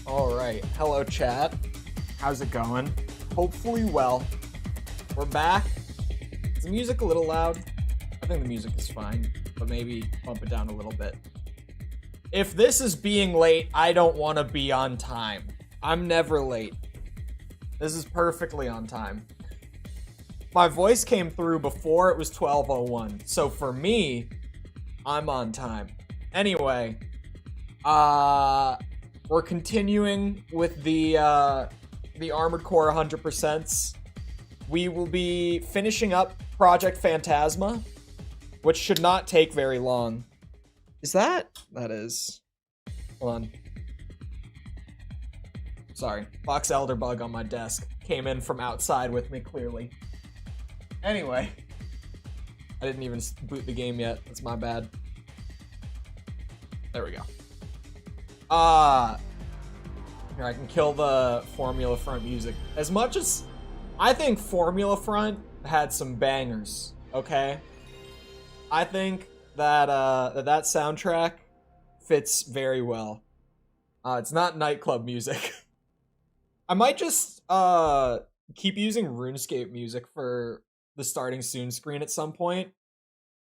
Alright, hello chat. How's it going? Hopefully well. We're back. Is the music a little loud? I think the music is fine, but maybe bump it down a little bit. If this is being late, I don't want to be on time. I'm never late. This is perfectly on time. My voice came through before it was 12:01, so for me, I'm on time. Anyway, we're continuing with the Armored Core 100%. We will be finishing up Project Phantasma, which should not take very long. Is that? That is. Hold on. Sorry. Box Elder Bug on my desk. Came in from outside with me, clearly. Anyway. I didn't even boot the game yet. That's my bad. There we go. Here, I can kill the Formula Front music. As much as I think Formula Front had some bangers, okay? I think that that soundtrack fits very well. It's not nightclub music. I might just keep using RuneScape music for the starting soon screen at some point,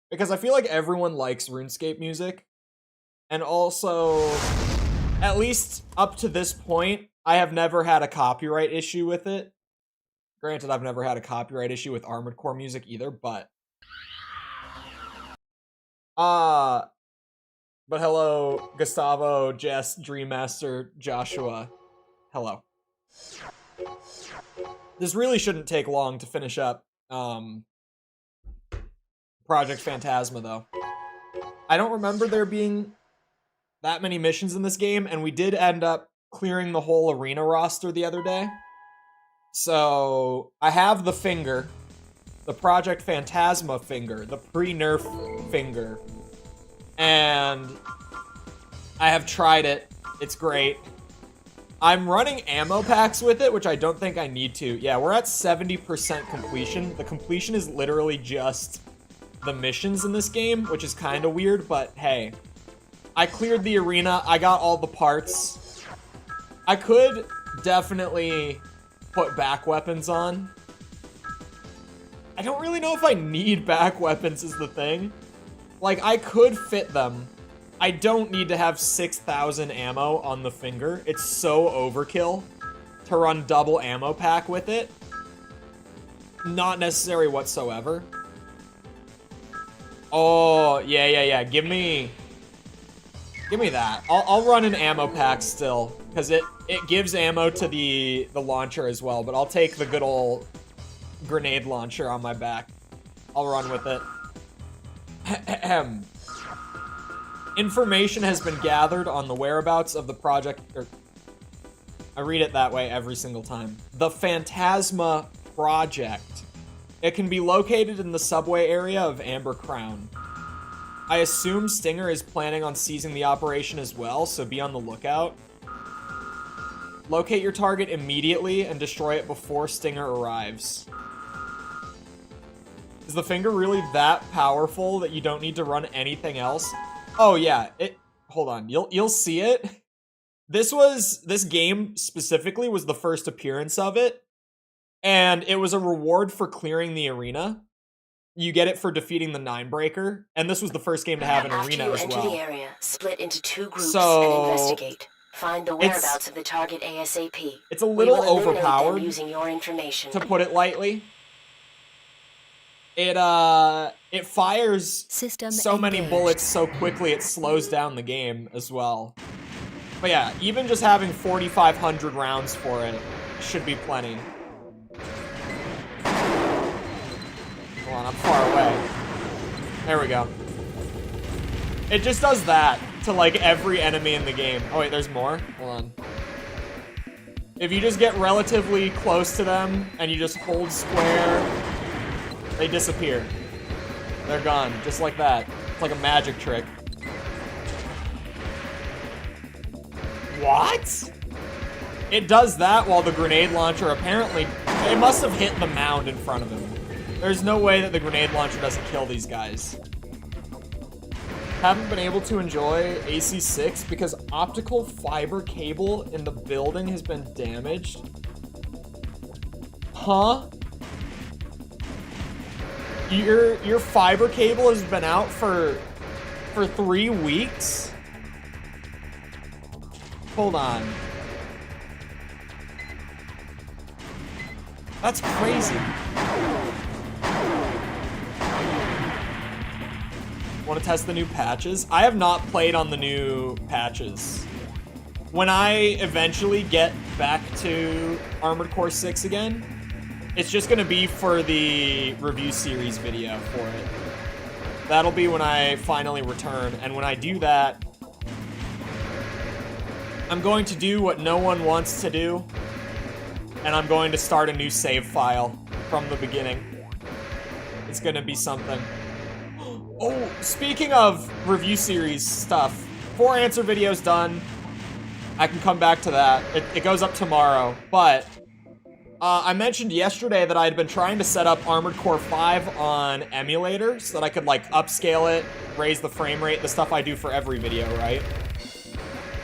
because I feel like everyone likes RuneScape music. And also, at least up to this point, I have never had a copyright issue with it. Granted, I've never had a copyright issue with Armored Core music either, but hello, Gustavo, Jess, Dreammaster, Joshua. Hello. This really shouldn't take long to finish up Project Phantasma, though. I don't remember there being that many missions in this game, and we did end up clearing the whole arena roster the other day. So I have the finger, the Project Phantasma finger, the pre-nerf finger, and I have tried it. It's great. I'm running ammo packs with it, which I don't think I need to. Yeah, we're at 70% completion. The completion is literally just the missions in this game, which is kind of weird, but hey. I cleared the arena. I got all the parts. I could definitely put back weapons on. I don't really know if I need back weapons is the thing. Like, I could fit them. I don't need to have 6,000 ammo on the finger. It's so overkill to run double ammo pack with it. Not necessary whatsoever. Oh, yeah. Give me that. I'll run an ammo pack still, because it gives ammo to the launcher as well, but I'll take the good old grenade launcher on my back. I'll run with it. Information has been gathered on the whereabouts of the project. I read it that way every single time. The Phantasma Project. It can be located in the subway area of Amber Crown. I assume Stinger is planning on seizing the operation as well, so be on the lookout. Locate your target immediately and destroy it before Stinger arrives. Is the finger really that powerful that you don't need to run anything else? Oh yeah, hold on, you'll see it. This game specifically was the first appearance of it, and it was a reward for clearing the arena. You get it for defeating the Ninebreaker, and this was the first game to have an arena as well. After you enter the area, split into 2 groups and investigate. Find the whereabouts of the target ASAP. It's a little overpowered, using your information, to put it lightly. It fires so many bullets so quickly it slows down the game as well. But yeah, even just having 4,500 rounds for it should be plenty. Hold on, I'm far away. There we go. It just does that to, like, every enemy in the game. Oh, wait, there's more? Hold on. If you just get relatively close to them and you just hold square, they disappear. They're gone, just like that. It's like a magic trick. What? It does that while the grenade launcher apparently... It must have hit the mound in front of him. There's no way that the grenade launcher doesn't kill these guys. haven't been able to enjoy AC6 because optical fiber cable in the building has been damaged. Huh? Your fiber cable has been out for 3 weeks? Hold on. That's crazy. Want to test the new patches? I have not played on the new patches. When I eventually get back to Armored Core 6 again, it's just going to be for the review series video for it. That'll be when I finally return, and when I do that, I'm going to do what no one wants to do, and I'm going to start a new save file from the beginning. It's going to be something. Oh, speaking of review series stuff, 4 answer videos done. I can come back to that. It goes up tomorrow, but I mentioned yesterday that I had been trying to set up Armored Core 5 on emulator so that I could, like, upscale it, raise the frame rate, the stuff I do for every video, right?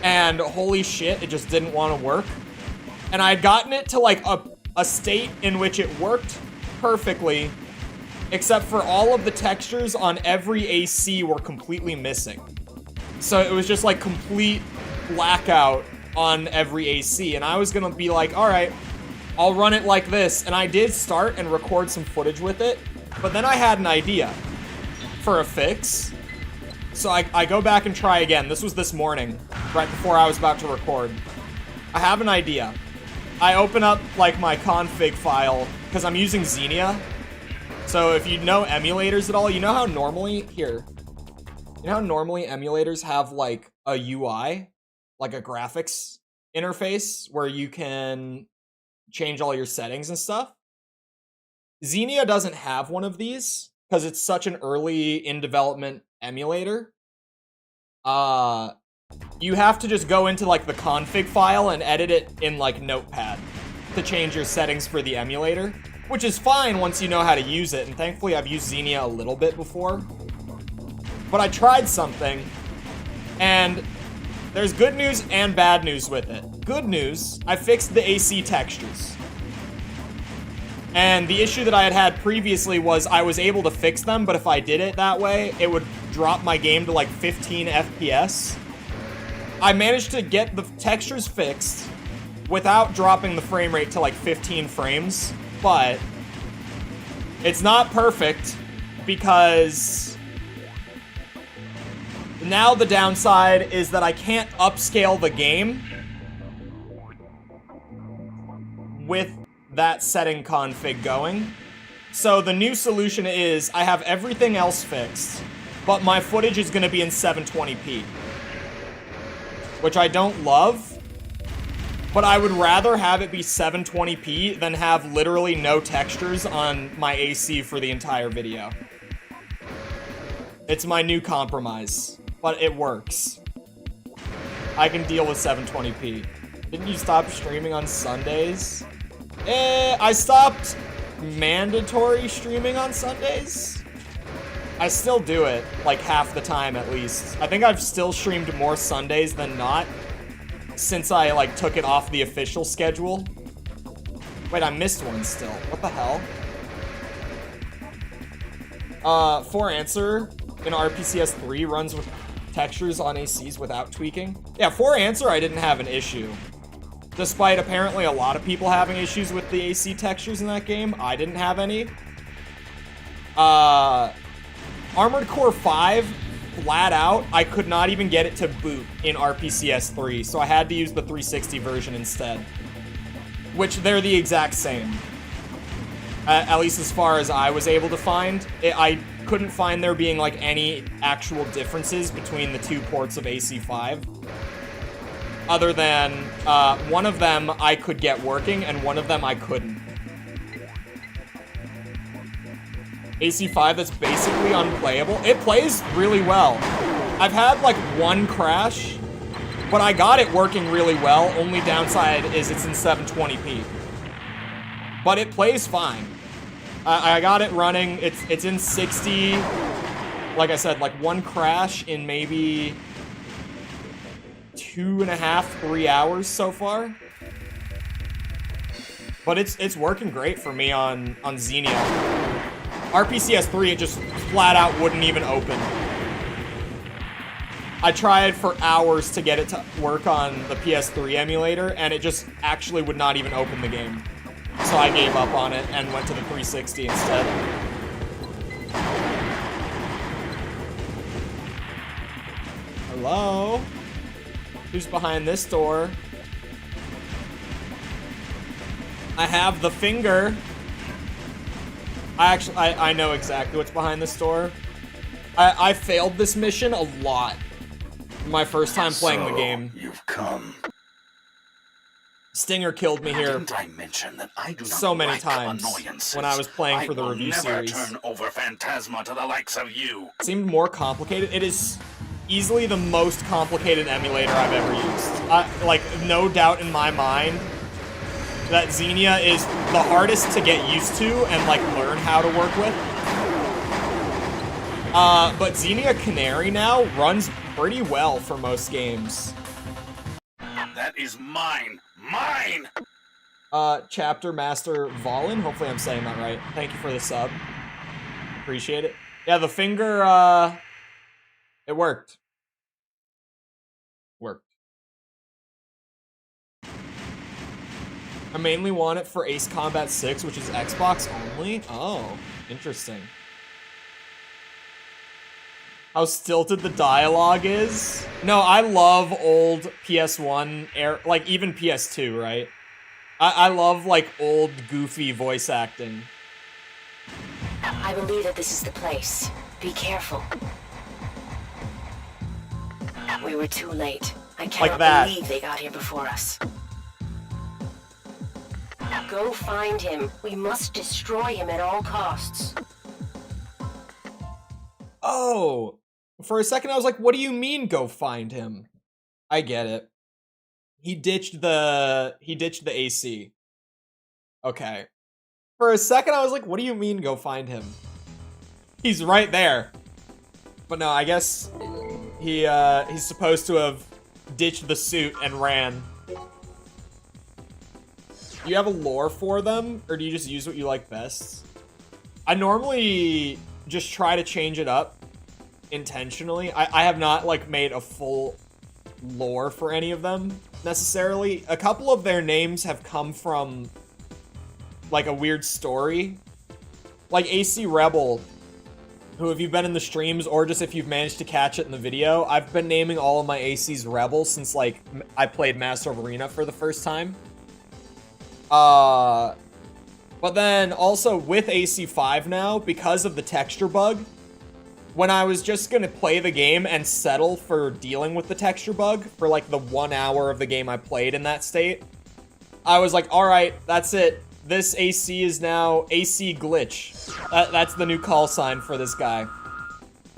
And holy shit, it just didn't want to work. And I had gotten it to, like, a state in which it worked perfectly, except for all of the textures on every AC were completely missing. So it was just, like, complete blackout on every AC. And I was gonna be like, alright, I'll run it like this. And I did start and record some footage with it, but then I had an idea for a fix. So I go back and try again. This was this morning, right before I was about to record. I have an idea. I open up, like, my config file, because I'm using Xenia. So if you know emulators at all, you know how normally, here, you know how normally emulators have, like, a UI, like a graphics interface, where you can change all your settings and stuff? Xenia doesn't have one of these, because it's such an early in-development emulator. You have to just go into, like, the config file and edit it in, like, Notepad to change your settings for the emulator, which is fine once you know how to use it, and thankfully I've used Xenia a little bit before. But I tried something, and there's good news and bad news with it. Good news, I fixed the AC textures. And the issue that I had previously was I was able to fix them, but if I did it that way, it would drop my game to like 15 FPS. I managed to get the textures fixed without dropping the frame rate to like 15 frames, but it's not perfect because now the downside is that I can't upscale the game with that setting config going. So the new solution is I have everything else fixed, but my footage is going to be in 720p, which I don't love, but I would rather have it be 720p than have literally no textures on my AC for the entire video. It's my new compromise, but it works. I can deal with 720p. Didn't you stop streaming on Sundays? I stopped mandatory streaming on Sundays. I still do it, like, half the time at least. I think I've still streamed more Sundays than not since I, like, took it off the official schedule. Wait, I missed one still. What the hell? For answer, in RPCS 3 runs with textures on ACs without tweaking. Yeah, for answer, I didn't have an issue. Despite apparently a lot of people having issues with the AC textures in that game, I didn't have any. Armored Core 5, flat out, I could not even get it to boot in RPCS 3, so I had to use the 360 version instead. Which, they're the exact same. At least as far as I was able to find. I couldn't find there being, like, any actual differences between the two ports of AC5. Other than, one of them I could get working, and one of them I couldn't. AC5 that's basically unplayable. It plays really well. I've had, like, one crash, but I got it working really well. Only downside is it's in 720p. But it plays fine. I got it running. It's in 60. like I said, like one crash in maybe 2.5, 3 hours so far. But it's working great for me on Xenia. RPCS3, it just flat out wouldn't even open. I tried for hours to get it to work on the PS3 emulator, and it just actually would not even open the game. So I gave up on it and went to the 360 instead. Hello? Who's behind this door? I have the finger. I know exactly what's behind this door. I failed this mission a lot. My first time playing the game. You've come. Stinger killed me here Didn't I mention that I do not so many like times annoyances? when I was playing for the review series. I will never turn over Phantasma to the likes of you. It seemed more complicated. It is easily the most complicated emulator I've ever used. Like, no doubt in my mind that Xenia is the hardest to get used to and, like, learn how to work with. But Xenia Canary now runs pretty well for most games. That is mine! Mine! Chapter Master Valen, hopefully I'm saying that right. Thank you for the sub. Appreciate it. Yeah, the finger, it worked. Worked. I mainly want it for Ace Combat 6, which is Xbox only. Oh, interesting. How stilted the dialogue is. No, I love old PS1, like even PS2, right? I love like old goofy voice acting. I believe that this is the place. Be careful. We were too late. I cannot believe they got here before us. Go find him. We must destroy him at all costs. Oh, for a second I was like, what do you mean go find him? I get it. He ditched the AC. Okay. For a second I was like, what do you mean go find him? He's right there. But no, I guess he's supposed to have ditched the suit and ran. Do you have a lore for them, or do you just use what you like best? I normally just try to change it up intentionally. I have not, like, made a full lore for any of them, necessarily. A couple of their names have come from, like, a weird story. Like, AC Rebel, who, if you've been in the streams, or just if you've managed to catch it in the video, I've been naming all of my ACs Rebel since, like, I played Master of Arena for the first time. But then also with AC5 now, because of the texture bug, when I was just gonna play the game and settle for dealing with the texture bug for like the 1 hour of the game I played in that state, I was like, alright, that's it. This AC is now AC Glitch. That's the new call sign for this guy.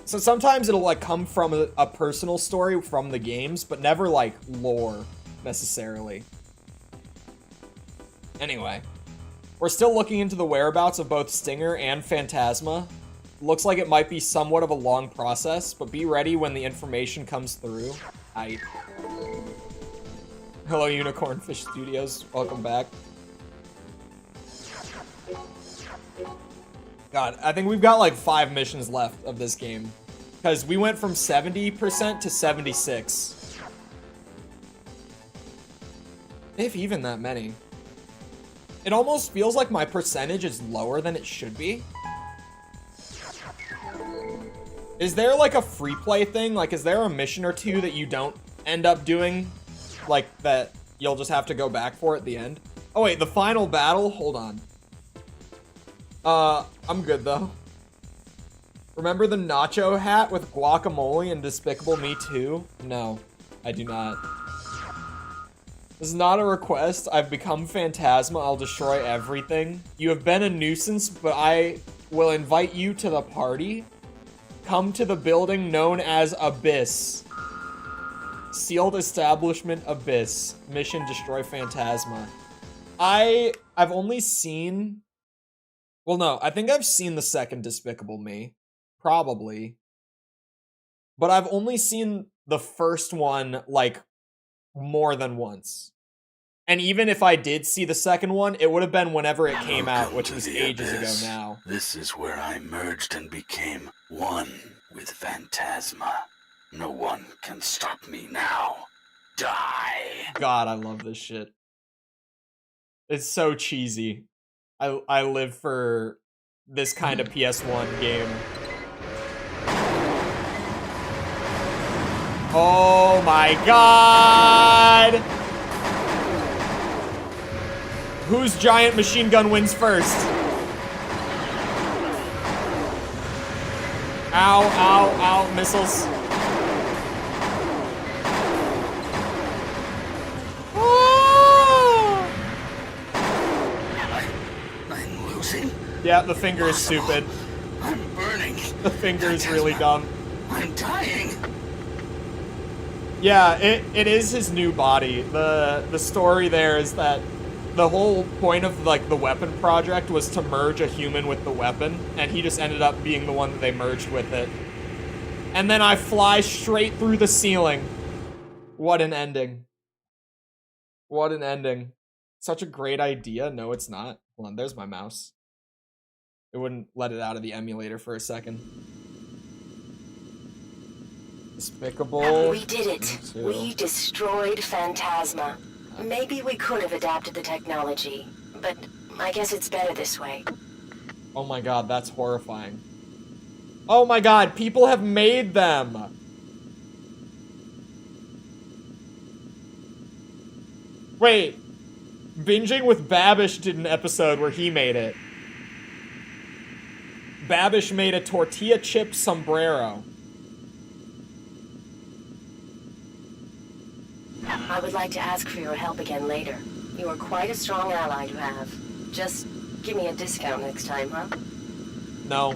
So sometimes it'll like come from a personal story from the games, but never like lore, necessarily. Anyway, we're still looking into the whereabouts of both Stinger and Phantasma. Looks like it might be somewhat of a long process, but be ready when the information comes through. Hello, Unicorn Fish Studios. Welcome back. God, I think we've got like 5 missions left of this game. Because we went from 70% to 76. If even that many. It almost feels like my percentage is lower than it should be. Is there like a free play thing? Like, is there a mission or two that you don't end up doing? Like, that you'll just have to go back for at the end? Oh wait, the final battle? Hold on. I'm good though. Remember the nacho hat with guacamole and Despicable Me 2? No, I do not. This is not a request. I've become Phantasma. I'll destroy everything. You have been a nuisance, but I will invite you to the party. Come to the building known as Abyss. Sealed establishment Abyss. Mission destroy Phantasma. I've only seen... Well, no. I think I've seen the second Despicable Me. Probably. but I've only seen the first one, like, more than once. And even if I did see the second one, it would have been whenever it came out, which was ages ago now. This is where I merged and became one with Phantasma. No one can stop me now. Die. God, I love this shit. It's so cheesy. I live for this kind of PS1 game. Oh my god! Whose giant machine gun wins first? Ow, ow, ow, missiles. I'm losing. Yeah, the finger is stupid. I'm burning. The finger is really dumb. I'm dying. Yeah, it is his new body. The story there is that the whole point of, like, the weapon project was to merge a human with the weapon, and he just ended up being the one that they merged with it. And then I fly straight through the ceiling. What an ending. What an ending. Such a great idea. No, it's not. Hold on, there's my mouse. It wouldn't let it out of the emulator for a second. Despicable. We did it. We destroyed Phantasma. Maybe we could have adapted the technology, but I guess it's better this way. Oh my god, that's horrifying. Oh my god, people have made them! Wait, Binging with Babish did an episode where he made it. Babish made a tortilla chip sombrero. I would like to ask for your help again later. You are quite a strong ally to have. Just give me a discount next time, huh? No.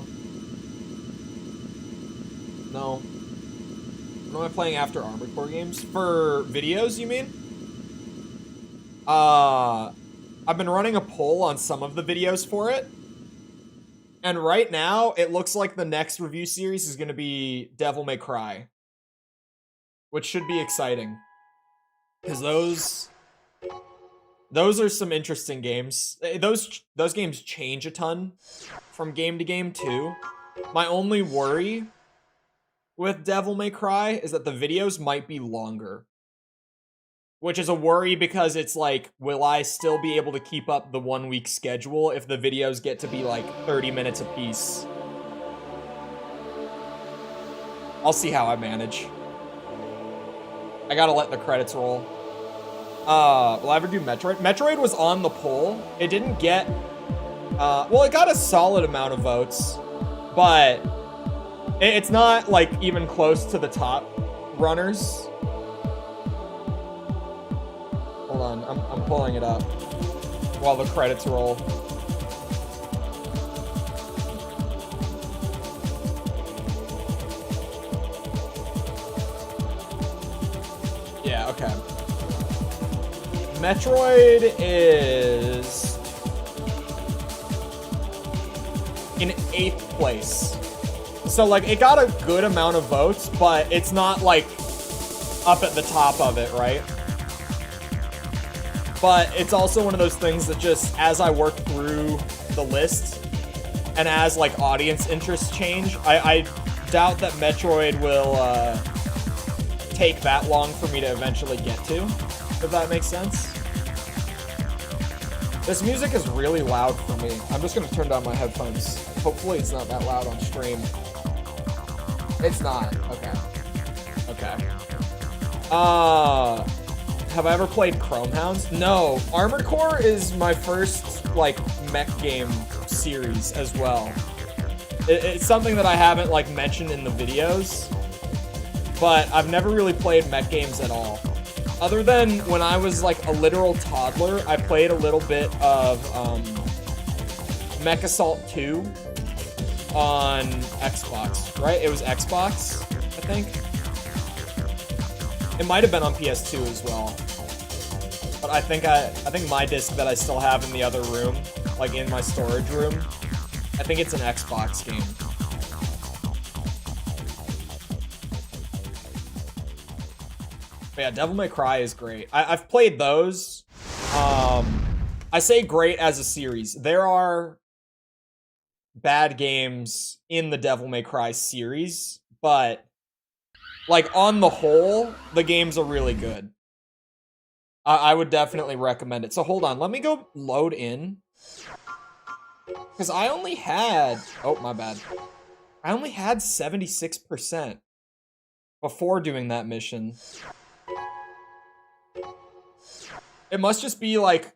No. When am I playing after Armored Core games? For videos, you mean? I've been running a poll on some of the videos for it. And right now, it looks like the next review series is going to be Devil May Cry. Which should be exciting. Because those are some interesting games. Those games change a ton from game to game too. My only worry with Devil May Cry is that the videos might be longer. Which is a worry because it's like, will I still be able to keep up the 1 week schedule if the videos get to be like 30 minutes a piece? I'll see how I manage. I gotta let the credits roll. Will I ever do Metroid? Metroid was on the poll. It didn't get, well, it got a solid amount of votes, but it's not, like, even close to the top runners. Hold on, I'm pulling it up while the credits roll. Yeah, okay. Metroid is in 8th place. So, like, it got a good amount of votes, but it's not, like, up at the top of it, right? But it's also one of those things that just, as I work through the list, and as, like, audience interests change, I doubt that Metroid will, take that long for me to eventually get to, if that makes sense. This music is really loud for me. I'm just gonna turn down my headphones. Hopefully it's not that loud on stream. It's not. Okay. Okay. Have I ever played Chrome Hounds? No. Armored Core is my first, like, mech game series as well. It's something that I haven't, like, mentioned in the videos, but I've never really played mech games at all. Other than when I was, like, a literal toddler, I played a little bit of Mech Assault 2 on Xbox, right? It was Xbox, I think. It might have been on PS2 as well. But I think my disc that I still have in the other room, like in my storage room, I think it's an Xbox game. But yeah, Devil May Cry is great. I've played those. I say great as a series. There are bad games in the Devil May Cry series, but like on the whole, the games are really good. I would definitely recommend it. So hold on, let me go load in. Because I only had, oh my bad. I only had 76% before doing that mission. It must just be like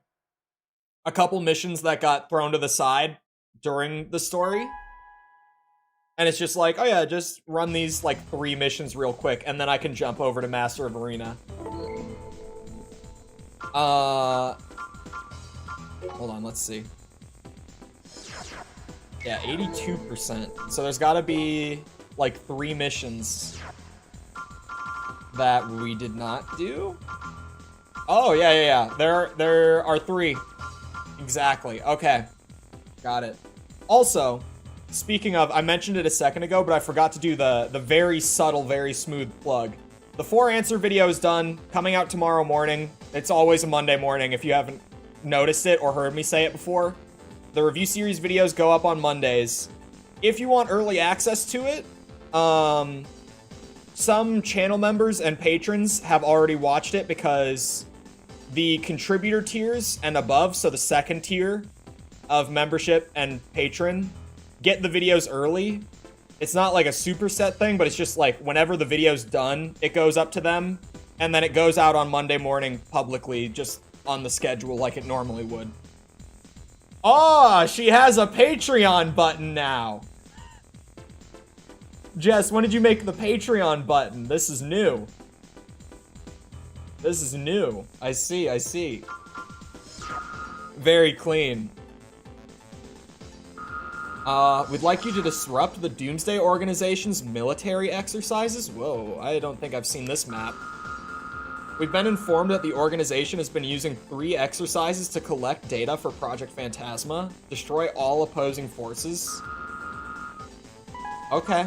a couple missions that got thrown to the side during the story. And it's just like, oh yeah, just run these like 3 missions real quick, and then I can jump over to Master of Arena. Hold on, let's see. Yeah, 82%. So there's gotta be like 3 missions that we did not do. Oh, yeah. There are 3. Exactly. Okay. Got it. Also, speaking of, I mentioned it a second ago, but I forgot to do the very subtle, very smooth plug. The 4 answer video is done, coming out tomorrow morning. It's always a Monday morning if you haven't noticed it or heard me say it before. The review series videos go up on Mondays. If you want early access to it, some channel members and patrons have already watched it because the contributor tiers and above, so the second tier of membership and patron, get the videos early. It's not like a superset thing, but it's just like whenever the video's done, it goes up to them, and then it goes out on Monday morning publicly, just on the schedule like it normally would. Oh, she has a Patreon button now. Jess, when did you make the Patreon button? This is new. This is new. I see. Very clean. We'd like you to disrupt the Doomsday Organization's military exercises? Whoa, I don't think I've seen this map. We've been informed that the organization has been using 3 exercises to collect data for Project Phantasma. Destroy all opposing forces. Okay.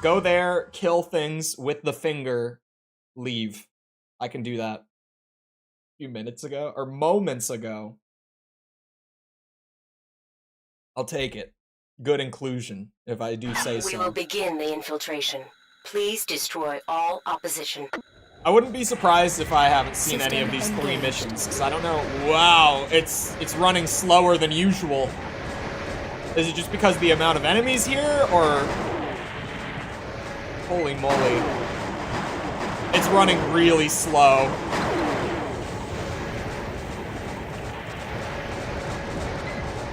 Go there, kill things with the finger, leave. I can do that. A few minutes ago, or moments ago. I'll take it. Good inclusion, if I do say so. We will begin the infiltration. Please destroy all opposition. I wouldn't be surprised if I haven't seen any of these 3 missions, because I don't know. Wow, it's running slower than usual. Is it just because of the amount of enemies here, or... Holy moly. It's running really slow.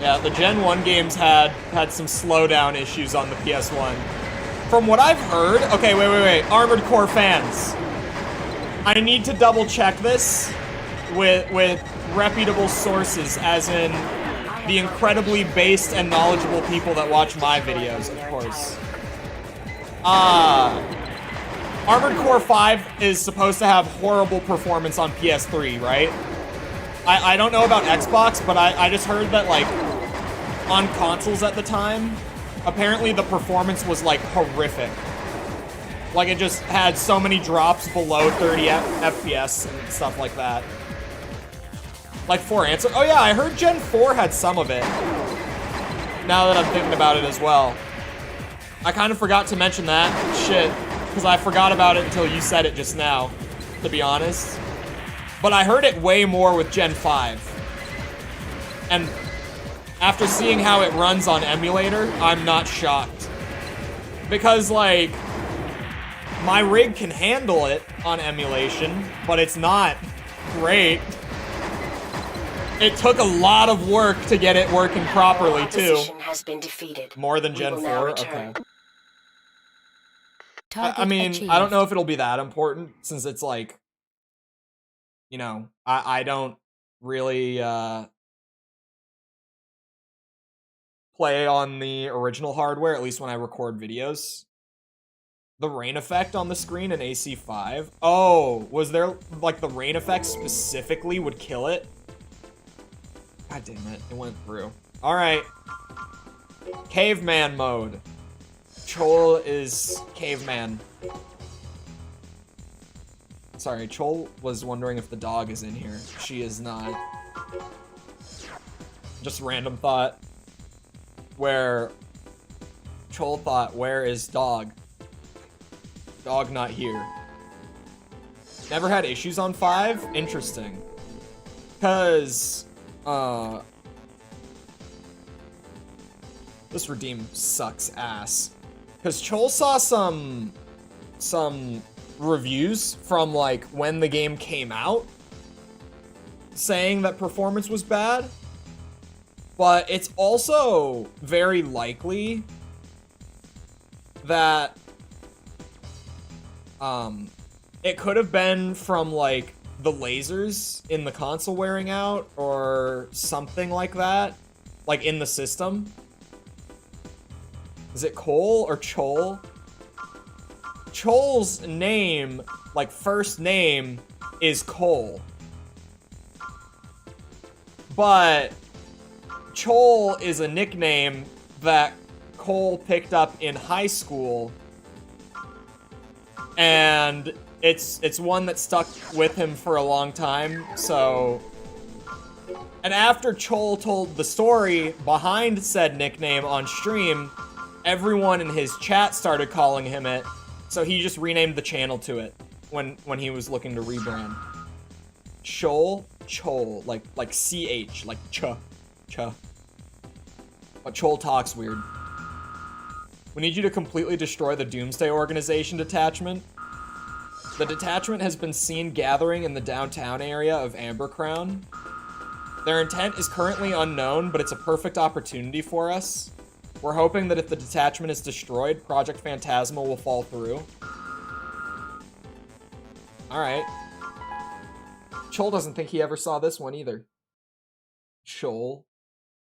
Yeah, the Gen 1 games had some slowdown issues on the PS1. From what I've heard... Okay, wait. Armored Core fans. I need to double check this with reputable sources, as in the incredibly based and knowledgeable people that watch my videos, of course. Armored Core 5 is supposed to have horrible performance on PS3, right? I don't know about Xbox, but I just heard that, like, on consoles at the time, apparently the performance was, like, horrific. Like, it just had so many drops below 30 FPS and stuff like that. Like, 4 answer. Oh yeah, I heard Gen 4 had some of it. Now that I'm thinking about it as well. I kind of forgot to mention that. Shit. Because I forgot about it until you said it just now, to be honest. But I heard it way more with Gen 5. And after seeing how it runs on emulator, I'm not shocked. Because, like, my rig can handle it on emulation, but it's not great. It took a lot of work to get it working properly, too. Has been defeated. More than Gen 4? Okay. I mean, I don't know if it'll be that important, since it's like, you know, I don't really play on the original hardware, at least when I record videos. The rain effect on the screen in AC5? Oh, was there, like, the rain effect specifically would kill it? God damn it, it went through. Alright. Caveman mode. Chole is caveman. Sorry, Chole was wondering if the dog is in here. She is not. Just random thought. Where Chole thought, where is dog? Dog not here. Never had issues on 5? Interesting. Cause, this redeem sucks ass. Cause Chole saw some reviews from like when the game came out saying that performance was bad, but it's also very likely that it could have been from like the lasers in the console wearing out or something like that, like in the system. Is it Cole or Chole? Chole's name, like first name, is Cole. But Chole is a nickname that Cole picked up in high school. And it's one that stuck with him for a long time, so... And after Chole told the story behind said nickname on stream, everyone in his chat started calling him it. So he just renamed the channel to it when he was looking to rebrand. Chole, like CH, like ch. But Chole talks weird. We need you to completely destroy the Doomsday Organization detachment. The detachment has been seen gathering in the downtown area of Amber Crown. Their intent is currently unknown, but it's a perfect opportunity for us. We're hoping that if the detachment is destroyed, Project Phantasma will fall through. Alright. Chole doesn't think he ever saw this one either. Chole.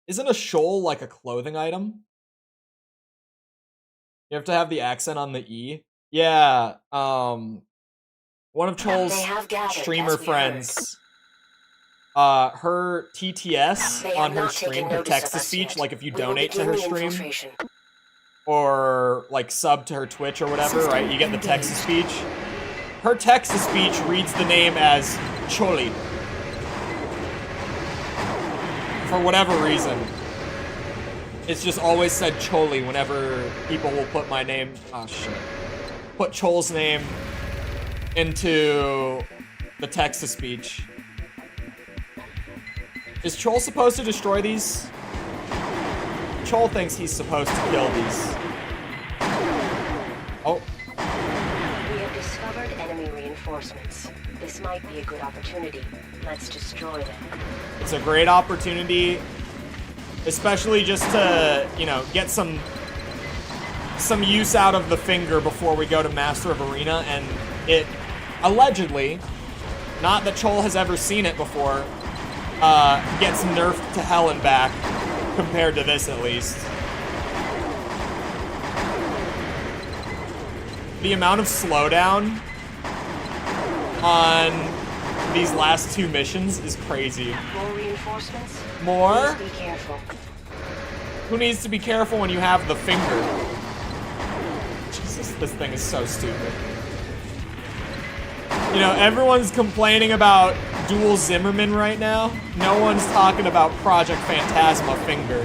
Isn't a Chole like a clothing item? You have to have the accent on the E. Yeah, one of Chole's streamer friends, her TTS on her stream, her text-to-speech, like if you donate to her stream, or like sub to her Twitch or whatever, right, you get the text-to-speech. Her text-to-speech reads the name as Chole. For whatever reason. It's just always said Chole whenever people will put my name, oh shit, put Chole's name into the text-to-speech. Is Chole supposed to destroy these? Chole thinks he's supposed to kill these. Oh. We have discovered enemy reinforcements. This might be a good opportunity. Let's destroy them. It's a great opportunity, especially just to, you know, get some use out of the finger before we go to Master of Arena, and it allegedly, not that Chole has ever seen it before, gets nerfed to hell and back, compared to this at least. The amount of slowdown on these last 2 missions is crazy. More reinforcements? More? Please be careful. Who needs to be careful when you have the finger? Jesus, this thing is so stupid. You know, everyone's complaining about dual Zimmerman right now. No one's talking about Project Phantasma finger.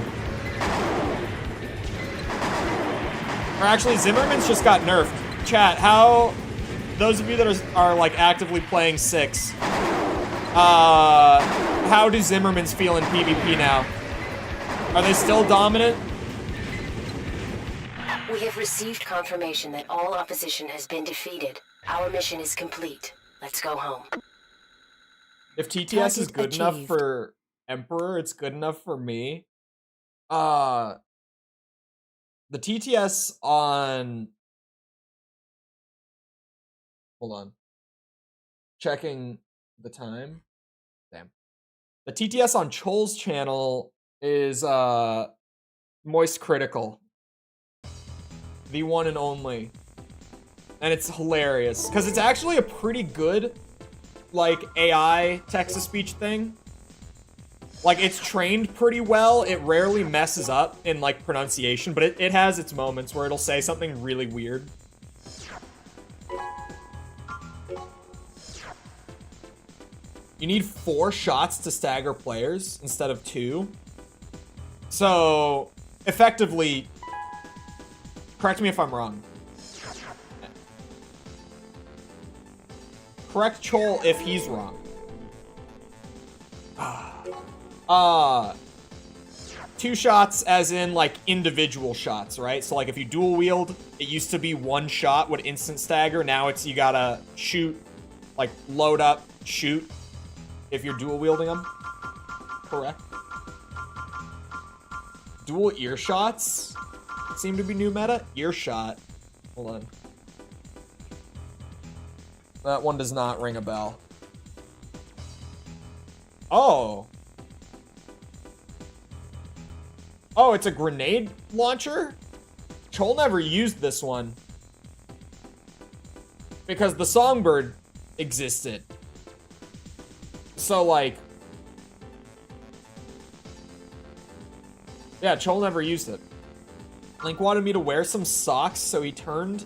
Or actually, Zimmerman's just got nerfed. Chat, how... Those of you that are like actively playing 6, how do Zimmermans feel in PvP now? Are they still dominant? We have received confirmation that all opposition has been defeated. Our mission is complete. Let's go home. If TTS is good enough for Emperor, it's good enough for me. The TTS on... Hold on. Checking the time. Damn. The TTS on Chole's channel is Moist Critical. The one and only. And it's hilarious. Because it's actually a pretty good, like, AI text-to-speech thing. Like, it's trained pretty well. It rarely messes up in, like, pronunciation. But it has its moments where it'll say something really weird. You need 4 shots to stagger players instead of 2. So, effectively, correct me if I'm wrong. Correct Chole if he's wrong. 2 shots as in, like, individual shots, right? So, like, if you dual wield, it used to be 1 shot would instant stagger. Now it's you gotta shoot, like, load up, shoot, if you're dual wielding them. Correct. Dual earshots seem to be new meta. Earshot. Hold on. That one does not ring a bell. Oh. Oh, it's a grenade launcher? Chole never used this one. Because the Songbird existed. So, like... yeah, Chole never used it. Link wanted me to wear some socks, so he turned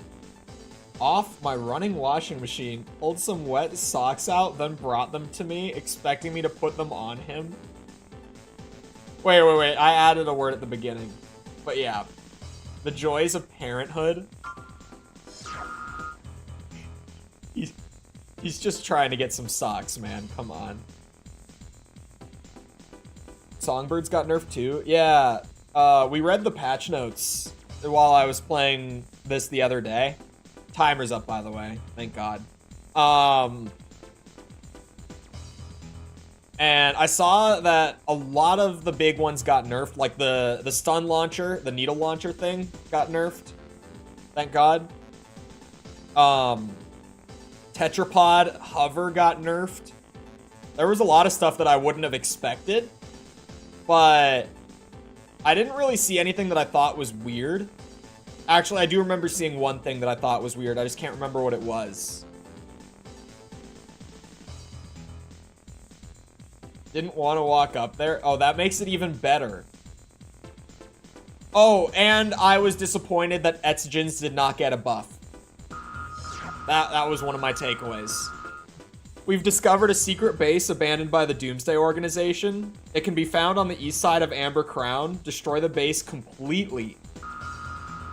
off my running washing machine, pulled some wet socks out, then brought them to me, expecting me to put them on him. Wait. I added a word at the beginning. But yeah. The joys of parenthood. He's just trying to get some socks, man. Come on. Songbirds got nerfed too? Yeah. We read the patch notes while I was playing this the other day. Timer's up, by the way. Thank God. And I saw that a lot of the big ones got nerfed. Like the stun launcher, the needle launcher thing got nerfed. Thank God. Tetrapod hover got nerfed. There was a lot of stuff that I wouldn't have expected. But I didn't really see anything that I thought was weird. Actually, I do remember seeing one thing that I thought was weird. I just can't remember what it was. Didn't want to walk up there. Oh, that makes it even better. Oh, and I was disappointed that Etsugens did not get a buff. That was one of my takeaways. We've discovered a secret base abandoned by the Doomsday Organization. It can be found on the east side of Amber Crown. Destroy the base completely.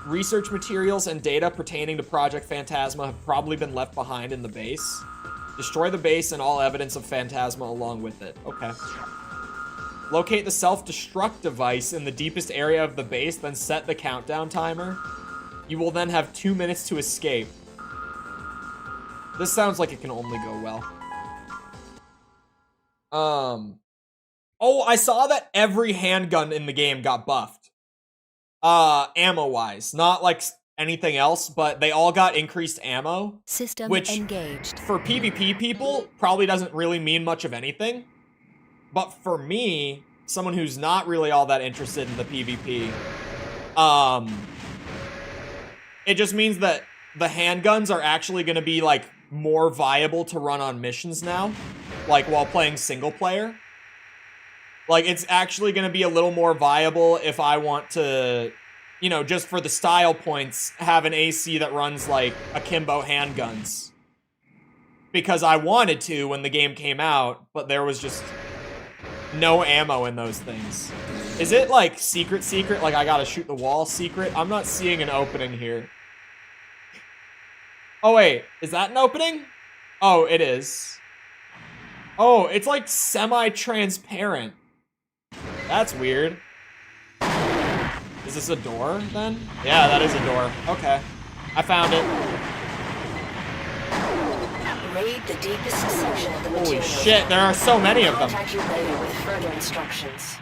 Research materials and data pertaining to Project Phantasma have probably been left behind in the base. Destroy the base and all evidence of Phantasma along with it. Okay. Locate the self-destruct device in the deepest area of the base, then set the countdown timer. You will then have 2 minutes to escape. This sounds like it can only go well. Oh, I saw that every handgun in the game got buffed. Ammo-wise. Not like anything else, but they all got increased ammo. System which, engaged. for PvP people, probably doesn't really mean much of anything. But for me, someone who's not really all that interested in the PvP, it just means that the handguns are actually going to be, like, more viable to run on missions now. Like, while playing single player. Like, it's actually going to be a little more viable if I want to, you know, just for the style points, have an AC that runs, like, akimbo handguns. Because I wanted to when the game came out, but there was just no ammo in those things. Is it, like, secret, like I gotta shoot the wall secret? I'm not seeing an opening here. Oh, wait. Is that an opening? Oh, it is. Oh, it's, like, semi-transparent. That's weird. Is this a door, then? Yeah, that is a door. Okay. I found it. Raid the deepest section of the Holy material. shit, there are so many of them. Contact you later with further instructions.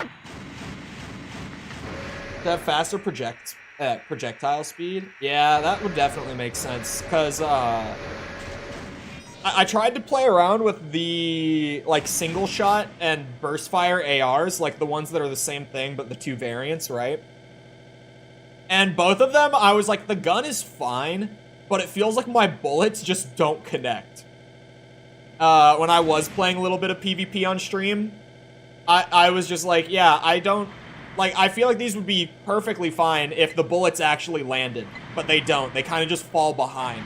To have faster projectile speed? Yeah, that would definitely make sense. Because, I tried to play around with the, like, single shot and burst fire ARs, like the ones that are the same thing, but the 2 variants, right? And both of them, I was like, the gun is fine, but it feels like my bullets just don't connect. When I was playing a little bit of PvP on stream, I was just like, yeah, I don't... Like, I feel like these would be perfectly fine if the bullets actually landed, but they don't. They kind of just fall behind.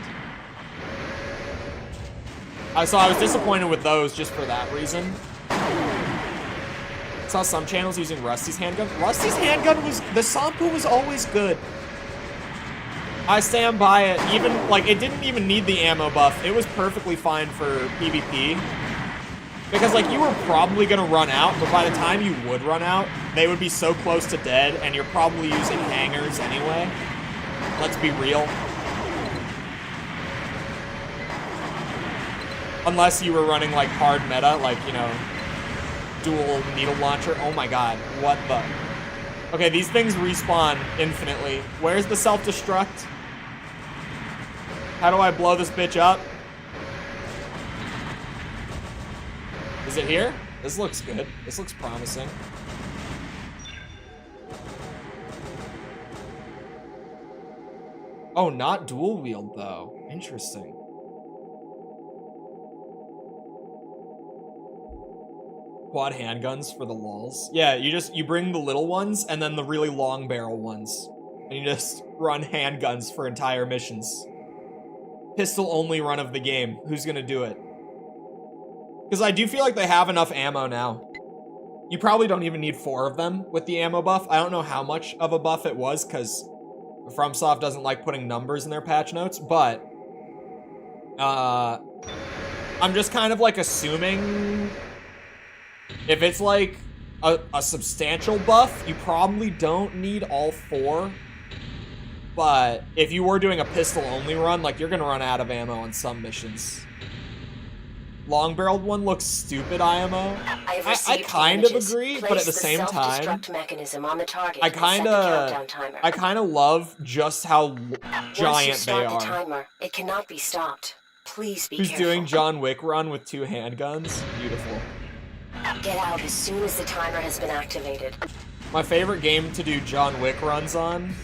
So I was disappointed with those just for that reason. Saw some channels using Rusty's handgun. Rusty's handgun was, the Sampu was always good. I stand by it. Even, like, it didn't even need the ammo buff. It was perfectly fine for PvP. Because, like, you were probably gonna run out, but by the time you would run out, they would be so close to dead, and you're probably using hangers anyway. Let's be real. Unless you were running, like, hard meta, like, you know, dual needle launcher. Oh my god, what the? Okay, these things respawn infinitely. Where's the self-destruct? How do I blow this bitch up? Is it here? This looks good. This looks promising. Oh, not dual wield though. Interesting. Quad handguns for the lulz. Yeah, you bring the little ones and then the really long barrel ones. And you just run handguns for entire missions. Pistol only run of the game. Who's gonna do it? Because I do feel like they have enough ammo now. You probably don't even need 4 of them with the ammo buff. I don't know how much of a buff it was because FromSoft doesn't like putting numbers in their patch notes, but I'm just kind of like assuming if it's like a substantial buff, you probably don't need all 4. But if you were doing a pistol only run, like you're gonna run out of ammo on some missions. Long barreled one looks stupid IMO. I kind of agree, but at the same time, I kind of love just how giant they are. Timer, it cannot be stopped. Please be Who's careful. doing John Wick run with 2 handguns? Beautiful. Get out as soon as the timer has been activated. My favorite game to do John Wick runs on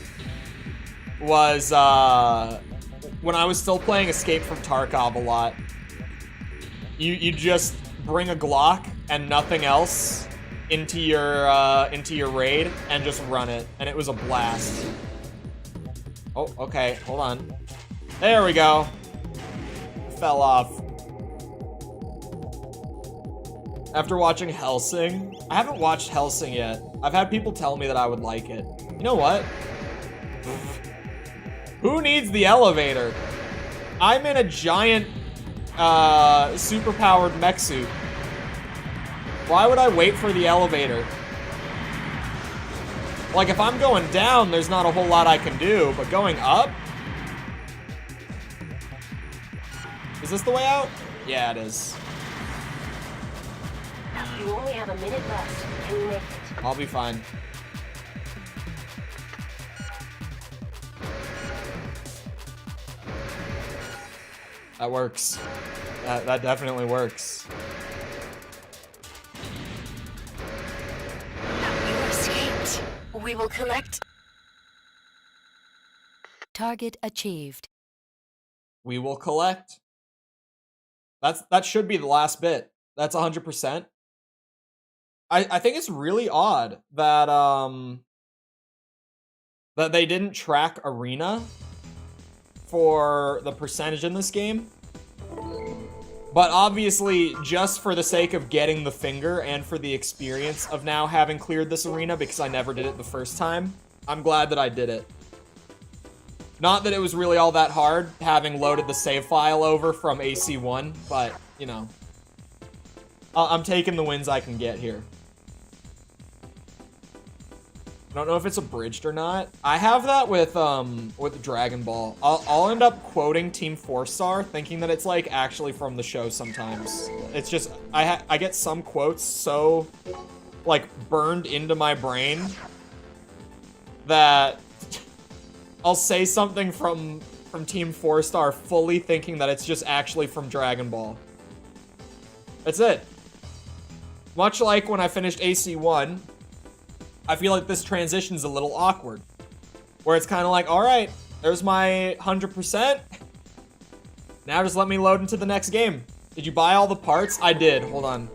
was when I was still playing Escape from Tarkov a lot. You just bring a Glock and nothing else into your raid and just run it, and it was a blast. Oh, okay, hold on. There we go. Fell off. After watching Hellsing, I haven't watched Hellsing yet. I've had people tell me that I would like it. You know what? Who needs the elevator? I'm in a giant super-powered mech suit. Why would I wait for the elevator? Like, if I'm going down, there's not a whole lot I can do, but going up? Is this the way out? Yeah, it is. You only have a minute left. Can you make it? I'll be fine. That works. That definitely works. You escaped. We will collect. Target achieved. We will collect. That should be the last bit. That's 100%. I think it's really odd that that they didn't track arena for the percentage in this game. But obviously, just for the sake of getting the finger and for the experience of now having cleared this arena, because I never did it the first time, I'm glad that I did it. Not that it was really all that hard, having loaded the save file over from AC1, but, you know. I'm taking the wins I can get here. I don't know if it's abridged or not. I have that with Dragon Ball. I'll end up quoting Team 4-Star, thinking that it's like actually from the show sometimes. It's just I get some quotes so like burned into my brain that I'll say something from Team 4-Star fully thinking that it's just actually from Dragon Ball. That's it. Much like when I finished AC1, I feel like this transition's a little awkward. Where it's kind of like, alright, there's my 100%. Now just let me load into the next game. Did you buy all the parts? I did. Hold on.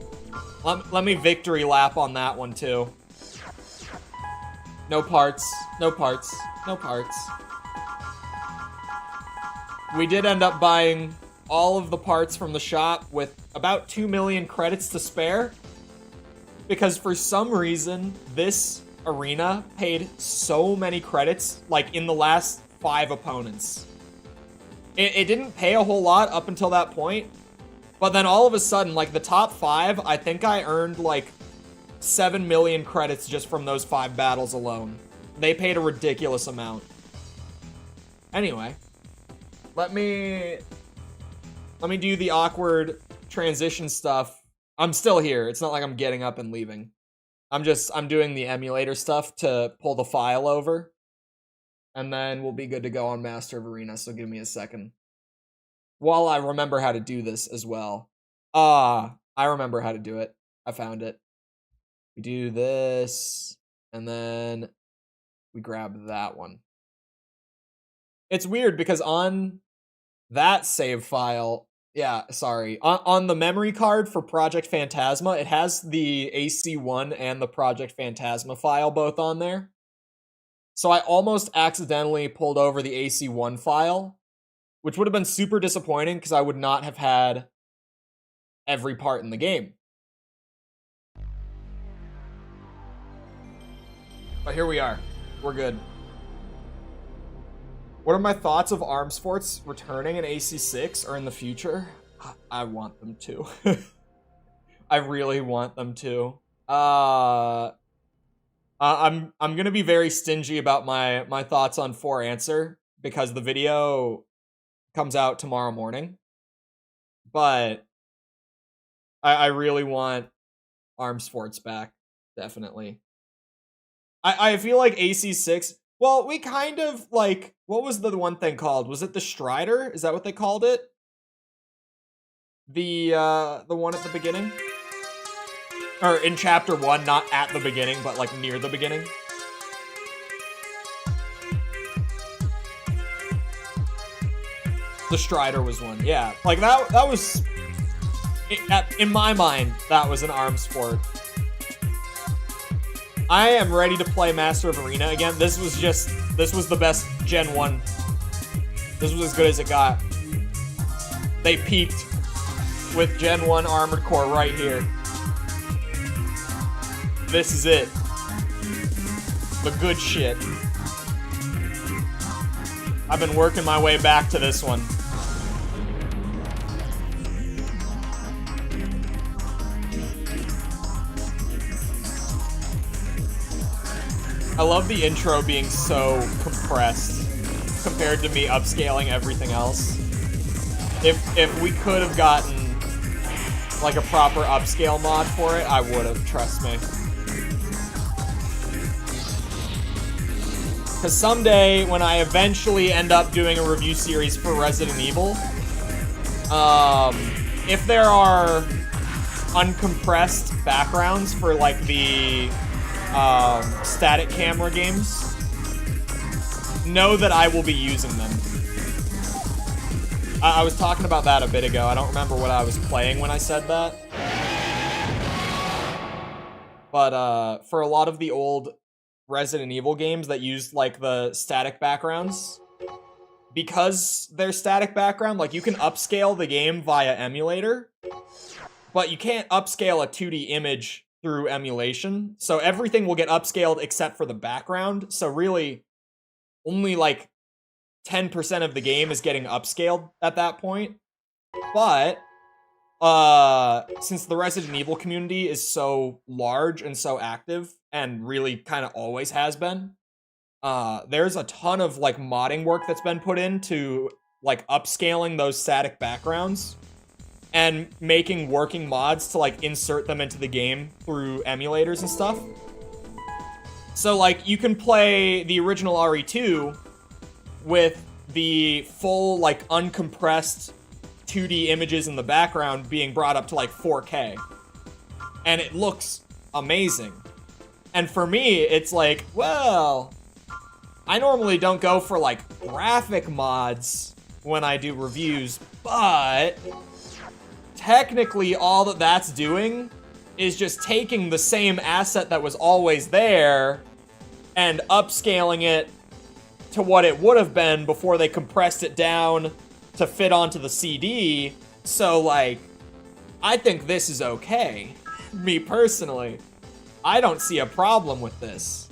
Let me victory lap on that one, too. No parts. No parts. No parts. We did end up buying all of the parts from the shop with about 2 million credits to spare. Because for some reason, this arena paid so many credits, like in the last 5 opponents. It didn't pay a whole lot up until that point, but then all of a sudden, like the top 5, I think I earned like 7 million credits just from those 5 battles alone. They paid a ridiculous amount. Anyway, let me do the awkward transition stuff. I'm still here. It's not like I'm getting up and leaving. I'm doing the emulator stuff to pull the file over. And then we'll be good to go on Master of Arena, so give me a second. While I remember how to do this as well. I remember how to do it. I found it. We do this, and then we grab that one. It's weird because on that save file, on the memory card for Project Phantasma, it has the AC1 and the Project Phantasma file both on there. So I almost accidentally pulled over the AC1 file, which would have been super disappointing because I would not have had every part in the game. But here we are. We're good. What are my thoughts of ARM Sports returning in AC6 or in the future? I want them to. I really want them to. I'm gonna be very stingy about my thoughts on 4 Answer because the video comes out tomorrow morning. But I really want ARM Sports back, definitely. I feel like AC6. Well, we kind of like, what was the one thing called? Was it the Strider? Is that what they called it? The one at the beginning? Or in chapter 1, not at the beginning, but like near the beginning. The Strider was one, yeah. Like that was, in my mind, that was an ARM sport. I am ready to play Master of Arena again. This was the best Gen 1. This was as good as it got. They peaked with Gen 1 Armored Core right here. This is it. The good shit. I've been working my way back to this one. I love the intro being so compressed compared to me upscaling everything else. If we could have gotten like a proper upscale mod for it, I would have, trust me. Because someday, when I eventually end up doing a review series for Resident Evil, if there are uncompressed backgrounds for like the static camera games, know that I will be using them. I was talking about that a bit ago. I don't remember what I was playing when I said that. But for a lot of the old Resident Evil games that used like the static backgrounds, because they're static background, like you can upscale the game via emulator, but you can't upscale a 2D image through emulation. So everything will get upscaled except for the background. So really, only like 10% of the game is getting upscaled at that point. But since the Resident Evil community is so large and so active, and really kind of always has been, there's a ton of like modding work that's been put into like upscaling those static backgrounds and making working mods to like insert them into the game through emulators and stuff. So like you can play the original RE2 with the full like uncompressed 2D images in the background being brought up to like 4K. And it looks amazing. And for me, it's like, well, I normally don't go for like graphic mods when I do reviews, but technically all that that's doing is just taking the same asset that was always there and upscaling it to what it would have been before they compressed it down to fit onto the CD. So, like, I think this is okay. Me personally. I don't see a problem with this.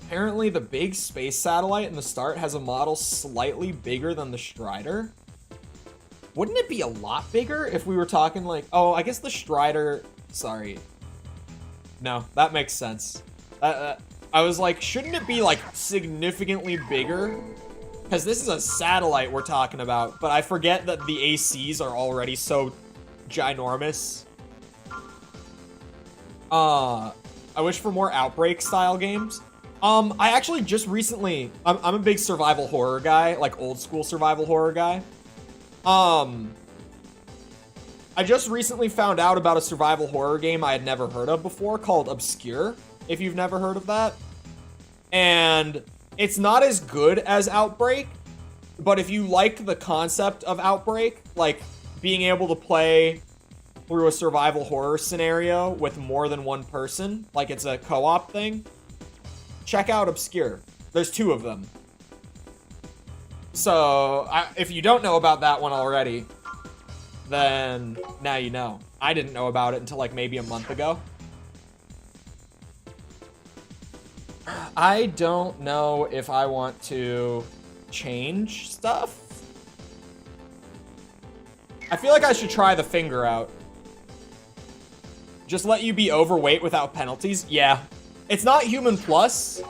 Apparently, the big space satellite in the start has a model slightly bigger than the Strider. Wouldn't it be a lot bigger if we were talking like... Oh, I guess the Strider... Sorry. No, that makes sense. I was like, shouldn't it be, like, significantly bigger? Because this is a satellite we're talking about, but I forget that the ACs are already so ginormous. I wish for more Outbreak-style games. I actually just recently... I'm a big survival horror guy, like old-school survival horror guy. I just recently found out about a survival horror game I had never heard of before called Obscure, if you've never heard of that. And it's not as good as Outbreak, but if you liked the concept of Outbreak, like being able to play through a survival horror scenario with more than one person, like it's a co-op thing, check out Obscure. There's 2 of them. So, if you don't know about that one already, then now you know. I didn't know about it until like maybe a month ago. I don't know if I want to change stuff. I feel like I should try the finger out. Just let you be overweight without penalties? Yeah. It's not Human Plus.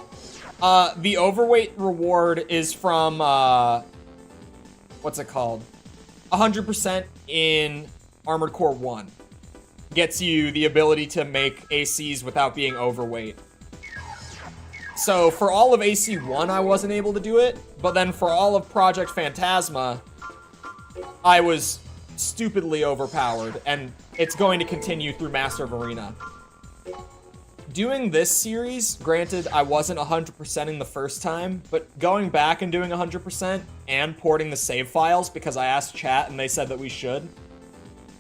The overweight reward is from, what's it called? 100% in Armored Core 1. Gets you the ability to make ACs without being overweight. So for all of AC1, I wasn't able to do it, but then for all of Project Phantasma, I was stupidly overpowered, and it's going to continue through Master of Arena. Doing this series, granted, I wasn't 100%ing the first time, but going back and doing 100% and porting the save files because I asked chat and they said that we should,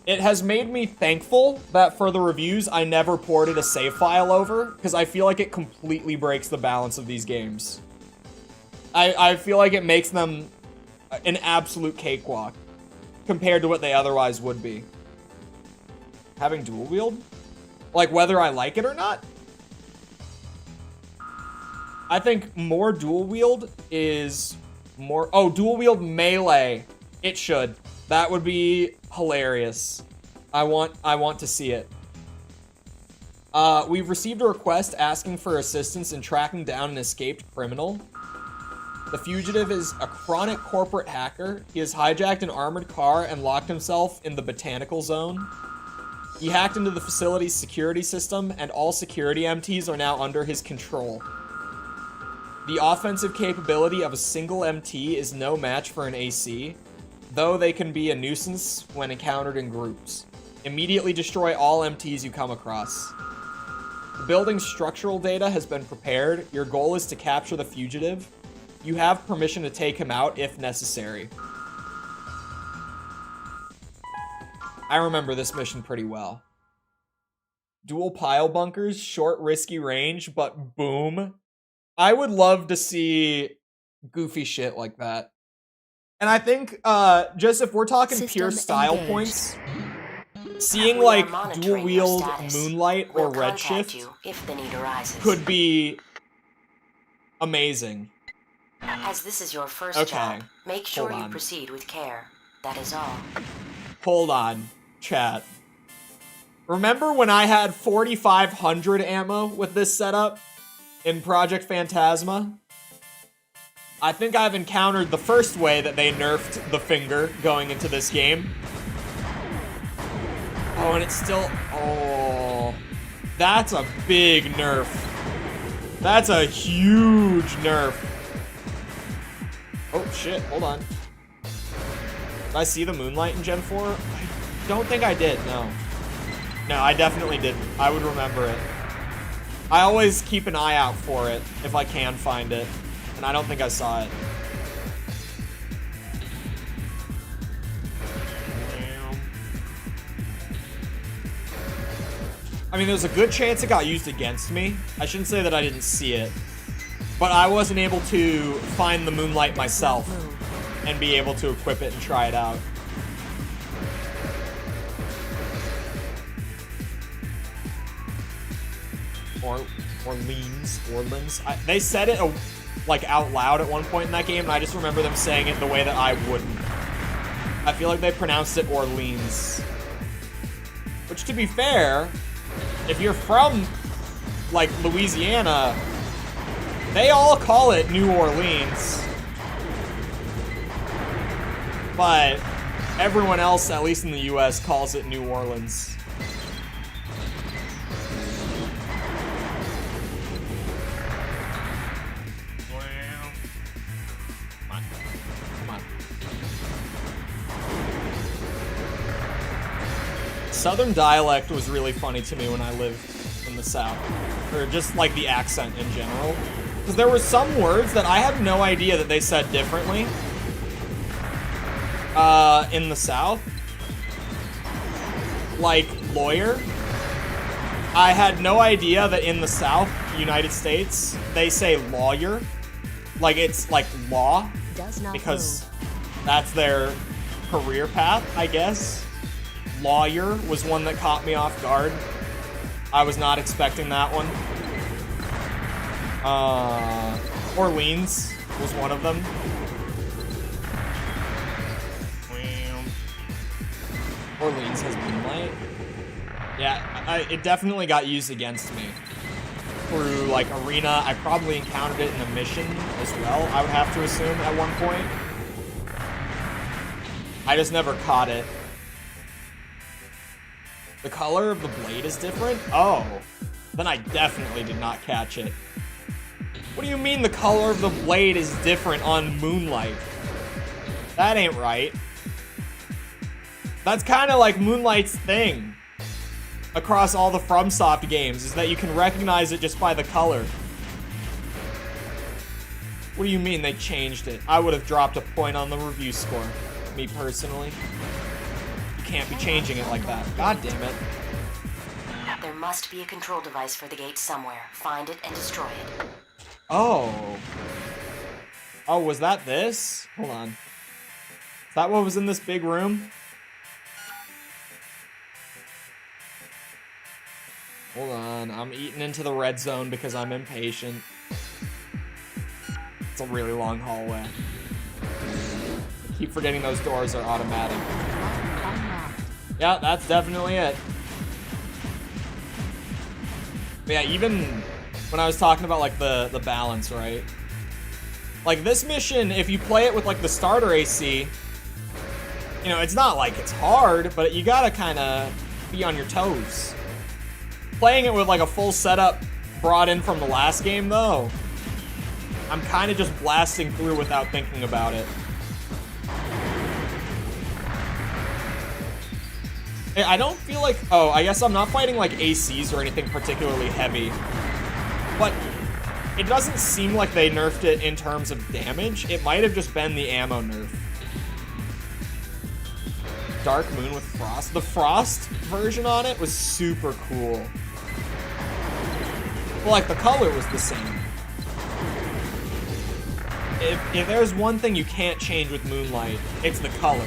it has made me thankful that for the reviews, I never ported a save file over because I feel like it completely breaks the balance of these games. I feel like it makes them an absolute cakewalk compared to what they otherwise would be. Having dual wield? Like whether I like it or not? I think more dual wield is more... Oh, dual wield melee. It should. That would be hilarious. I want to see it. We've received a request asking for assistance in tracking down an escaped criminal. The fugitive is a chronic corporate hacker. He has hijacked an armored car and locked himself in the botanical zone. He hacked into the facility's security system, and all security MTs are now under his control. The offensive capability of a single MT is no match for an AC, though they can be a nuisance when encountered in groups. Immediately destroy all MTs you come across. The building's structural data has been prepared. Your goal is to capture the fugitive. You have permission to take him out if necessary. I remember this mission pretty well. Dual pile bunkers, short risky range, but boom. I would love to see goofy shit like that. And I think, just if we're talking System pure style engaged. points, seeing We are like monitoring dual your wield status. Moonlight or We'll contact Redshift you if the need arises. could be amazing. As this is your first Okay, job, make sure hold you on. proceed with care. That is all. Hold on, chat. Remember when I had 4,500 ammo with this setup in Project Phantasma? I think I've encountered the first way that they nerfed the finger going into this game. Oh, and it's still... Oh, that's a big nerf. That's a huge nerf. Oh, shit, hold on. Did I see the Moonlight in Gen 4? I don't think I did, no. No, I definitely didn't. I would remember it. I always keep an eye out for it if I can find it. And I don't think I saw it. I mean, there's a good chance it got used against me. I shouldn't say that I didn't see it. But I wasn't able to find the Moonlight myself and be able to equip it and try it out. Orleans. They said it like out loud at one point in that game, and I just remember them saying it the way that I wouldn't. I feel like they pronounced it Orleans. Which, to be fair, if you're from, like, Louisiana, they all call it New Orleans. But everyone else, at least in the US, calls it New Orleans. Come on. Southern dialect was really funny to me when I lived in the South. Or just, like, the accent in general. Because there were some words that I had no idea that they said differently. In the South. Like, lawyer. I had no idea that in the South, United States, they say lawyer. Like, it's like law. Because that's their career path, I guess. Lawyer was one that caught me off guard. I was not expecting that one. Orleans was one of them. Orleans has Moonlight. Yeah, it definitely got used against me. Through, like, Arena, I probably encountered it in a mission as well, I would have to assume, at one point. I just never caught it. The color of the blade is different? Oh. Then I definitely did not catch it. What do you mean the color of the blade is different on Moonlight? That ain't right. That's kind of like Moonlight's thing across all the FromSoft games, is that you can recognize it just by the color. What do you mean they changed it? I would have dropped a point on the review score, me personally. You can't be changing it like that. God damn it. There must be a control device for the gate somewhere. Find it and destroy it. Oh. Oh, was that this? Hold on. Is that what was in this big room? Hold on, I'm eating into the red zone because I'm impatient. It's a really long hallway. I keep forgetting those doors are automatic. Yeah, that's definitely it. But yeah, even when I was talking about, like, the balance, right? Like, this mission, if you play it with, like, the starter AC, you know, it's not like it's hard, but you gotta kind of be on your toes. Playing it with, like, a full setup brought in from the last game, though, I'm kind of just blasting through without thinking about it. I don't feel like... Oh, I guess I'm not fighting, like, ACs or anything particularly heavy. But it doesn't seem like they nerfed it in terms of damage. It might have just been the ammo nerf. Dark Moon with Frost. The Frost version on it was super cool. Well, like, the color was the same. If there's one thing you can't change with Moonlight, it's the color.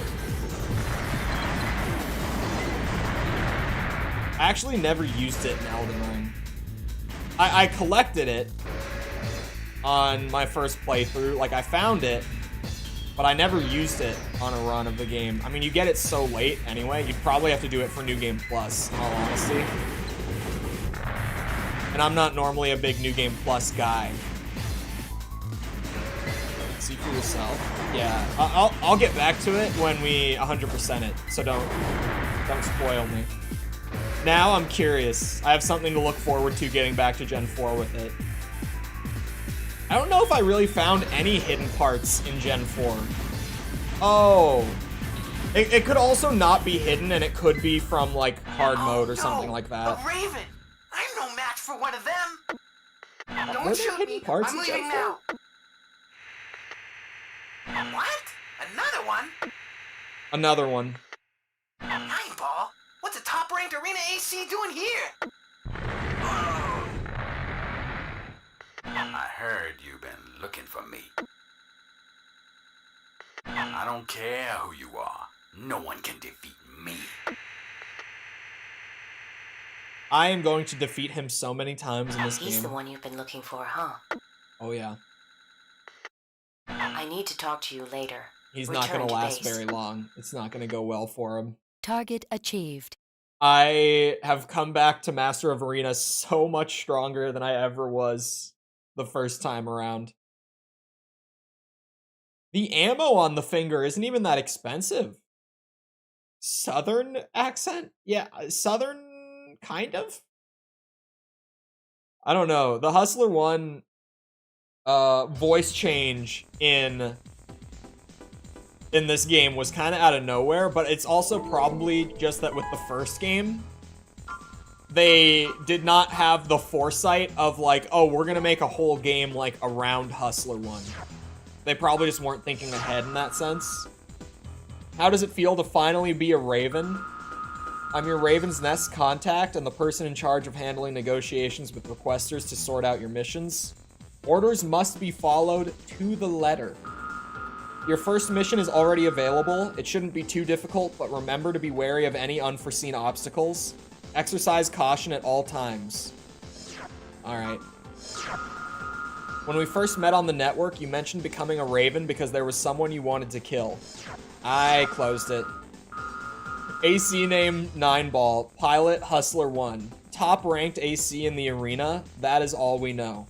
I actually never used it in Elden Ring. I collected it on my first playthrough. Like, I found it, but I never used it on a run of the game. I mean, you get it so late anyway, you'd probably have to do it for New Game Plus, in all honesty. And I'm not normally a big New Game Plus guy. See for yourself. Yeah, I'll get back to it when we 100% it, so don't spoil me. Now I'm curious. I have something to look forward to getting back to Gen 4 with it. I don't know if I really found any hidden parts in Gen 4. Oh. It could also not be hidden, and it could be from, like, hard mode or something like that. A raven! I'm no match for one of them! Were Don't there shoot hidden me! parts I'm in Gen leaving 4? now! What? Another one? Another one. Nineball? What's a top-ranked arena AC doing here? I heard you've been looking for me. I don't care who you are. No one can defeat me. I am going to defeat him so many times in this He's game. the one you've been looking for, huh? Oh yeah. I need to talk to you later. He's not Return gonna to last base. very long. It's not gonna go well for him. Target achieved. I have come back to Master of Arena so much stronger than I ever was the first time around. The ammo on the finger isn't even that expensive. Southern accent? Yeah, Southern, kind of? I don't know. The Hustler 1 voice change in this game was kind of out of nowhere, but it's also probably just that with the first game, they did not have the foresight of like, oh, we're gonna make a whole game like around Hustler 1. They probably just weren't thinking ahead in that sense. How does it feel to finally be a Raven? I'm your Raven's Nest contact and the person in charge of handling negotiations with requesters to sort out your missions. Orders must be followed to the letter. Your first mission is already available. It shouldn't be too difficult, but remember to be wary of any unforeseen obstacles. Exercise caution at all times. Alright. When we first met on the network, you mentioned becoming a Raven because there was someone you wanted to kill. I closed it. AC name 9ball. Pilot Hustler 1. Top ranked AC in the arena. That is all we know.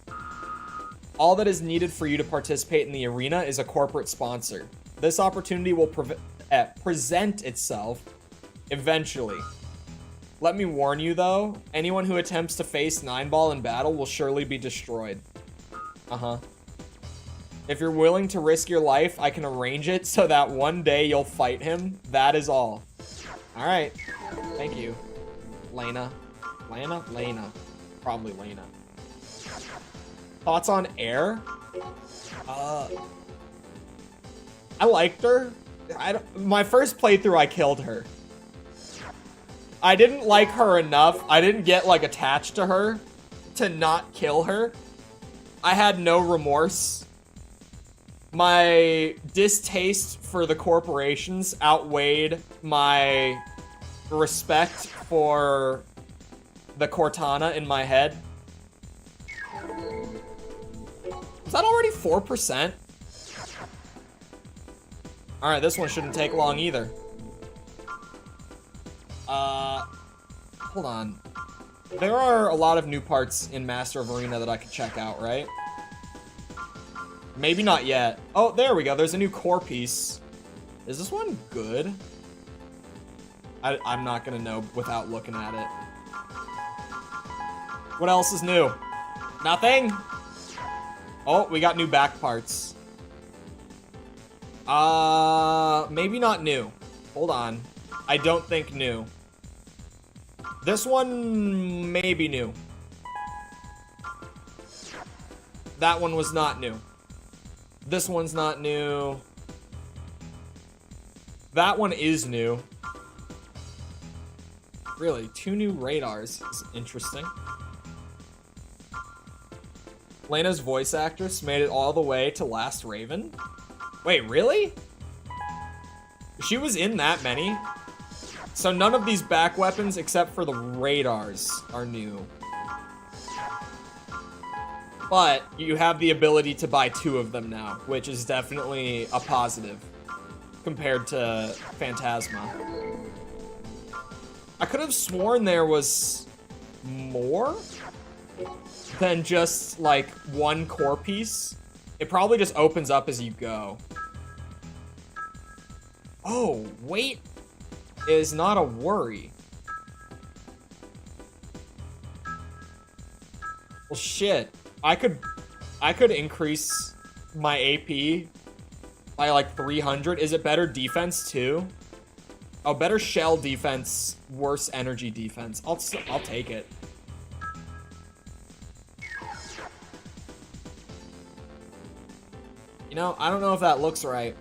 All that is needed for you to participate in the arena is a corporate sponsor. This opportunity will present itself eventually. Let me warn you though, anyone who attempts to face 9ball in battle will surely be destroyed. Uh-huh. If you're willing to risk your life, I can arrange it so that one day you'll fight him. That is all. Alright. Thank you. Lena. Lana? Lena. Probably Lena. Thoughts on Air? I liked her. My first playthrough, I killed her. I didn't like her enough. I didn't get, like, attached to her to not kill her. I had no remorse. My distaste for the corporations outweighed my respect for the Cortana in my head. Is that already 4%? Alright, this one shouldn't take long either. Hold on. There are a lot of new parts in Master of Arena that I could check out, right? Maybe not yet. Oh, there we go. There's a new core piece. Is this one good? I'm not gonna know without looking at it. What else is new? Nothing? Oh, we got new back parts. Maybe not new. Hold on. I don't think new. This one may be new. That one was not new. This one's not new. That one is new. Really, 2 new radars is interesting. Lena's voice actress made it all the way to Last Raven? Wait, really? She was in that many? So none of these back weapons except for the radars are new. But you have the ability to buy 2 of them now, which is definitely a positive compared to Phantasma. I could have sworn there was more than just, like, 1 core piece. It probably just opens up as you go. Oh, weight is not a worry. Well, shit. I could increase my AP by, like, 300. Is it better defense, too? Oh, better shell defense, worse energy defense. I'll take it. You know, I don't know if that looks right.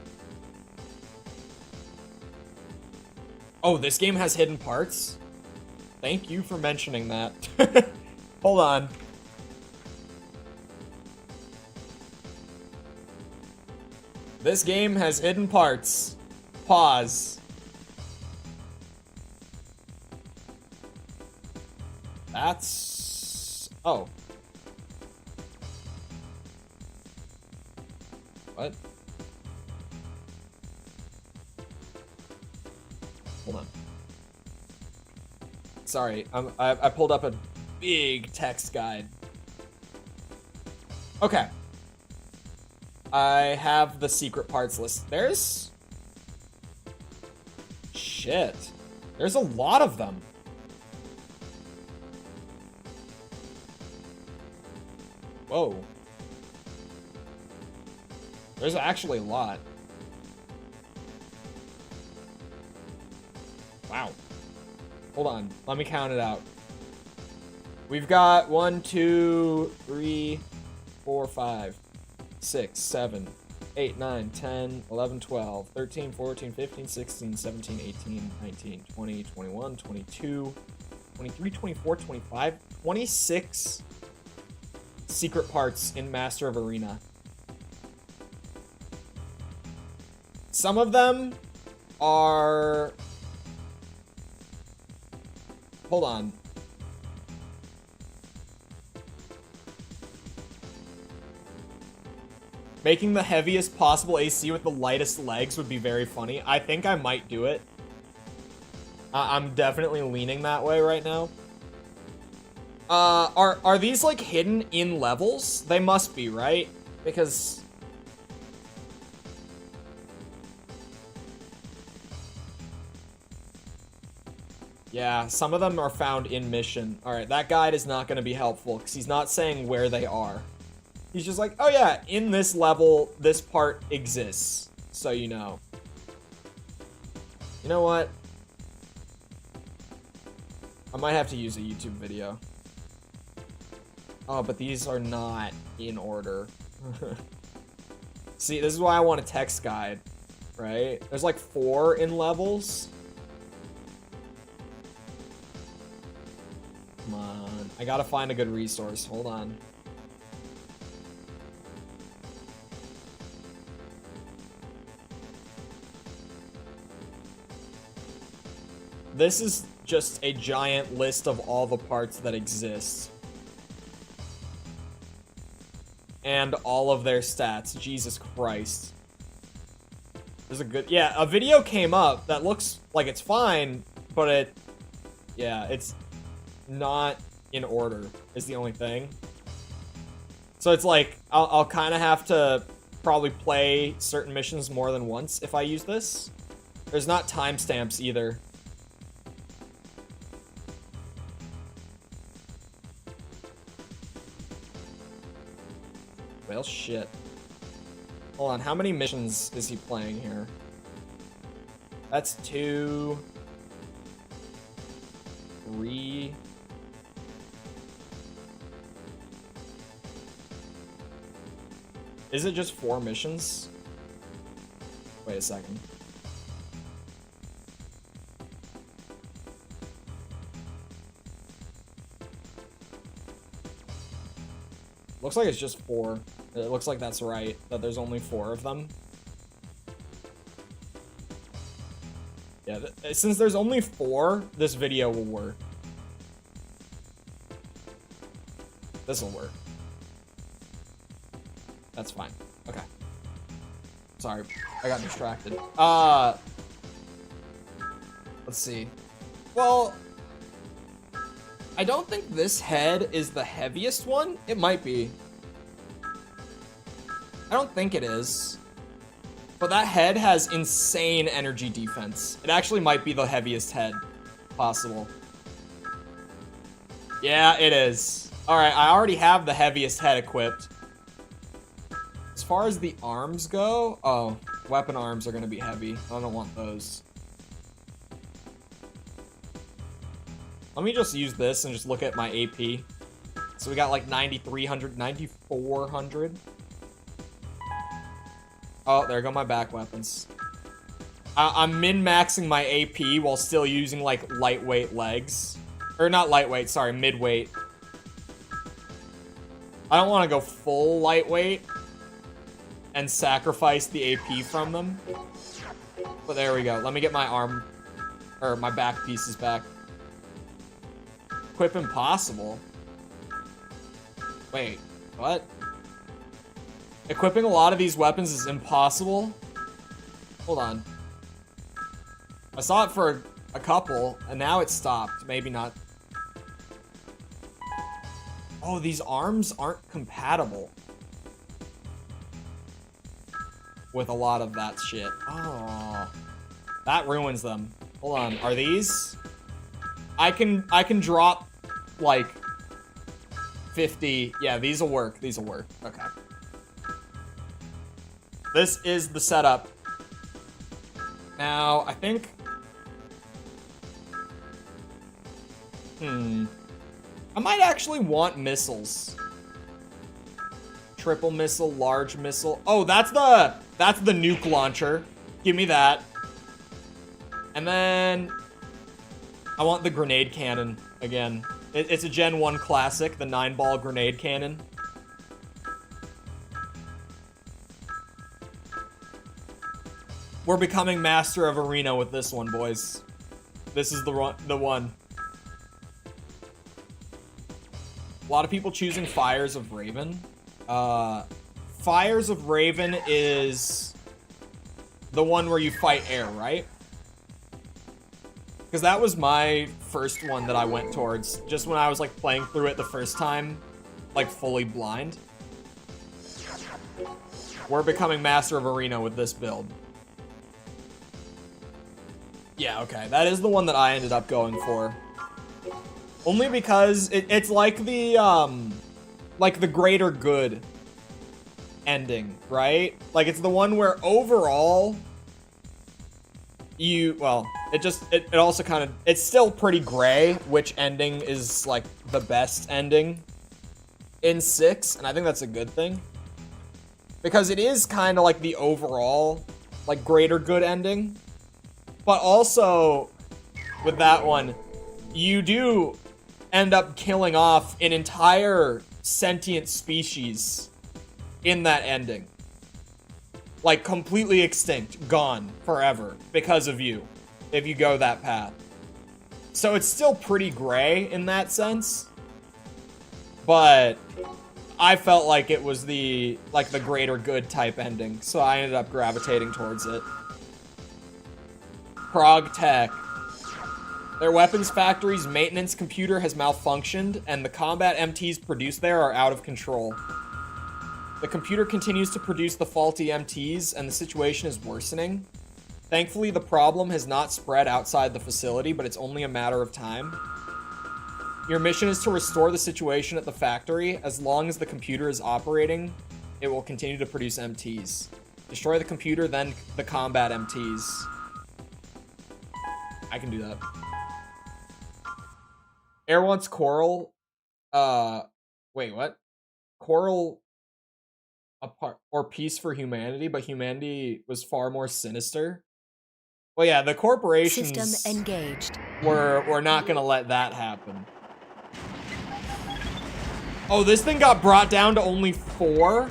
Oh, this game has hidden parts? Thank you for mentioning that. Hold on. This game has hidden parts. Pause. That's... Oh. What? Hold on. Sorry, I pulled up a big text guide. Okay. I have the secret parts list. There's... Shit. There's a lot of them. Whoa. There's actually a lot. Wow. Hold on. Let me count it out. We've got 1, 2, 3, 4, 5, 6, 7, 8, 9, 10, 11, 12, 13, 14, 15, 16, 17, 18, 19, 20, 21, 22, 23, 24, 25, 26 secret parts in Master of Arena. Some of them are... Hold on. Making the heaviest possible AC with the lightest legs would be very funny. I think I might do it. I'm definitely leaning that way right now. Are these like hidden in levels? They must be, right? Because... Yeah, some of them are found in mission. Alright, that guide is not going to be helpful because he's not saying where they are. He's just like, oh yeah, in this level, this part exists. So you know. You know what? I might have to use a YouTube video. Oh, but these are not in order. See, this is why I want a text guide, right? There's like 4 in levels. Come on. I gotta find a good resource. Hold on. This is just a giant list of all the parts that exist. And all of their stats. Jesus Christ. There's a good... Yeah, a video came up that looks like it's fine, but it... Yeah, it's not in order is the only thing. So it's like, I'll kind of have to probably play certain missions more than once if I use this. There's not timestamps either. Well, shit. Hold on, how many missions is he playing here? That's 2... 3... Is it just 4 missions? Wait a second. Looks like it's just 4. It looks like that's right, that there's only 4 of them. Yeah, since there's only 4, this video will work. This'll work. That's fine. Okay. Sorry, I got distracted. Let's see. Well, I don't think this head is the heaviest one. It might be. I don't think it is. But that head has insane energy defense. It actually might be the heaviest head possible. Yeah, it is. Alright, I already have the heaviest head equipped. As far as the arms go... Oh, weapon arms are going to be heavy. I don't want those. Let me just use this and just look at my AP. So we got like 9,300, 9,400. Oh, there go my back weapons. I'm min-maxing my AP while still using like lightweight legs. Or not lightweight, sorry, midweight. I don't want to go full lightweight and sacrifice the AP from them. But there we go. Let me get my arm, or my back pieces back. Equip impossible. Wait, what? Equipping a lot of these weapons is impossible? Hold on. I saw it for a couple, and now it's stopped. Maybe not. Oh, these arms aren't compatible with a lot of that shit. Oh, that ruins them. Hold on, are these? I can drop like 50. Yeah, these will work. These will work. Okay. This is the setup. Now, I think. I might actually want missiles. Triple missile, large missile. Oh, that's the nuke launcher. Give me that. And then I want the grenade cannon again. It's a Gen 1 classic, the 9-ball grenade cannon. We're becoming master of arena with this one, boys. This is the one. A lot of people choosing Fires of Raven. Fires of Raven is the one where you fight air, right? Because that was my first one that I went towards, just when I was like playing through it the first time, like fully blind. We're becoming master of arena with this build. Yeah, okay, that is the one that I ended up going for. Only because it's like the greater good ending, right? Like, it's the one where overall it also kind of, it's still pretty gray which ending is like the best ending in 6, and I think that's a good thing. Because it is kind of like the overall like greater good ending. But also with that one, you do end up killing off an entire sentient species in that ending. Like, completely extinct, gone forever because of you, if you go that path. So it's still pretty gray in that sense, but I felt like it was the greater good type ending, so I ended up gravitating towards it. Prague Tech. Their weapons factory's maintenance computer has malfunctioned, and the combat MTs produced there are out of control. The computer continues to produce the faulty MTs, and the situation is worsening. Thankfully, the problem has not spread outside the facility, but it's only a matter of time. Your mission is to restore the situation at the factory. As long as the computer is operating, it will continue to produce MTs. Destroy the computer, then the combat MTs. I can do that. Air wants Coral. Wait, what? Coral apart or Peace for Humanity, but humanity was far more sinister. Well, yeah, the corporations System engaged. We're not gonna let that happen. Oh, this thing got brought down to only 4?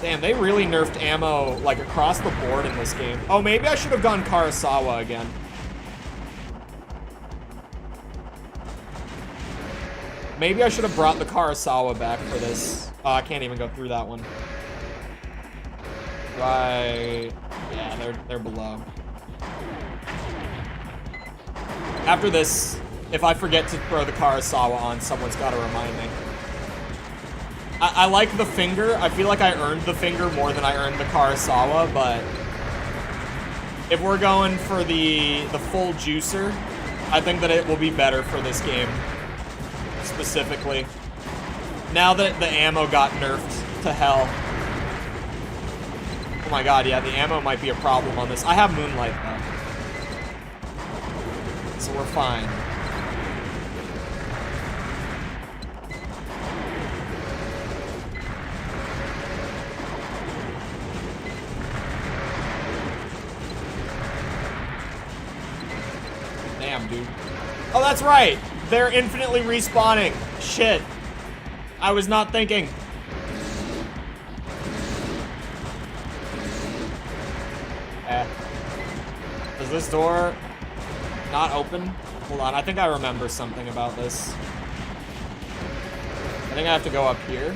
Damn, they really nerfed ammo, like, across the board in this game. Oh, maybe I should have gone Karasawa again. Maybe I should have brought the Karasawa back for this. Oh, I can't even go through that one. Right. Yeah, they're below. After this, if I forget to throw the Karasawa on, someone's got to remind me. I like the finger. I feel like I earned the finger more than I earned the Karasawa, but if we're going for the full juicer, I think that it will be better for this game, specifically. Now that the ammo got nerfed to hell. Oh my god, yeah, the ammo might be a problem on this. I have Moonlight, though. So we're fine. Damn, dude. Oh, that's right. They're infinitely respawning. Shit. I was not thinking. Is this door not open? Hold on, I think I remember something about this. I think I have to go up here.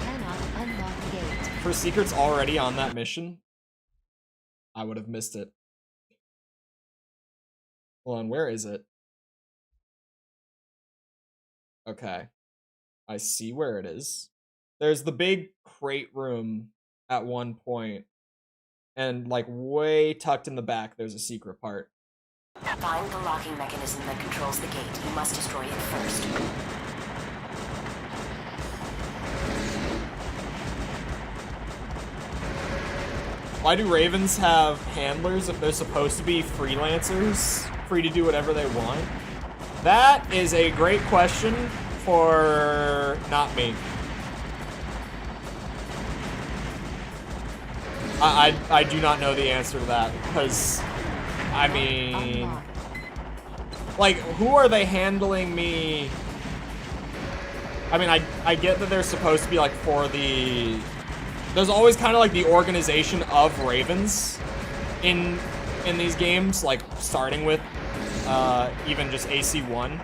Cannot unlock gate. For secrets already on that mission, I would have missed it. Hold on, where is it? Okay. I see where it is. There's the big crate room at one point. And like way tucked in the back, there's a secret part. Find the locking mechanism that controls the gate. You must destroy it first. Why do Ravens have handlers if they're supposed to be freelancers, free to do whatever they want? That is a great question for not me. I do not know the answer to that, because, I mean, like, who are they handling me? I mean, I get that they're supposed to be, like, for the... There's always kind of, like, the organization of Ravens in these games, like, starting with even just AC1.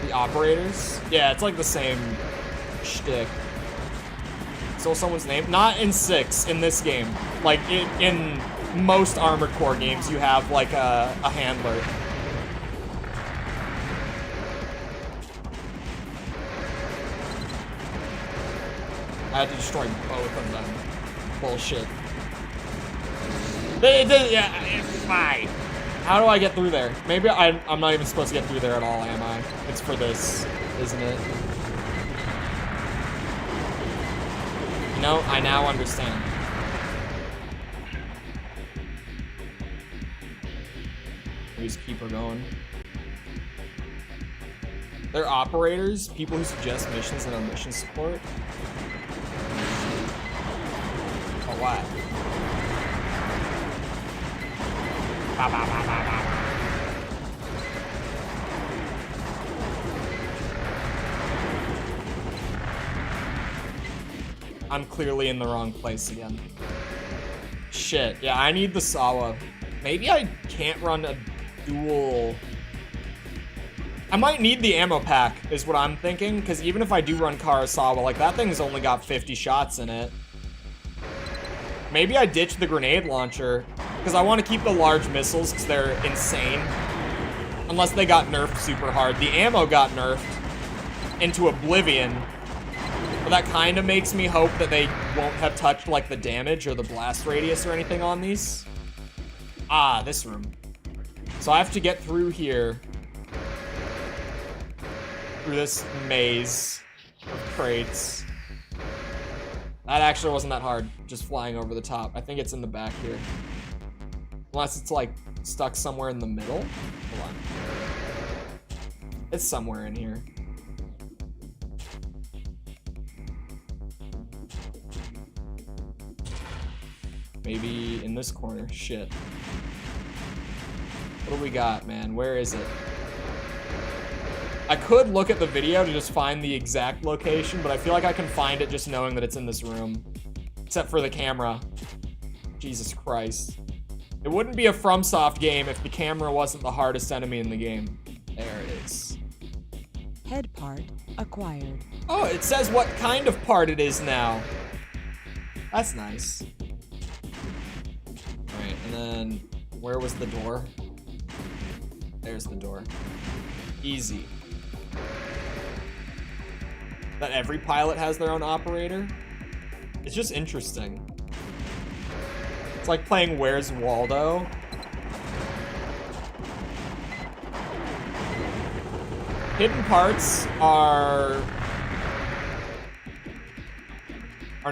The operators. Yeah, it's, like, the same shtick. Still someone's name? Not in 6, in this game. Like, in most Armored Core games, you have, like, a handler. I had to destroy both of them. Bullshit. Yeah, why? How do I get through there? Maybe I'm not even supposed to get through there at all, am I? It's for this, isn't it? You know, I now understand. We just keep her going. They're operators, people who suggest missions and on mission support. Oh, what? Bah, bah, bah, bah, bah. I'm clearly in the wrong place again. Shit, yeah, I need the Sawa. Maybe I can't run a dual... I might need the ammo pack, is what I'm thinking, because even if I do run Karasawa, like, that thing's only got 50 shots in it. Maybe I ditch the grenade launcher, because I want to keep the large missiles, because they're insane. Unless they got nerfed super hard. The ammo got nerfed into oblivion. But that kind of makes me hope that they won't have touched, like, the damage or the blast radius or anything on these. Ah, this room. So I have to get through here. Through this maze of crates. That actually wasn't that hard, just flying over the top. I think it's in the back here. Unless it's, like, stuck somewhere in the middle. Hold on. It's somewhere in here. Maybe in this corner. Shit. What do we got, man? Where is it? I could look at the video to just find the exact location, but I feel like I can find it just knowing that it's in this room. Except for the camera. Jesus Christ. It wouldn't be a FromSoft game if the camera wasn't the hardest enemy in the game. There it is. Head part acquired. Oh, it says what kind of part it is now. That's nice. Alright, and then where was the door? There's the door. Easy. That every pilot has their own operator? It's just interesting. It's like playing Where's Waldo. Hidden parts are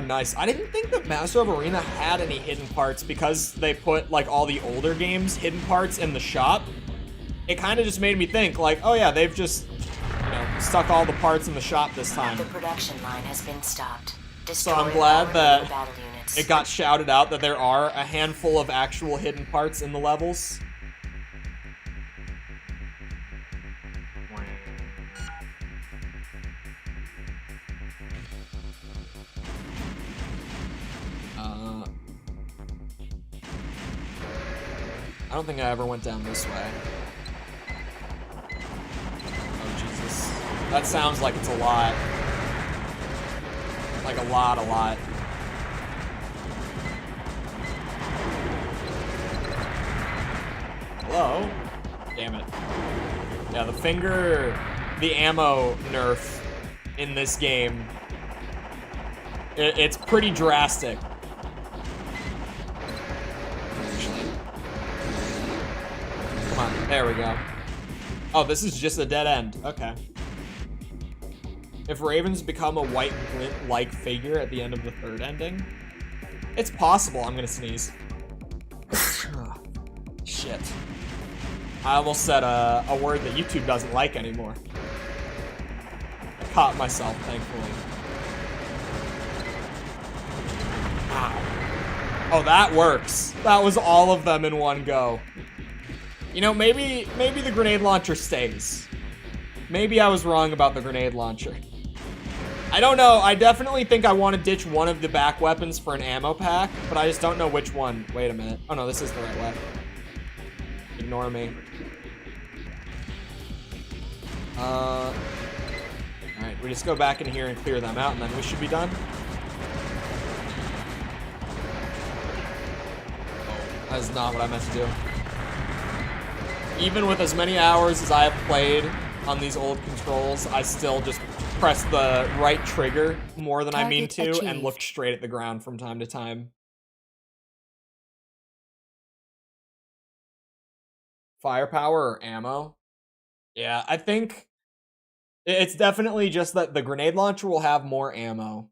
nice. I didn't think that Master of Arena had any hidden parts because they put, like, all the older games' hidden parts in the shop. It kind of just made me think, like, oh yeah, they've just, you know, stuck all the parts in the shop this time. The production line has been stopped. So I'm Destroy glad all that enemy battle units. it got shouted out that there are a handful of actual hidden parts in the levels. I don't think I ever went down this way. Oh, Jesus. That sounds like it's a lot. Like a lot. Hello? Damn it. Yeah, the ammo nerf in this game, it's pretty drastic. Come on, there we go. Oh, this is just a dead end. Okay. If ravens become a white glint-like figure at the end of the third ending, it's possible. I'm gonna sneeze. Shit. I almost said a word that YouTube doesn't like anymore. I caught myself, thankfully. Ow. Oh, that works. That was all of them in one go. You know, maybe the grenade launcher stays. Maybe I was wrong about the grenade launcher. I don't know. I definitely think I want to ditch one of the back weapons for an ammo pack, but I just don't know which one. Wait a minute. Oh no, this is the right way. Ignore me. Alright, we just go back in here and clear them out, and then we should be done. Oh, that is not what I meant to do. Even with as many hours as I have played on these old controls, I still just press the right trigger more than I mean to Target and achieved. look straight at the ground from time to time. Firepower or ammo? Yeah, I think it's definitely just that the grenade launcher will have more ammo.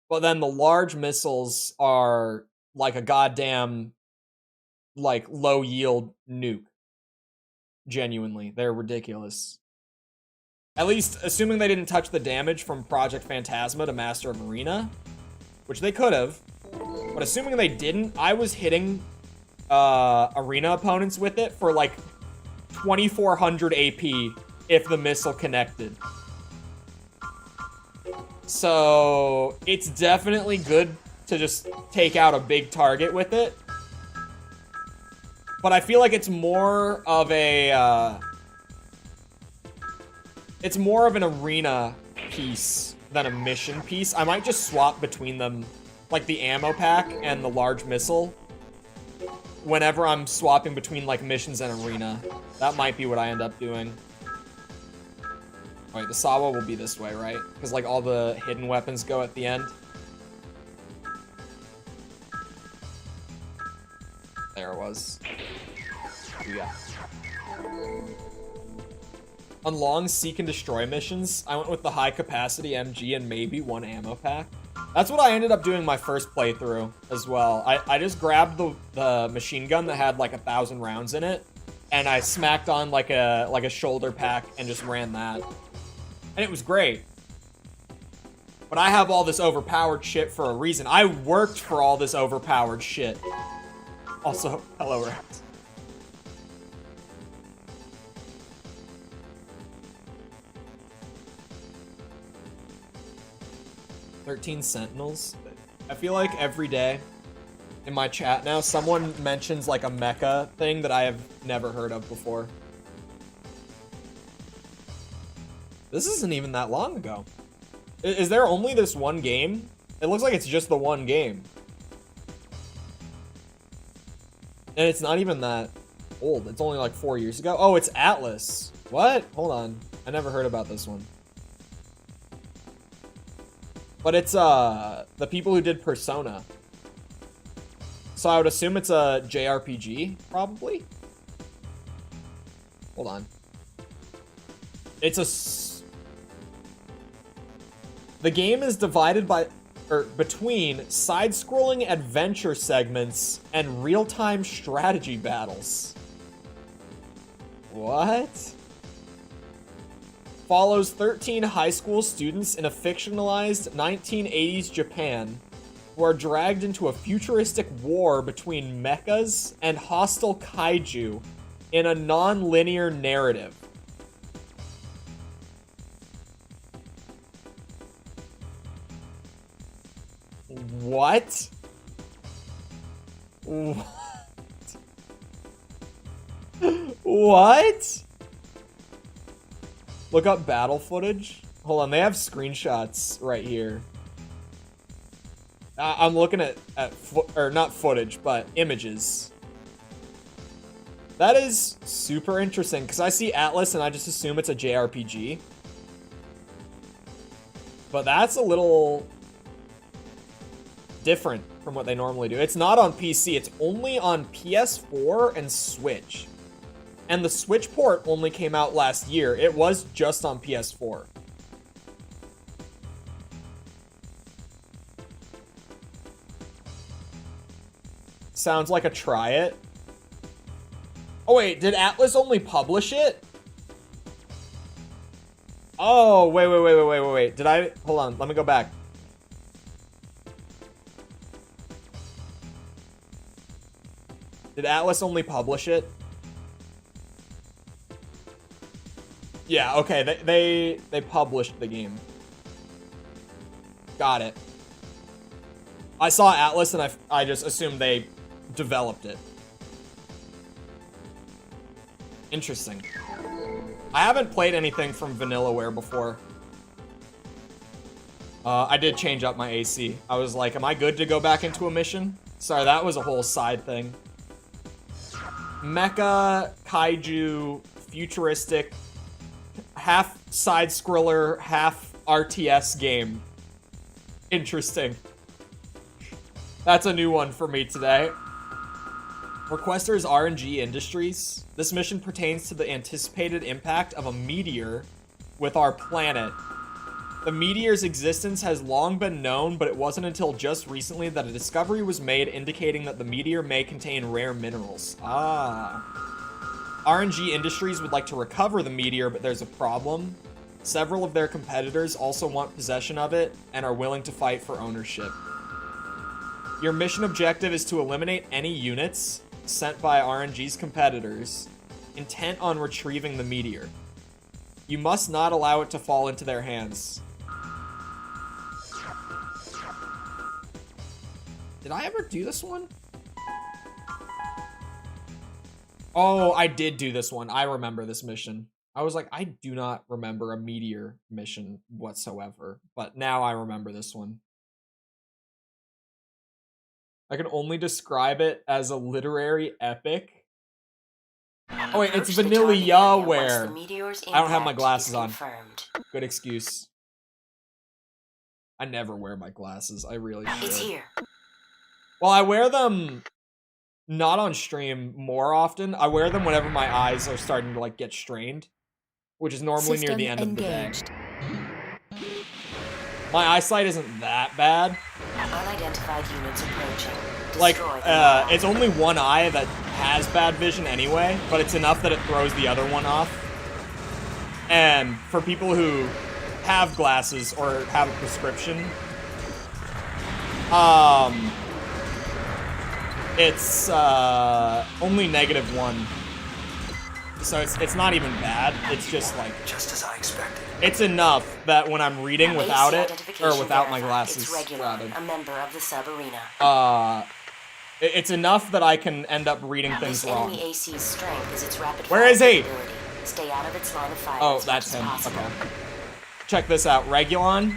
But then the large missiles are like a goddamn, like, low yield nuke. Genuinely, they're ridiculous. At least, assuming they didn't touch the damage from Project Phantasma to Master of Arena, which they could have. But assuming they didn't, I was hitting Arena opponents with it for like 2400 AP if the missile connected. So it's definitely good to just take out a big target with it. But I feel like it's more of a it's more of an arena piece than a mission piece. I might just swap between them, like the ammo pack and the large missile, whenever I'm swapping between like missions and arena. That might be what I end up doing. Wait, the Sawa will be this way, right? Because like all the hidden weapons go at the end. There it was. Yeah. On long seek and destroy missions, I went with the high capacity MG and maybe one ammo pack. That's what I ended up doing my first playthrough as well. I just grabbed the machine gun that had like 1,000 rounds in it, and I smacked on like a shoulder pack and just ran that. And it was great. But I have all this overpowered shit for a reason. I worked for all this overpowered shit. Also, hello, Rex. "13 Sentinels." I feel like every day in my chat now, someone mentions like a mecha thing that I have never heard of before. This isn't even that long ago. Is there only this one game? It looks like it's just the one game. And it's not even that old. It's only like 4 years ago. Oh, it's Atlas. What? Hold on. I never heard about this one. But it's the people who did Persona. So I would assume it's a JRPG, probably. Hold on. The game is divided between side-scrolling adventure segments and real-time strategy battles. What? follows 13 high school students in a fictionalized 1980s Japan who are dragged into a futuristic war between mechas and hostile kaiju in a non-linear narrative. What? What? Look up battle footage. Hold on, they have screenshots right here. I'm looking at not footage, but images. That is super interesting because I see Atlas and I just assume it's a JRPG. But that's a little different from what they normally do. It's not on PC, it's only on PS4 and Switch. And the Switch port only came out last year. It was just on PS4. Sounds like a try it. Oh wait, did Atlas only publish it? Oh, wait. Did I? Hold on, let me go back. Did Atlas only publish it? Yeah, okay, they published the game. Got it. I saw Atlas and I just assumed they developed it. Interesting. I haven't played anything from Vanillaware before. I did change up my AC. I was like, am I good to go back into a mission? Sorry, that was a whole side thing. Mecha, kaiju, futuristic, half side-scroller, half RTS game. Interesting. That's a new one for me today. Requester is RNG Industries. This mission pertains to the anticipated impact of a meteor with our planet. The meteor's existence has long been known, but it wasn't until just recently that a discovery was made indicating that the meteor may contain rare minerals. Ah. RNG Industries would like to recover the meteor, but there's a problem. Several of their competitors also want possession of it and are willing to fight for ownership. Your mission objective is to eliminate any units sent by RNG's competitors intent on retrieving the meteor. You must not allow it to fall into their hands. Did I ever do this one? Oh, I did do this one. I remember this mission. I was like, I do not remember a meteor mission whatsoever, but now I remember this one. I can only describe it as a literary epic. Oh wait, it's Vanillaware. I don't have my glasses on. Good excuse. I never wear my glasses. I really should. It's here. Well, I wear them not on stream more often. I wear them whenever my eyes are starting to like get strained, which is normally near the end of the day. My eyesight isn't that bad. Unidentified units approaching. Like, it's only one eye that has bad vision anyway, but it's enough that it throws the other one off. And for people who have glasses or have a prescription, it's only -1. So it's not even bad. It's just like, Just as I expected. it's enough that when I'm reading without it, or without my glasses, rather, A member of the sub-arena. it's enough that I can end up reading things This wrong. enemy AC's strength is its rapid Where is he? ability. Stay out of its line of fire. Oh, as that's much as him. possible. Okay. Check this out. Regulon.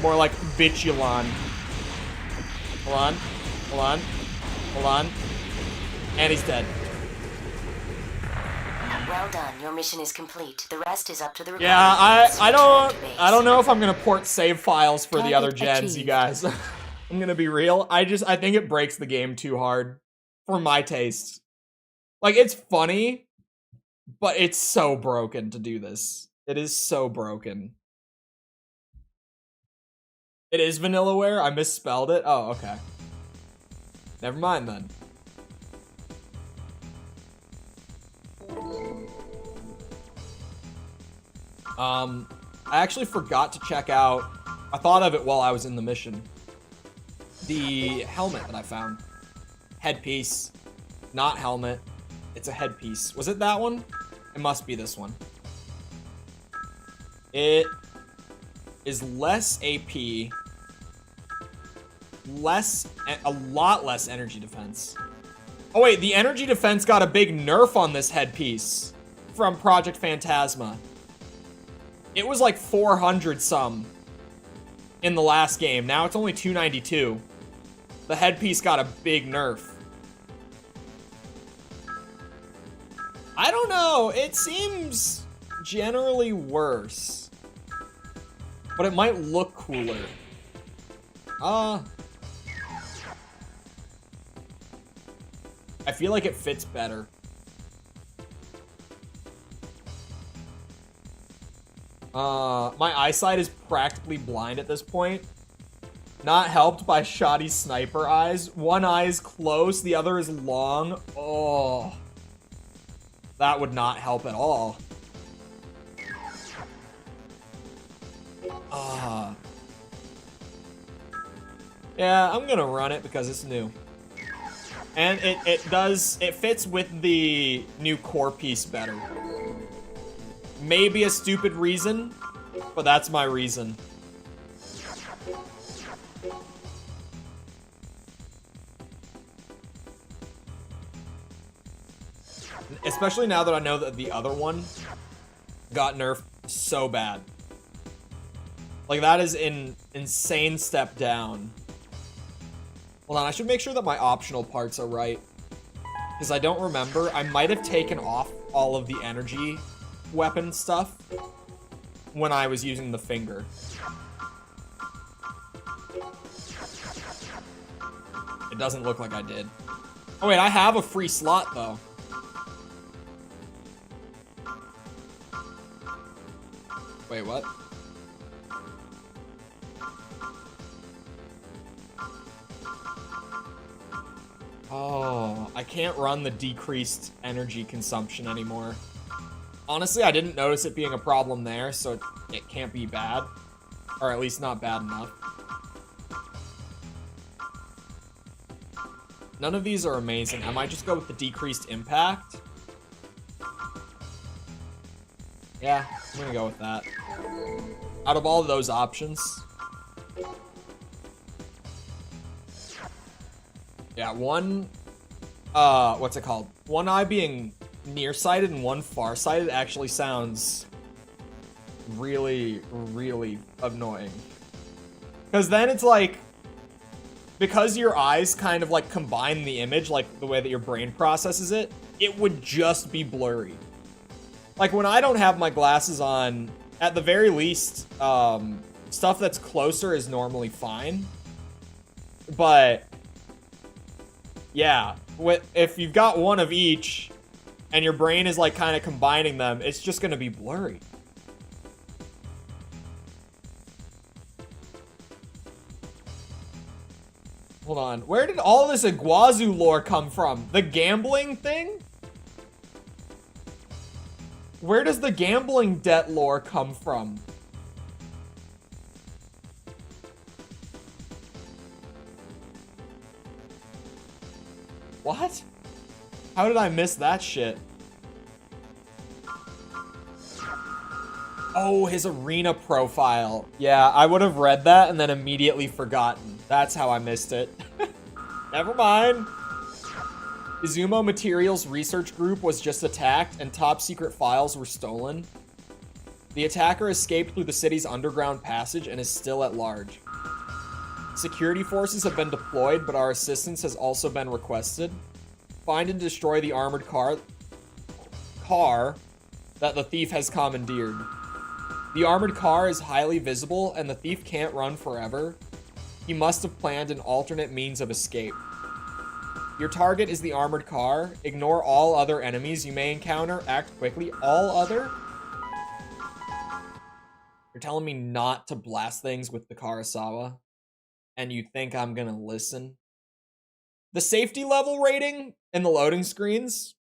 More like Bitulon. Hold on. Hold on. Hold on. And he's dead. Well done. Your mission is complete. The rest is up to the recovery Yeah, teams. I Return to base. don't know if I'm gonna port save files for the other Target gens, you achieved. guys. I'm gonna be real. I think it breaks the game too hard for my taste. Like, it's funny, but it's so broken to do this. It is so broken. It is Vanillaware? I misspelled it? Oh, okay. Never mind then. I actually forgot to check out, I thought of it while I was in the mission, the helmet that I found. Headpiece, not helmet. It's a headpiece. Was it that one? It must be this one. It is less AP, a lot less energy defense. Oh wait, the energy defense got a big nerf on this headpiece from Project Phantasma. It was like 400 some in the last game. Now it's only 292. The headpiece got a big nerf. I don't know, it seems generally worse. But it might look cooler. I feel like it fits better. My eyesight is practically blind at this point. Not helped by shoddy sniper eyes. One eye is close, the other is long. Oh. That would not help at all. Yeah, I'm gonna run it because it's new. And it fits with the new core piece better. Maybe a stupid reason, but that's my reason. Especially now that I know that the other one got nerfed so bad. Like, that is an insane step down. Hold on, I should make sure that my optional parts are right. Because I don't remember. I might have taken off all of the energy weapon stuff when I was using the finger. It doesn't look like I did. Oh wait, I have a free slot though. Wait, what? Oh, I can't run the decreased energy consumption anymore. Honestly, I didn't notice it being a problem there, so it can't be bad. Or at least not bad enough. None of these are amazing. I might just go with the decreased impact. Yeah, I'm gonna go with that. Out of all of those options. Yeah, one, what's it called? One eye being nearsighted and one farsighted actually sounds really, really annoying. Because then it's like, because your eyes kind of like combine the image, like the way that your brain processes it, it would just be blurry. Like when I don't have my glasses on, at the very least, stuff that's closer is normally fine. But yeah, if you've got one of each and your brain is like kind of combining them, it's just gonna be blurry. Hold on, where did all this Iguazu lore come from? The gambling thing? Where does the gambling debt lore come from? What? How did I miss that shit? Oh, his arena profile. Yeah, I would have read that and then immediately forgotten. That's how I missed it. Never mind. Izumo Materials Research Group was just attacked and top secret files were stolen. The attacker escaped through the city's underground passage and is still at large. Security forces have been deployed, but our assistance has also been requested. Find and destroy the armored car that the thief has commandeered. The armored car is highly visible and the thief can't run forever. He must have planned an alternate means of escape. Your target is the armored car. Ignore all other enemies you may encounter. Act quickly. All other? You're telling me not to blast things with the Karasawa? And you think I'm gonna listen? The safety level rating in the loading screens,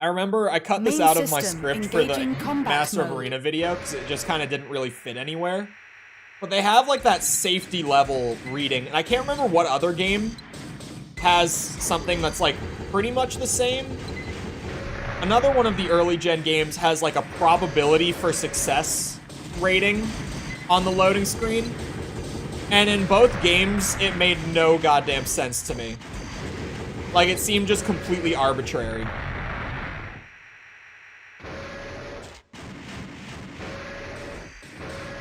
I remember I cut this Main out of my system, script for the engaging combat Master of mode. Arena video because it just kind of didn't really fit anywhere. But they have like that safety level reading, and I can't remember what other game has something that's like pretty much the same. Another one of the early gen games has like a probability for success rating on the loading screen. And in both games, it made no goddamn sense to me. Like, it seemed just completely arbitrary.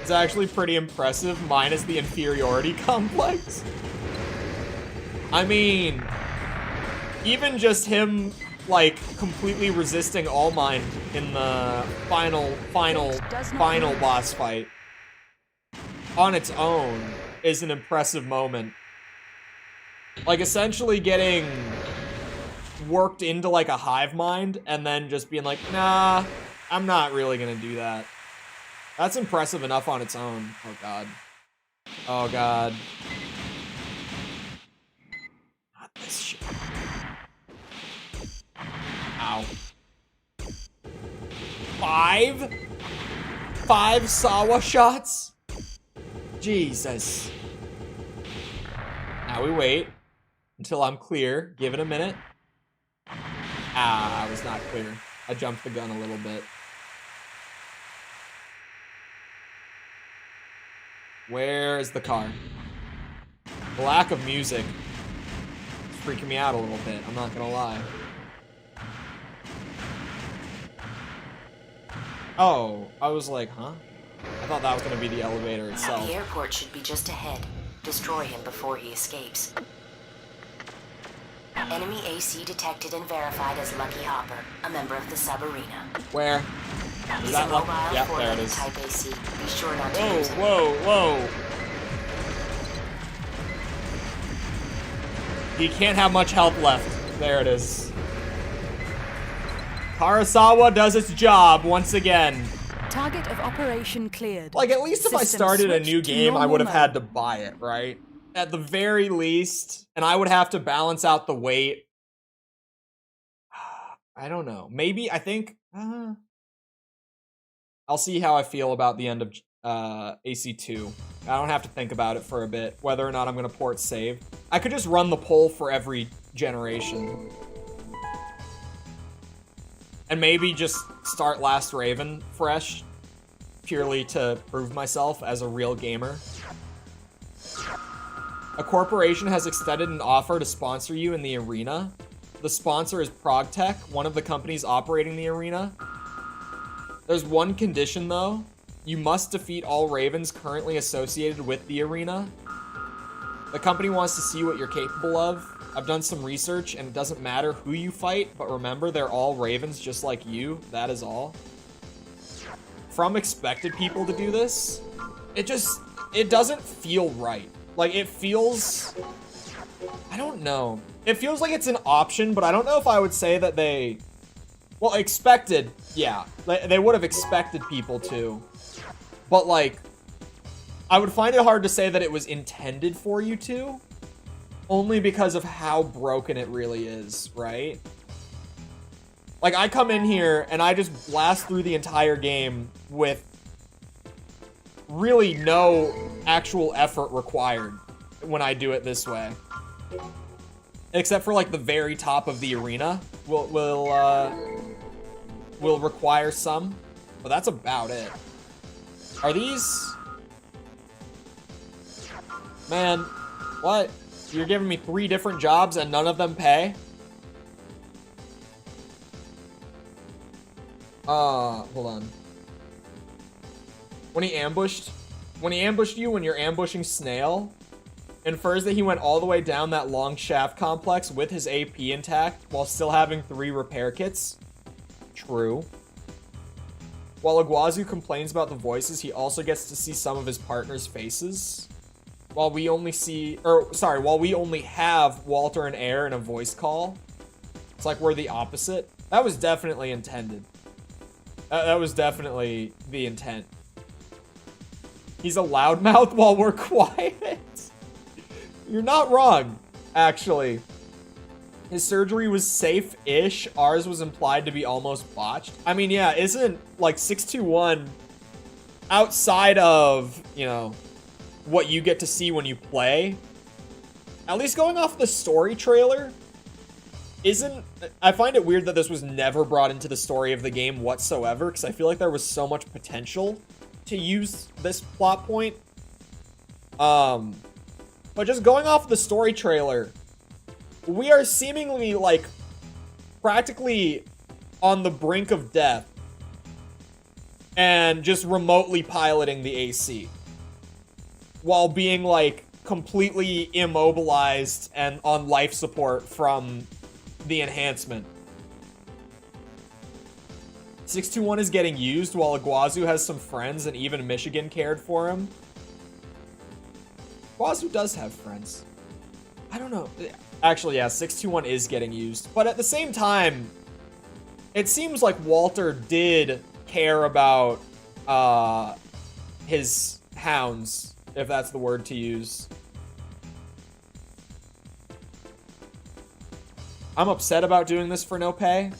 It's actually pretty impressive, minus the inferiority complex. I mean, even just him, like, completely resisting All Mind in the final boss fight on its own is an impressive moment. Like, essentially getting worked into, like, a hive mind and then just being like, nah, I'm not really gonna do that. That's impressive enough on its own. Oh, God. Oh, God. Not this shit. Ow. Five Sawa shots? Jesus. Now we wait until I'm clear. Give it a minute. Ah, I was not clear. I jumped the gun a little bit. Where is the car? The lack of music is freaking me out a little bit. I'm not gonna lie. Oh, I was like, huh? I thought that was gonna be the elevator itself. The airport should be just ahead. Destroy him before he escapes. Enemy AC detected and verified as Lucky Hopper, a member of the sub-arena. Where? He's that a Lucky? mobile Yep, there it four-legged is. type AC. Be sure not to Whoa, use him. whoa, whoa. He can't have much health left. There it is. Karasawa does its job once again. Target of operation cleared. Like, at least if I System started a switched new to game, I normal would have mode. had to buy it, right? At the very least. And I would have to balance out the weight. I don't know. Maybe, I think... I'll see how I feel about the end of AC2. I don't have to think about it for a bit, whether or not I'm going to port save. I could just run the poll for every generation. And maybe just start Last Raven fresh, purely to prove myself as a real gamer. A corporation has extended an offer to sponsor you in the arena. The sponsor is ProgTech, one of the companies operating the arena. There's one condition, though. You must defeat all Ravens currently associated with the arena. The company wants to see what you're capable of. I've done some research, and it doesn't matter who you fight, but remember, they're all Ravens just like you. That is all. From expected people to do this, it doesn't feel right. Like, it feels... I don't know. It feels like it's an option, but I don't know if I would say that they... Well, expected, yeah. They would have expected people to. But, like, I would find it hard to say that it was intended for you to. Only because of how broken it really is, right? Like, I come in here and I just blast through the entire game with really no actual effort required when I do it this way. Except for, like, the very top of the arena will require some. But that's about it. Are these... Man, what? You're giving me 3 different jobs and none of them pay? Hold on. When he ambushed you when you're ambushing Snail, infers that he went all the way down that long shaft complex with his AP intact while still having 3 repair kits. True. While Iguazu complains about the voices, he also gets to see some of his partner's faces. While we only have Walter and Air in a voice call. It's like we're the opposite. That was definitely intended. That was definitely the intent. He's a loudmouth while we're quiet. You're not wrong, actually. His surgery was safe-ish. Ours was implied to be almost botched. I mean, yeah, isn't, like, 621 outside of, you know, what you get to see when you play, at least going off the story trailer, isn't... I find it weird that this was never brought into the story of the game whatsoever, because I feel like there was so much potential to use this plot point. But just going off the story trailer, we are seemingly, like, practically on the brink of death and just remotely piloting the AC while being, like, completely immobilized and on life support from the enhancement. 621 is getting used while Iguazu has some friends and even Michigan cared for him. Iguazu does have friends. I don't know. Actually, yeah, 621 is getting used. But at the same time, it seems like Walter did care about his hounds, if that's the word to use. I'm upset about doing this for no pay,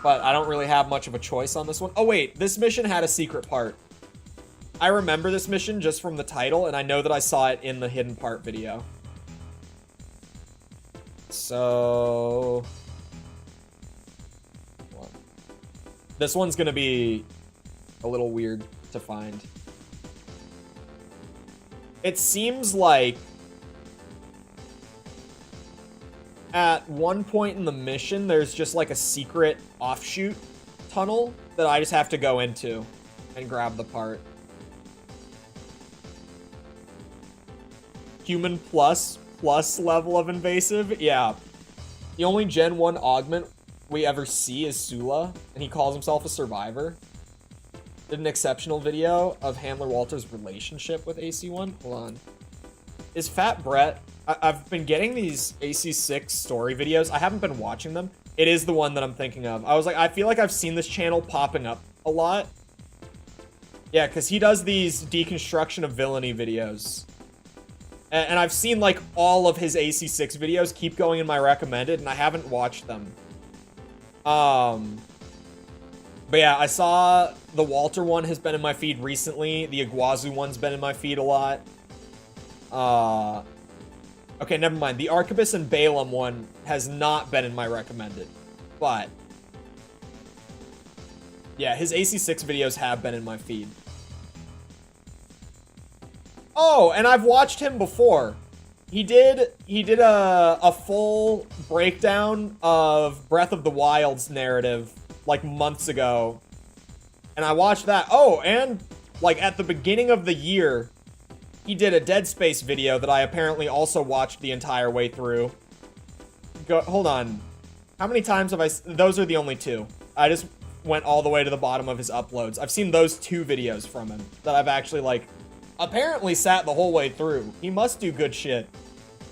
but I don't really have much of a choice on this one. Oh wait, this mission had a secret part. I remember this mission just from the title, and I know that I saw it in the hidden part video. So... this one's gonna be a little weird to find. It seems like at one point in the mission, there's just like a secret offshoot tunnel that I just have to go into and grab the part. Human plus level of invasive? Yeah. The only Gen 1 augment we ever see is Sula, and he calls himself a survivor. Did an exceptional video of Handler Walter's relationship with AC1. Hold on. Is Fat Brett... I've been getting these AC6 story videos. I haven't been watching them. It is the one that I'm thinking of. I was like, I feel like I've seen this channel popping up a lot. Yeah, because he does these deconstruction of villainy videos. And I've seen, like, all of his AC6 videos keep going in my recommended, and I haven't watched them. But yeah, I saw the Walter one has been in my feed recently. The Iguazu one's been in my feed a lot. Okay, never mind. The Arquebus and Balaam one has not been in my recommended. But yeah, his AC6 videos have been in my feed. Oh, and I've watched him before. He did a full breakdown of Breath of the Wild's narrative like months ago. And I watched that. Oh, and like at the beginning of the year, he did a Dead Space video that I apparently also watched the entire way through. Hold on. How many times have I... those are the only two. I just went all the way to the bottom of his uploads. I've seen those two videos from him that I've actually, like, apparently sat the whole way through. He must do good shit.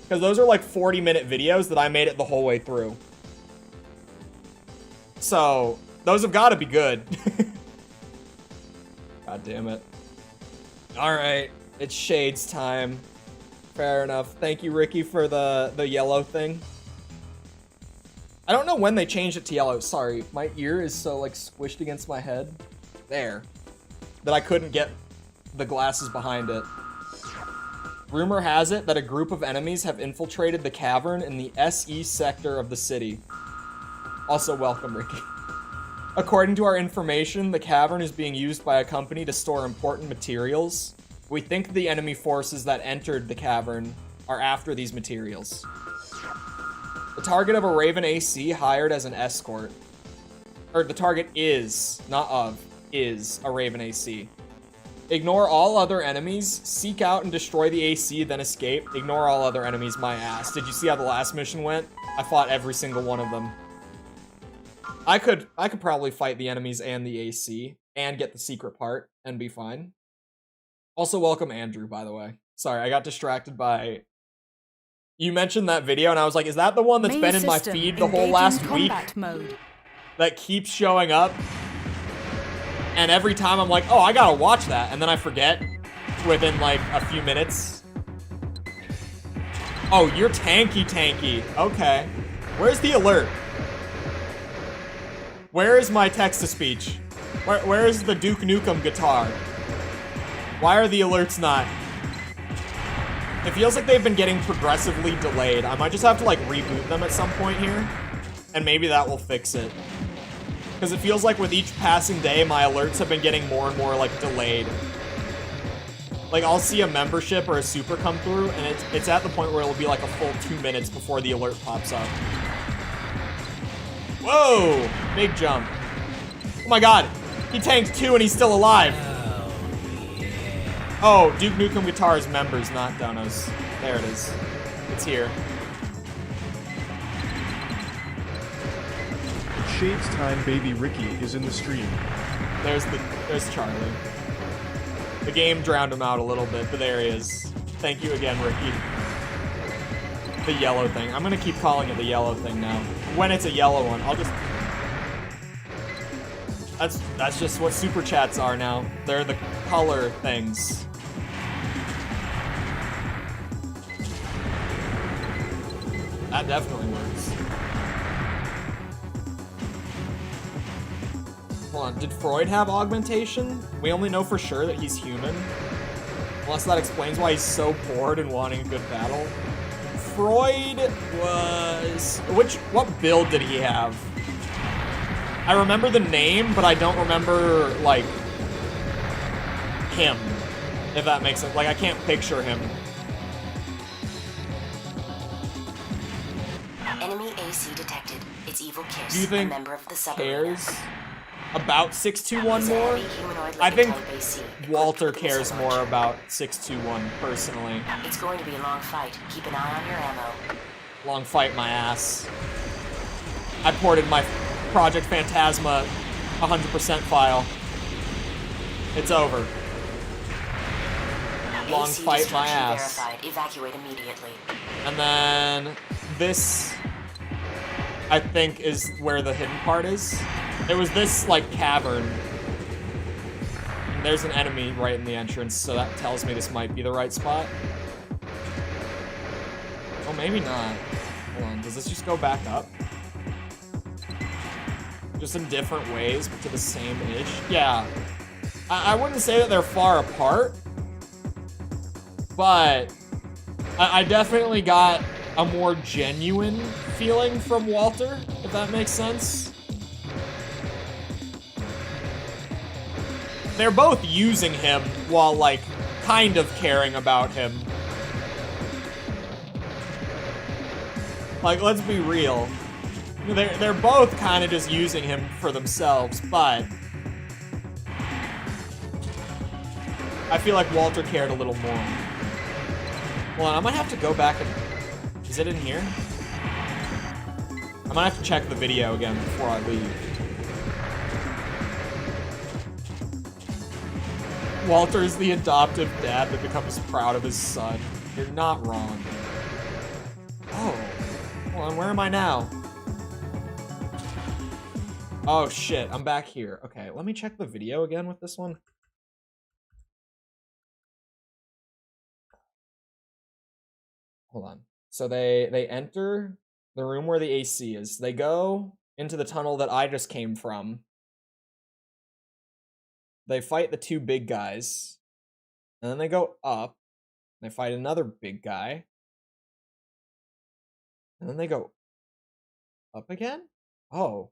Because those are, like, 40-minute videos that I made it the whole way through. So, those have got to be good. God damn it. Alright. It's Shades time. Fair enough. Thank you, Ricky, for the yellow thing. I don't know when they changed it to yellow. Sorry, my ear is so, like, squished against my head. There. That I couldn't get the glasses behind it. Rumor has it that a group of enemies have infiltrated the cavern in the SE sector of the city. Also, welcome, Ricky. According to our information, the cavern is being used by a company to store important materials. We think the enemy forces that entered the cavern are after these materials. The target of a Raven AC hired as an escort. Or the target is, not of, is a Raven AC. Ignore all other enemies, seek out and destroy the AC, then escape. Ignore all other enemies, my ass. Did you see how the last mission went? I fought every single one of them. I could probably fight the enemies and the AC and get the secret part and be fine. Also, welcome Andrew, by the way. Sorry, I got distracted by... You mentioned that video, and I was like, is that the one that's been in my feed the whole last week? Mode. That keeps showing up? And every time I'm like, oh, I gotta watch that, and then I forget within, like, a few minutes. Oh, you're tanky. Okay. Where's the alert? Where is my text-to-speech? Where is the Duke Nukem guitar? Why are the alerts not? It feels like they've been getting progressively delayed. I might just have to like reboot them at some point here, and maybe that will fix it. Because it feels like with each passing day, my alerts have been getting more and more like delayed. Like I'll see a membership or a super come through, and it's at the point where it'll be like a full 2 minutes before the alert pops up. Whoa! Big jump. Oh my god! He tanked 2 and he's still alive! Oh, Duke Nukem Guitar is members, not donos. There it is. It's here. Shades time baby Ricky is in the stream. There's Charlie. The game drowned him out a little bit, but there he is. Thank you again, Ricky. The yellow thing. I'm gonna keep calling it the yellow thing now. When it's a yellow one, I'll just... That's just what super chats are now. They're the color things. That definitely works. Hold on, did Freud have augmentation? We only know for sure that he's human. Unless that explains why he's so bored and wanting a good battle. Freud was... What build did he have? I remember the name, but I don't remember, like, him. If that makes sense. Like, I can't picture him. Enemy AC detected. It's Evil Kiss, Do you think a member of the subarena. cares about 621 He's a more? heavy humanoid I think type AC, Walter equipped with a cares missile more launcher. about 621, personally. It's going to be a long fight. Keep an eye on your ammo. Long fight my ass. I ported my Project Phantasma 100% file. It's over. Long AC fight my destruction ass. verified. Evacuate immediately. And then this, I think, is where the hidden part is. It was this, like, cavern. And there's an enemy right in the entrance, so that tells me this might be the right spot. Oh, maybe not. Hold on, does this just go back up? Just in different ways, but to the same-ish? Yeah. I wouldn't say that they're far apart, but I definitely got a more genuine feeling from Walter, if that makes sense. They're both using him while, like, kind of caring about him. Like, let's be real. They're both kind of just using him for themselves, but I feel like Walter cared a little more. Hold on, I might have to go back and... Is it in here? I might have to check the video again before I leave. Walter's the adoptive dad that becomes proud of his son. You're not wrong. Oh. Hold on, where am I now? Oh shit, I'm back here. Okay, let me check the video again with this one. Hold on. So they enter the room where the AC is. They go into the tunnel that I just came from. They fight the 2 big guys. And then they go up. They fight another big guy. And then they go up again? Oh.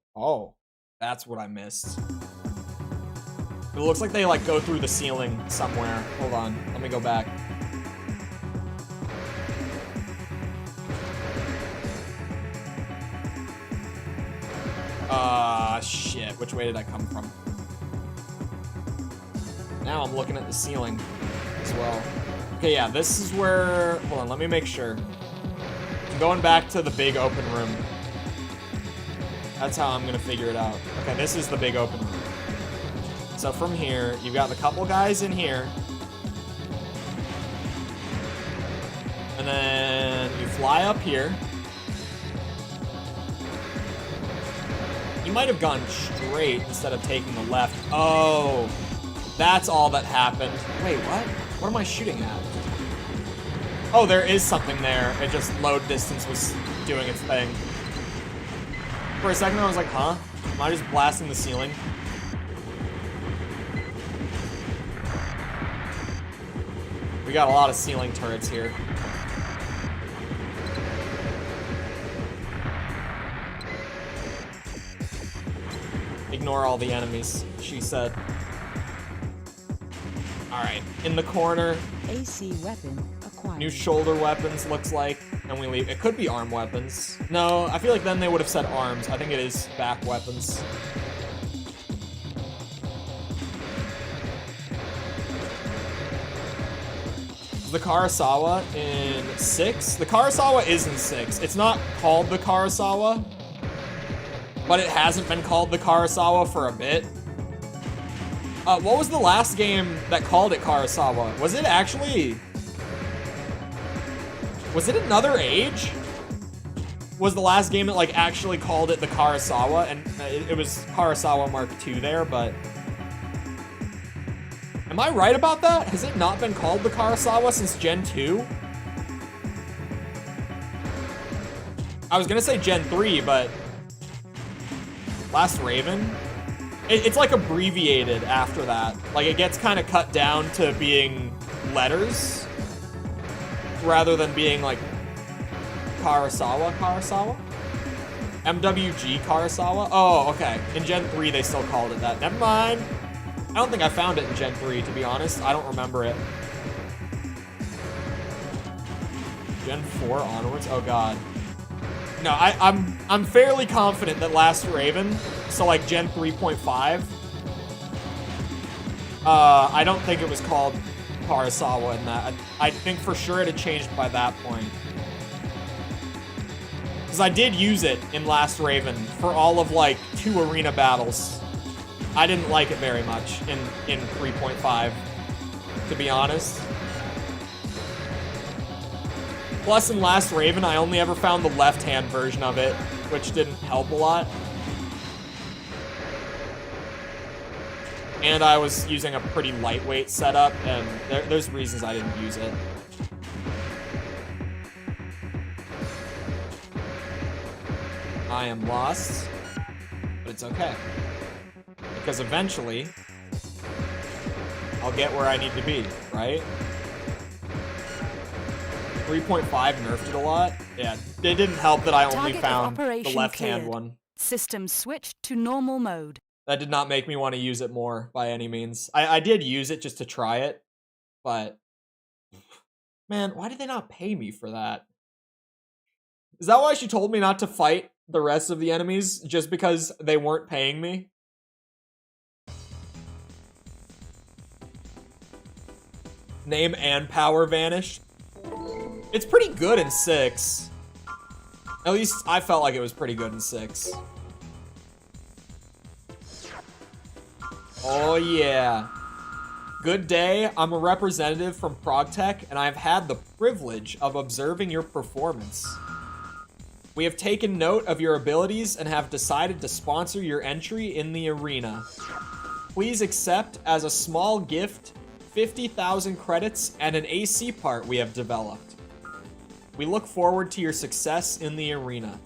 That's what I missed. It looks like they, like, go through the ceiling somewhere. Hold on. Let me go back. Shit. Which way did I come from? Now I'm looking at the ceiling as well. Okay, yeah, this is where... Hold on, let me make sure. I'm going back to the big open room. That's how I'm gonna figure it out. Okay, this is the big open room. So from here, you've got the couple guys in here. And then you fly up here. You might have gone straight instead of taking the left. Oh, that's all that happened. Wait, what? What am I shooting at? Oh, there is something there. It just load distance was doing its thing. For a second, I was like, huh? Am I just blasting the ceiling? We got a lot of ceiling turrets here. Ignore all the enemies, she said. Alright, in the corner. AC weapon acquired. New shoulder weapons, looks like. And we leave. It could be arm weapons. No, I feel like then they would have said arms. I think it is back weapons. The Karasawa in 6? The Karasawa is in 6. It's not called the Karasawa, but it hasn't been called the Karasawa for a bit. What was the last game that called it Karasawa? Was it actually... Was it Another Age? Was the last game that, like, actually called it the Karasawa? And it was Karasawa Mark II there, but... Am I right about that? Has it not been called the Karasawa since Gen 2? I was gonna say Gen 3, but... Last Raven? It's like abbreviated after that. Like, it gets kind of cut down to being letters rather than being like Karasawa? MWG Karasawa? Oh, okay. In Gen 3, they still called it that. Never mind. I don't think I found it in Gen 3, to be honest. I don't remember it. Gen 4 onwards? Oh, God. No, I'm fairly confident that Last Raven, so like Gen 3.5, I don't think it was called Karasawa in that. I think for sure it had changed by that point. Because I did use it in Last Raven for all of like 2 arena battles. I didn't like it very much in 3.5, to be honest. Plus, in Last Raven, I only ever found the left-hand version of it, which didn't help a lot. And I was using a pretty lightweight setup, and there's reasons I didn't use it. I am lost, but it's okay. Because eventually, I'll get where I need to be, right? 3.5 nerfed it a lot. Yeah, it didn't help that I only Target of found the operation left-hand cleared. one. System switched to normal mode. That did not make me want to use it more by any means. I did use it just to try it, but man, why did they not pay me for that? Is that why she told me not to fight the rest of the enemies? Just because they weren't paying me? Name and power vanished. It's pretty good in 6. At least I felt like it was pretty good in 6. Oh yeah. Good day, I'm a representative from ProgTech, and I've had the privilege of observing your performance. We have taken note of your abilities and have decided to sponsor your entry in the arena. Please accept as a small gift 50,000 credits and an AC part we have developed. We look forward to your success in the arena.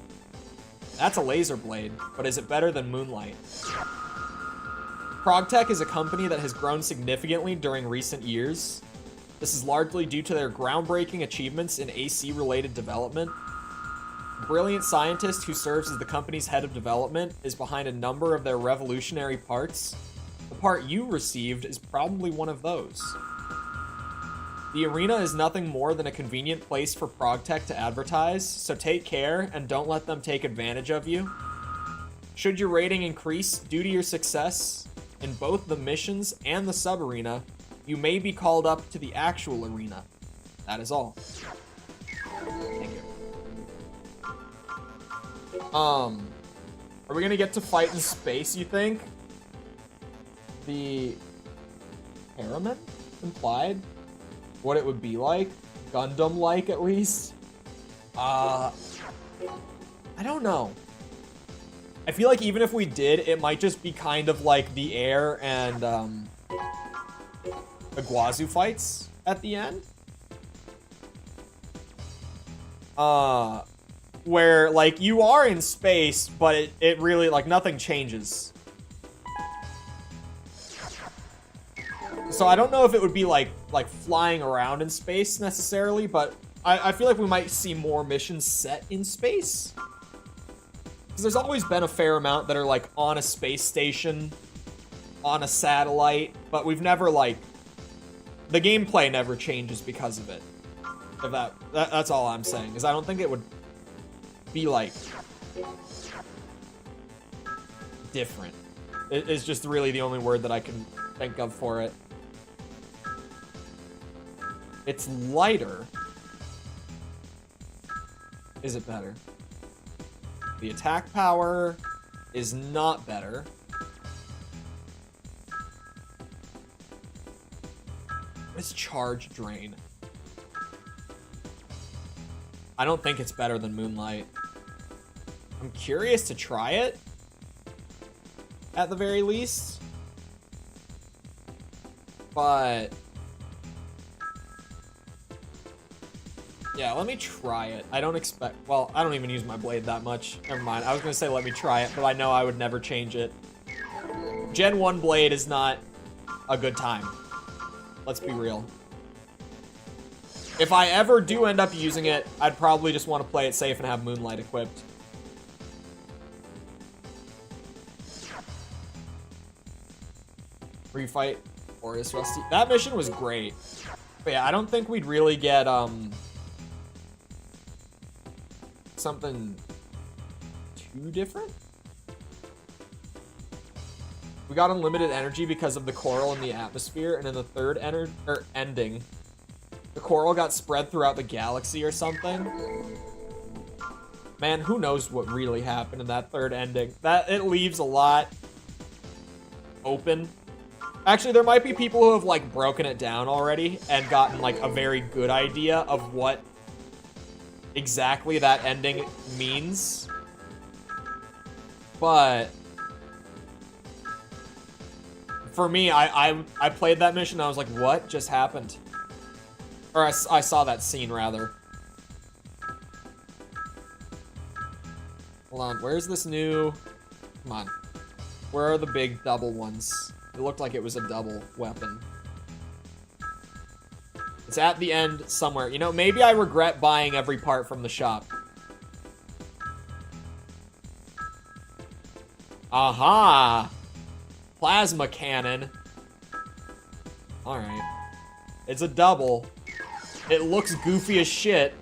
That's a laser blade, but is it better than Moonlight? ProgTech is a company that has grown significantly during recent years. This is largely due to their groundbreaking achievements in AC-related development. A brilliant scientist who serves as the company's head of development is behind a number of their revolutionary parts. The part you received is probably one of those. The arena is nothing more than a convenient place for ProgTech to advertise, so take care and don't let them take advantage of you. Should your rating increase due to your success in both the missions and the sub-arena, you may be called up to the actual arena. That is all. Thank you. Are we gonna get to fight in space, you think? The Paramin implied what it would be like, Gundam-like at least. I don't know. I feel like even if we did, it might just be kind of like the Air and Iguazu fights at the end. where, like, you are in space, but it really, like, nothing changes. So I don't know if it would be, like flying around in space, necessarily, but I feel like we might see more missions set in space. Because there's always been a fair amount that are, like, on a space station, on a satellite, but we've never, like... The gameplay never changes because of it. If that's all I'm saying, is I don't think it would be, like... different. It's just really the only word that I can think of for it. It's lighter. Is it better? The attack power is not better. It's charge drain. I don't think it's better than Moonlight. I'm curious to try it, at the very least. But... yeah, let me try it. I don't expect... well, I don't even use my blade that much. Never mind. I was going to say let me try it, but I know I would never change it. Gen 1 blade is not a good time. Let's be real. If I ever do end up using it, I'd probably just want to play it safe and have Moonlight equipped. Refight Orius Rusty. That mission was great. But yeah, I don't think we'd really get, something too different. We got unlimited energy because of the coral in the atmosphere, and in the third ending, the coral got spread throughout the galaxy or something. Man, who knows what really happened in that third ending. It leaves a lot open. Actually, there might be people who have, like, broken it down already and gotten, like, a very good idea of what exactly that ending means. But for me, I played that mission and I was like, what just happened? Or I saw that scene, rather. Hold on, where's this new... come on. Where are the big double ones? It looked like it was a double weapon. It's at the end somewhere. You know, maybe I regret buying every part from the shop. Aha! Plasma cannon. Alright. It's a double. It looks goofy as shit.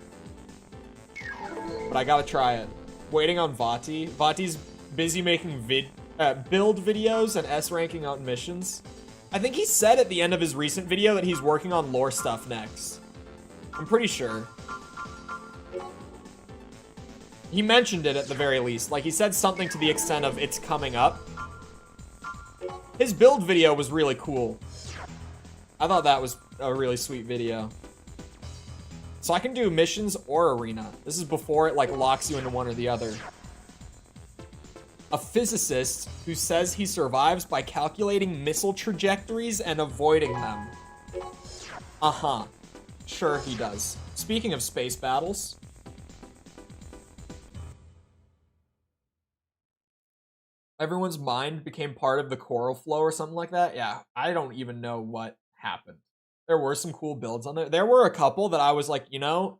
But I gotta try it. Waiting on Vati. Vati's busy making build videos and S-ranking on missions. I think he said at the end of his recent video that he's working on lore stuff next. I'm pretty sure. He mentioned it at the very least. Like, he said something to the extent of it's coming up. His build video was really cool. I thought that was a really sweet video. So I can do missions or arena. This is before it, like, locks you into one or the other. A physicist who says he survives by calculating missile trajectories and avoiding them. Uh-huh. Sure he does. Speaking of space battles... everyone's mind became part of the coral flow or something like that? Yeah, I don't even know what happened. There were some cool builds on there. There were a couple that I was like, you know,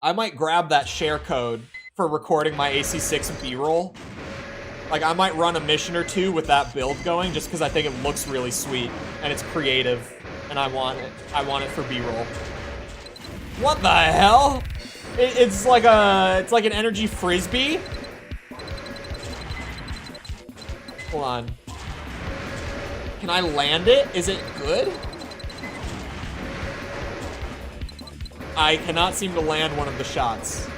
I might grab that share code for recording my AC6 B-roll. Like, I might run a mission or two with that build going just because I think it looks really sweet and it's creative and I want it. I want it for B-roll. What the hell? It's like an energy frisbee. Hold on. Can I land it? Is it good? I cannot seem to land one of the shots.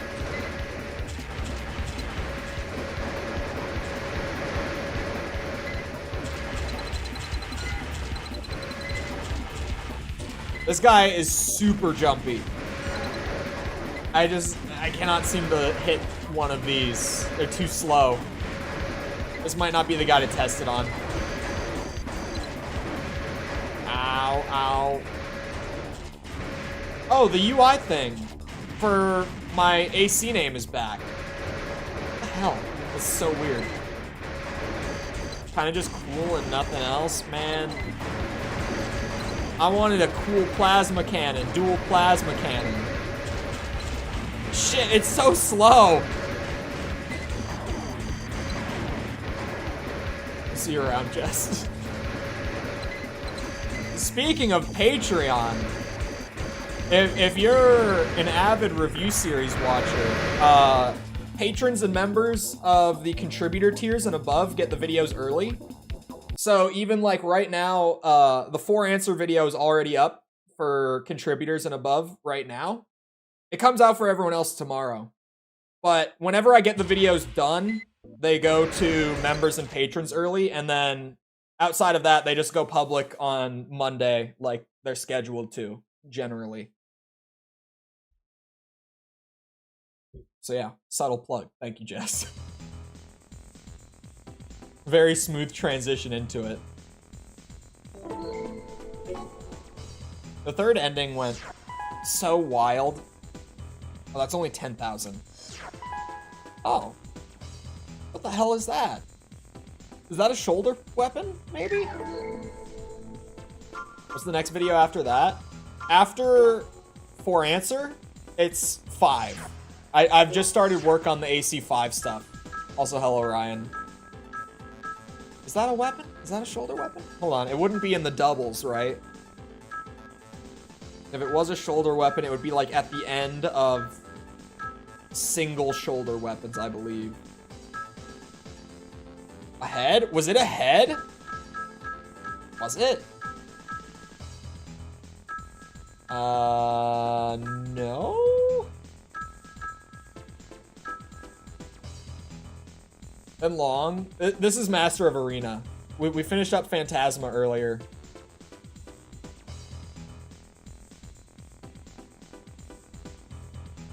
This guy is super jumpy. I cannot seem to hit one of these. They're too slow. This might not be the guy to test it on. Ow, ow. Oh, the UI thing for my AC name is back. hell? It's so weird. Kind of just cool and nothing else, man. I wanted a cool plasma cannon, dual plasma cannon. Shit, it's so slow. See you around, Jess. Speaking of Patreon, if you're an avid review series watcher, patrons and members of the contributor tiers and above get the videos early. So even like right now, the 4 answer video is already up for contributors and above right now. It comes out for everyone else tomorrow. But whenever I get the videos done, they go to members and patrons early, and then outside of that, they just go public on Monday, like they're scheduled to, generally. So yeah, subtle plug. Thank you, Jess. Very smooth transition into it. The third ending went so wild. Oh, that's only 10,000. Oh. What the hell is that? Is that a shoulder weapon, maybe? What's the next video after that? After 4 answer, it's 5. I've just started work on the AC5 stuff. Also, hello, Ryan. Is that a weapon? Is that a shoulder weapon? Hold on, it wouldn't be in the doubles, right? If it was a shoulder weapon, it would be like at the end of single shoulder weapons, I believe. A head? Was it a head? Was it? No? And long. This is Master of Arena. We finished up Phantasma earlier.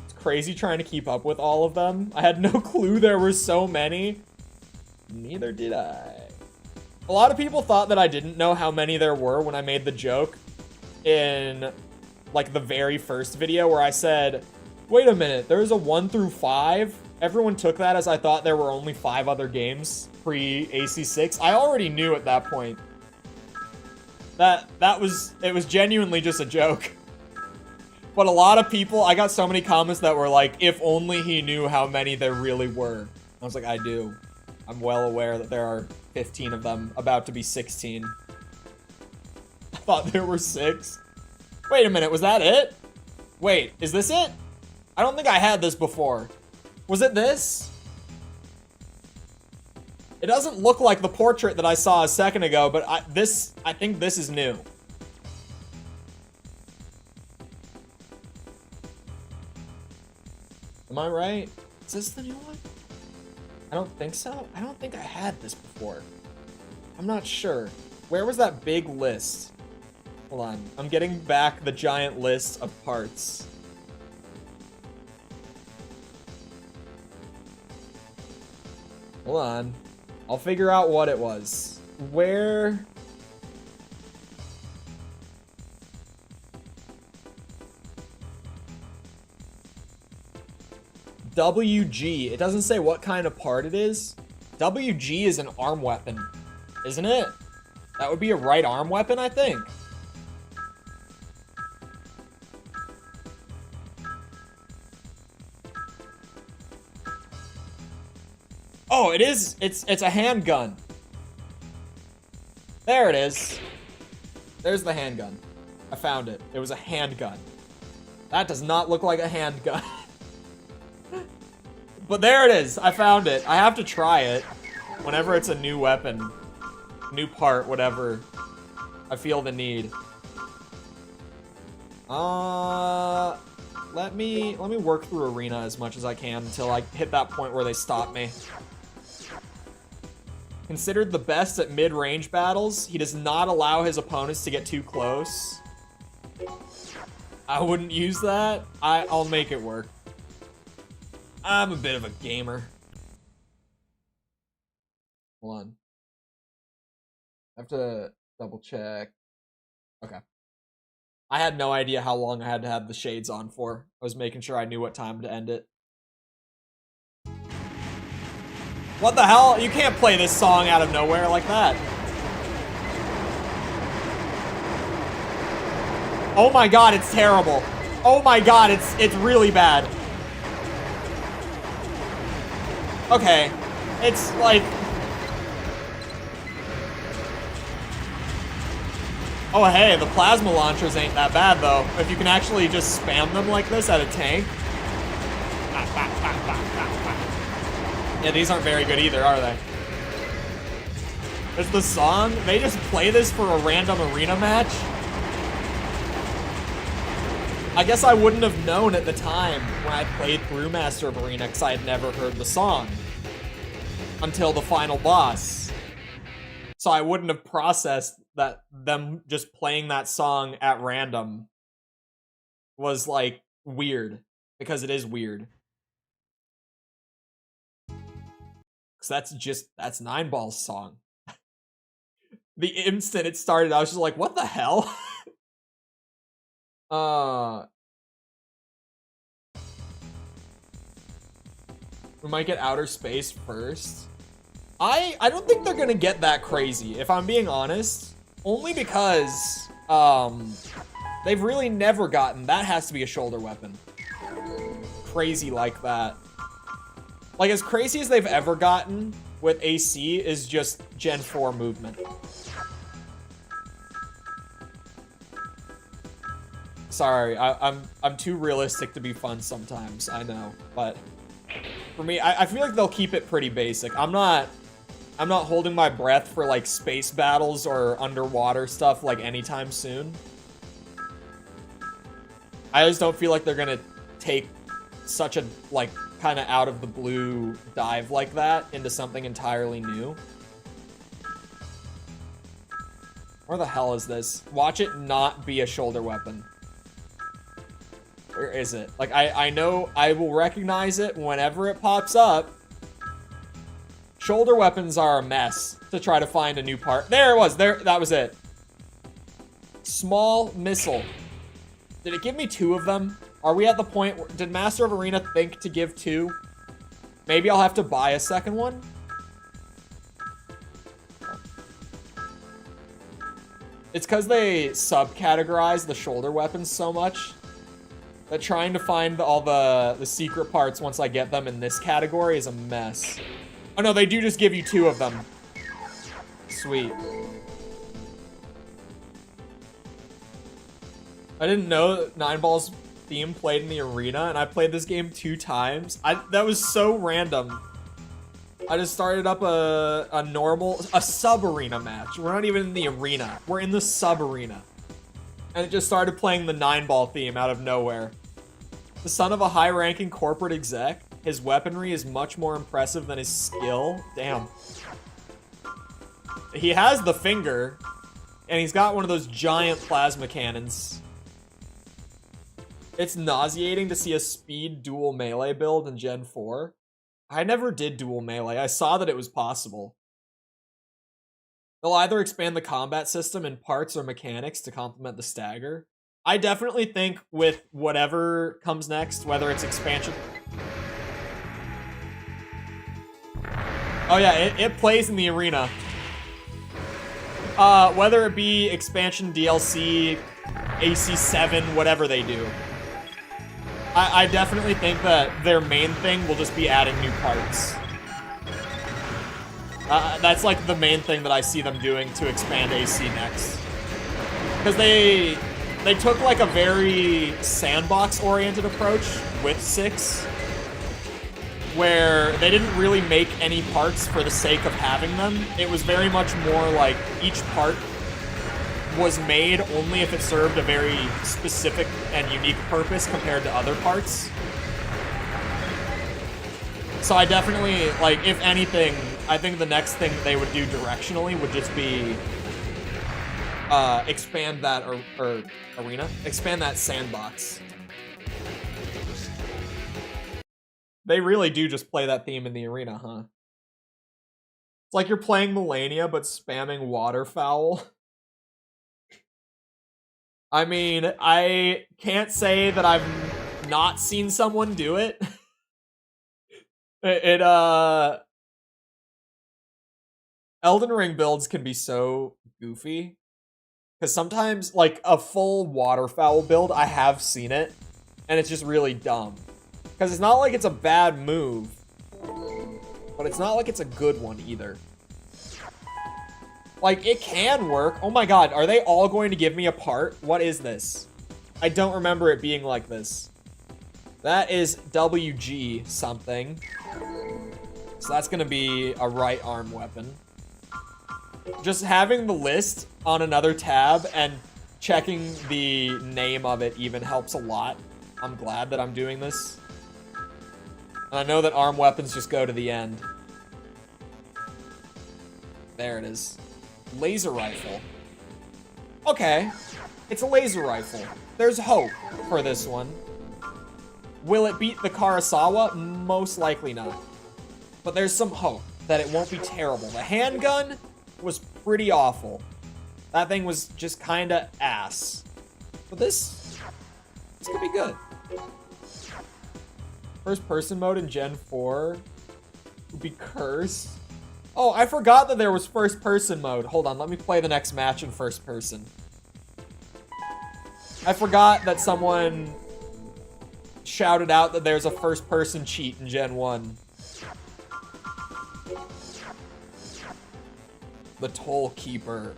It's crazy trying to keep up with all of them. I had no clue there were so many. Neither did I. A lot of people thought that I didn't know how many there were when I made the joke in like the very first video where I said, wait a minute, there's a 1 through 5? Everyone took that as I thought there were only 5 other games pre-AC6. I already knew at that point. It was genuinely just a joke. But a lot of people, I got so many comments that were like, if only he knew how many there really were. I was like, I do. I'm well aware that there are 15 of them, about to be 16. I thought there were 6. Wait a minute, was that it? Wait, is this it? I don't think I had this before. Was it this? It doesn't look like the portrait that I saw a second ago, but I think this is new. Am I right? Is this the new one? I don't think so. I don't think I had this before. I'm not sure. Where was that big list? Hold on. I'm getting back the giant list of parts. Hold on. I'll figure out what it was. Where... WG. It doesn't say what kind of part it is. WG is an arm weapon, isn't it? That would be a right arm weapon, I think. Oh, it is. It's a handgun. There it is. There's the handgun. I found it. It was a handgun. That does not look like a handgun. But there it is. I found it. I have to try it whenever it's a new weapon, new part, whatever. I feel the need. Let me work through Arena as much as I can until I hit that point where they stop me. Considered the best at mid-range battles, he does not allow his opponents to get too close. I wouldn't use that. I'll make it work. I'm a bit of a gamer. Hold on. I have to double check. Okay. I had no idea how long I had to have the shades on for. I was making sure I knew what time to end it. What the hell? You can't play this song out of nowhere like that. Oh my god, it's terrible. Oh my god, it's really bad. Okay. It's like... Oh hey, the plasma launchers ain't that bad though. If you can actually just spam them like this at a tank. Yeah, these aren't very good either, are they? There's the song. They just play this for a random arena match. I guess I wouldn't have known at the time when I played through Master of Arena because I had never heard the song until the final boss. So I wouldn't have processed that them just playing that song at random was like weird, because it is weird. Because that's Nine Ball's song. The instant it started, I was just like, what the hell? We might get Outer Space first. I don't think they're gonna get that crazy, if I'm being honest. Only because, they've really never gotten, that has to be a shoulder weapon. Crazy like that. Like, as crazy as they've ever gotten with AC is just Gen 4 movement. Sorry, I'm too realistic to be fun sometimes, I know. But for me, I feel like they'll keep it pretty basic. I'm not holding my breath for like space battles or underwater stuff like anytime soon. I just don't feel like they're gonna take such a like kind of out of the blue dive like that into something entirely new. Where the hell is this? Watch it not be a shoulder weapon. Where is it? Like, I know I will recognize it whenever it pops up. Shoulder weapons are a mess to try to find a new part. There it was. There, that was it. Small missile. Did it give me 2 of them? Are we at the point where, did Master of Arena think to give 2? Maybe I'll have to buy a second one? It's because they subcategorize the shoulder weapons so much that trying to find all the secret parts once I get them in this category is a mess. Oh no, they do just give you 2 of them. Sweet. I didn't know that Nine Ball's theme played in the arena, and I played this game 2 times. That was so random. I just started up a sub-arena match. We're not even in the arena. We're in the sub-arena. And it just started playing the Nine Ball theme out of nowhere. The son of a high-ranking corporate exec, his weaponry is much more impressive than his skill. Damn. He has the finger, and he's got one of those giant plasma cannons. It's nauseating to see a speed dual melee build in Gen 4. I never did dual melee. I saw that it was possible. They'll either expand the combat system in parts or mechanics to complement the stagger. I definitely think with whatever comes next, whether it's expansion... Oh yeah, it plays in the arena. Whether it be expansion, DLC, AC7, whatever they do. I definitely think that their main thing will just be adding new parts. That's like the main thing that I see them doing to expand AC next. Because they took like a very sandbox-oriented approach with 6, where they didn't really make any parts for the sake of having them. It was very much more like each part was made only if it served a very specific and unique purpose compared to other parts. So I definitely, like, if anything, I think the next thing they would do directionally would just be expand that arena, expand that sandbox. They really do just play that theme in the arena, huh? It's like you're playing Millennia but spamming waterfowl. I mean, I can't say that I've not seen someone do it. Elden Ring builds can be so goofy. Because sometimes, like, a full waterfowl build, I have seen it, and it's just really dumb. Because it's not like it's a bad move, but it's not like it's a good one either. Like, it can work. Oh my god, are they all going to give me a part? What is this? I don't remember it being like this. That is WG something. So that's gonna be a right arm weapon. Just having the list on another tab and checking the name of it even helps a lot. I'm glad that I'm doing this. And I know that arm weapons just go to the end. There it is. Laser rifle. Okay. It's a laser rifle. There's hope for this one. Will it beat the Karasawa? Most likely not. But there's some hope that it won't be terrible. The handgun was pretty awful. That thing was just kinda ass. But this could be good. First person mode in Gen 4 would be cursed. Oh, I forgot that there was first person mode. Hold on, let me play the next match in first person. I forgot that someone shouted out that there's a first person cheat in Gen 1. The Toll Keeper.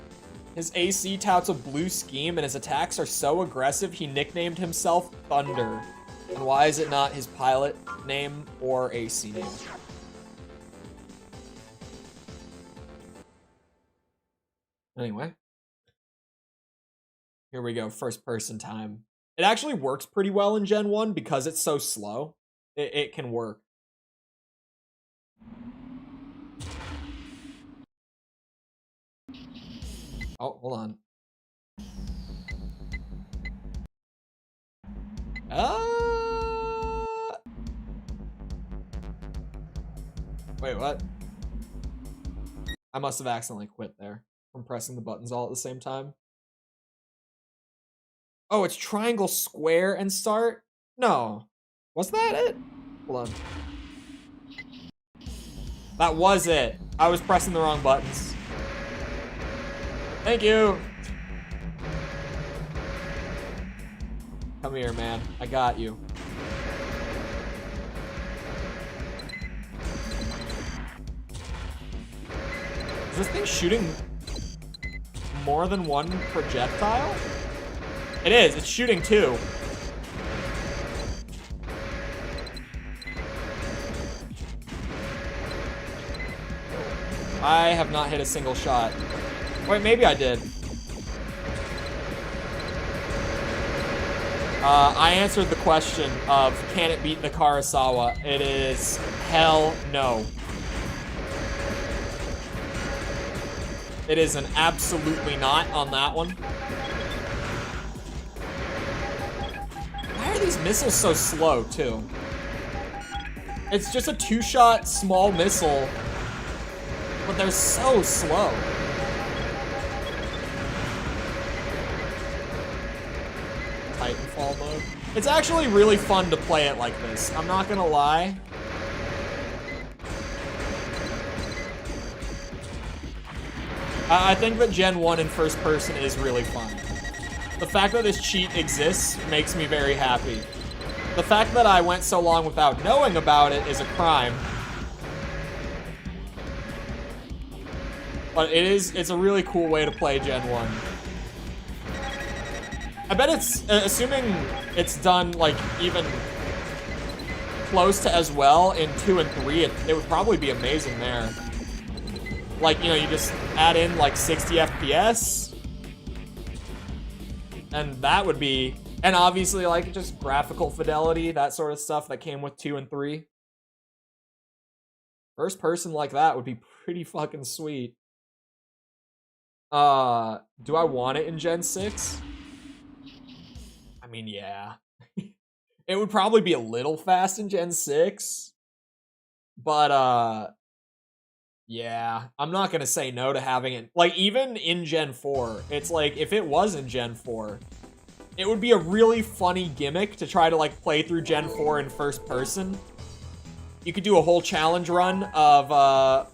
His AC touts a blue scheme and his attacks are so aggressive he nicknamed himself Thunder. And why is it not his pilot name or AC name? Anyway. Here we go, first person time. It actually works pretty well in Gen 1 because it's so slow. It can work. Oh, hold on. Wait, what? I must have accidentally quit there from pressing the buttons all at the same time. Oh, it's triangle, square, and start? No. Was that it? Hold on. That was it. I was pressing the wrong buttons. Thank you. Come here, man. I got you. Is this thing shooting more than one projectile? It is. It's shooting two. I have not hit a single shot. Wait, maybe I did. I answered the question of can it beat the Karasawa? It is hell no. It is an absolutely not on that one. Why are these missiles so slow, too? It's just a two-shot small missile, but they're so slow. Titanfall mode. It's actually really fun to play it like this. I'm not gonna lie. I think that Gen 1 in first person is really fun. The fact that this cheat exists makes me very happy. The fact that I went so long without knowing about it is a crime. But it's a really cool way to play Gen 1. I bet it's, assuming it's done, like, even close to as well in 2 and 3, it would probably be amazing there. Like, you know, you just add in, like, 60 FPS. And that would be, and obviously, like, just graphical fidelity, that sort of stuff that came with 2 and 3. First person like that would be pretty fucking sweet. Do I want it in Gen 6? I mean, yeah. It would probably be a little fast in Gen 6. But, yeah, I'm not gonna say no to having it. Like, even in Gen 4, it's like, if it was in Gen 4, it would be a really funny gimmick to try to, like, play through Gen 4 in first person. You could do a whole challenge run of,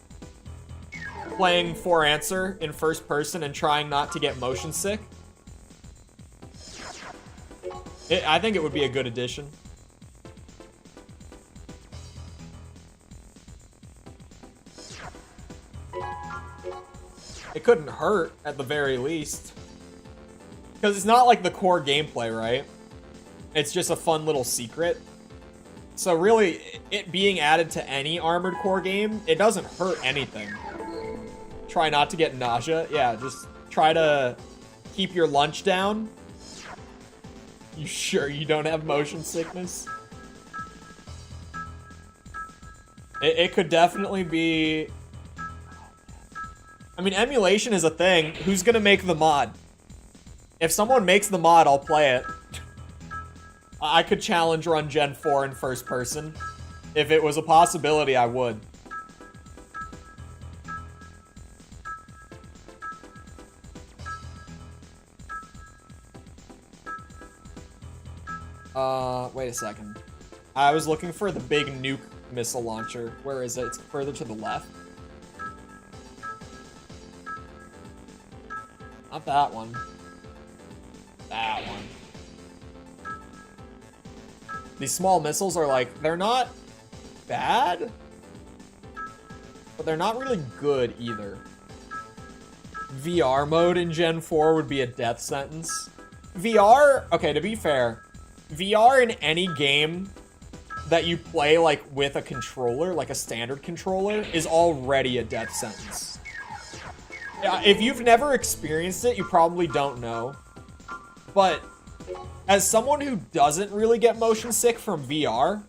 playing For Answer in first person and trying not to get motion sick. I think it would be a good addition. It couldn't hurt, at the very least. Because it's not like the core gameplay, right? It's just a fun little secret. So really, it being added to any Armored Core game, it doesn't hurt anything. Try not to get nausea. Yeah, just try to keep your lunch down. You sure you don't have motion sickness? It could definitely be... I mean, emulation is a thing. Who's gonna make the mod? If someone makes the mod, I'll play it. I could challenge run Gen 4 in first person. If it was a possibility, I would. Wait a second. I was looking for the big nuke missile launcher. Where is it? It's further to the left. Not that one. That one. These small missiles are like, they're not bad, but they're not really good either. VR mode in Gen 4 would be a death sentence. VR, okay, to be fair, VR in any game that you play like with a controller, like a standard controller, is already a death sentence. If you've never experienced it, you probably don't know. But as someone who doesn't really get motion sick from VR,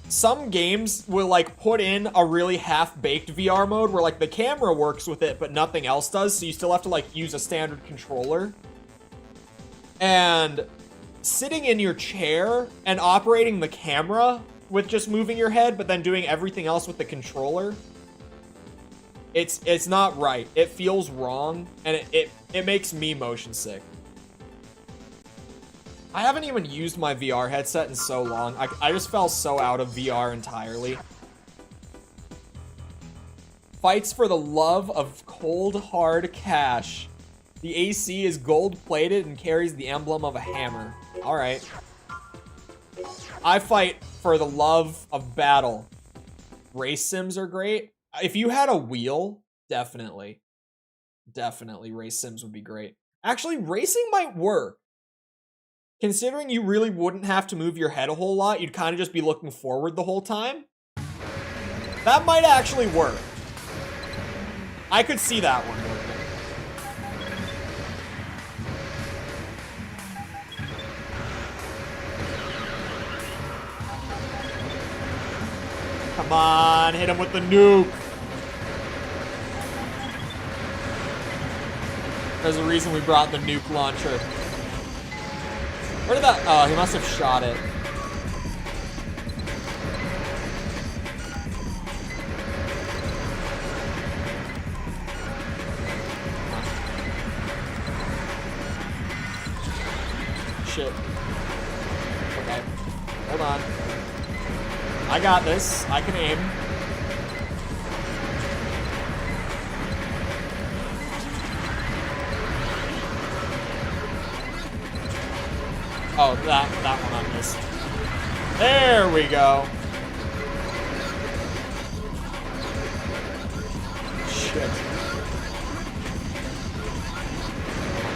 some games will like put in a really half-baked VR mode where like the camera works with it, but nothing else does. So you still have to like use a standard controller. And sitting in your chair and operating the camera with just moving your head, but then doing everything else with the controller, it's not right. It feels wrong, and it makes me motion sick. I haven't even used my VR headset in so long. I just fell so out of VR entirely. Fights for the love of cold, hard cash. The AC is gold-plated and carries the emblem of a hammer. Alright. I fight for the love of battle. Race sims are great. If you had a wheel, definitely. Definitely, race sims would be great. Actually, racing might work. Considering you really wouldn't have to move your head a whole lot, you'd kind of just be looking forward the whole time. That might actually work. I could see that one working. Come on, hit him with the nuke. There's a reason we brought the nuke launcher. Where did that? Oh, he must have shot it. Shit. Okay. Hold on. I got this. I can aim. Oh, that one I missed. There we go. Shit.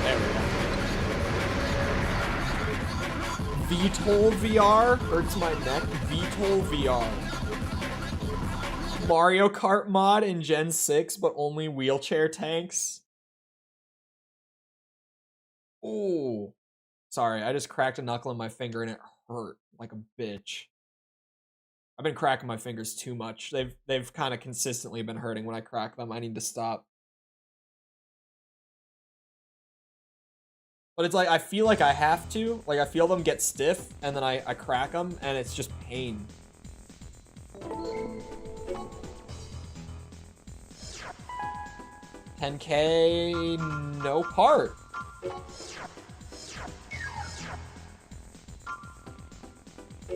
There we go. VTOL VR hurts my neck. VTOL VR. Mario Kart mod in Gen 6, but only wheelchair tanks. Ooh. Sorry, I just cracked a knuckle in my finger and it hurt like a bitch. I've been cracking my fingers too much. They've kind of consistently been hurting when I crack them. I need to stop. But it's like, I feel like I have to. Like, I feel them get stiff, and then I crack them, and it's just pain. $10K, no part.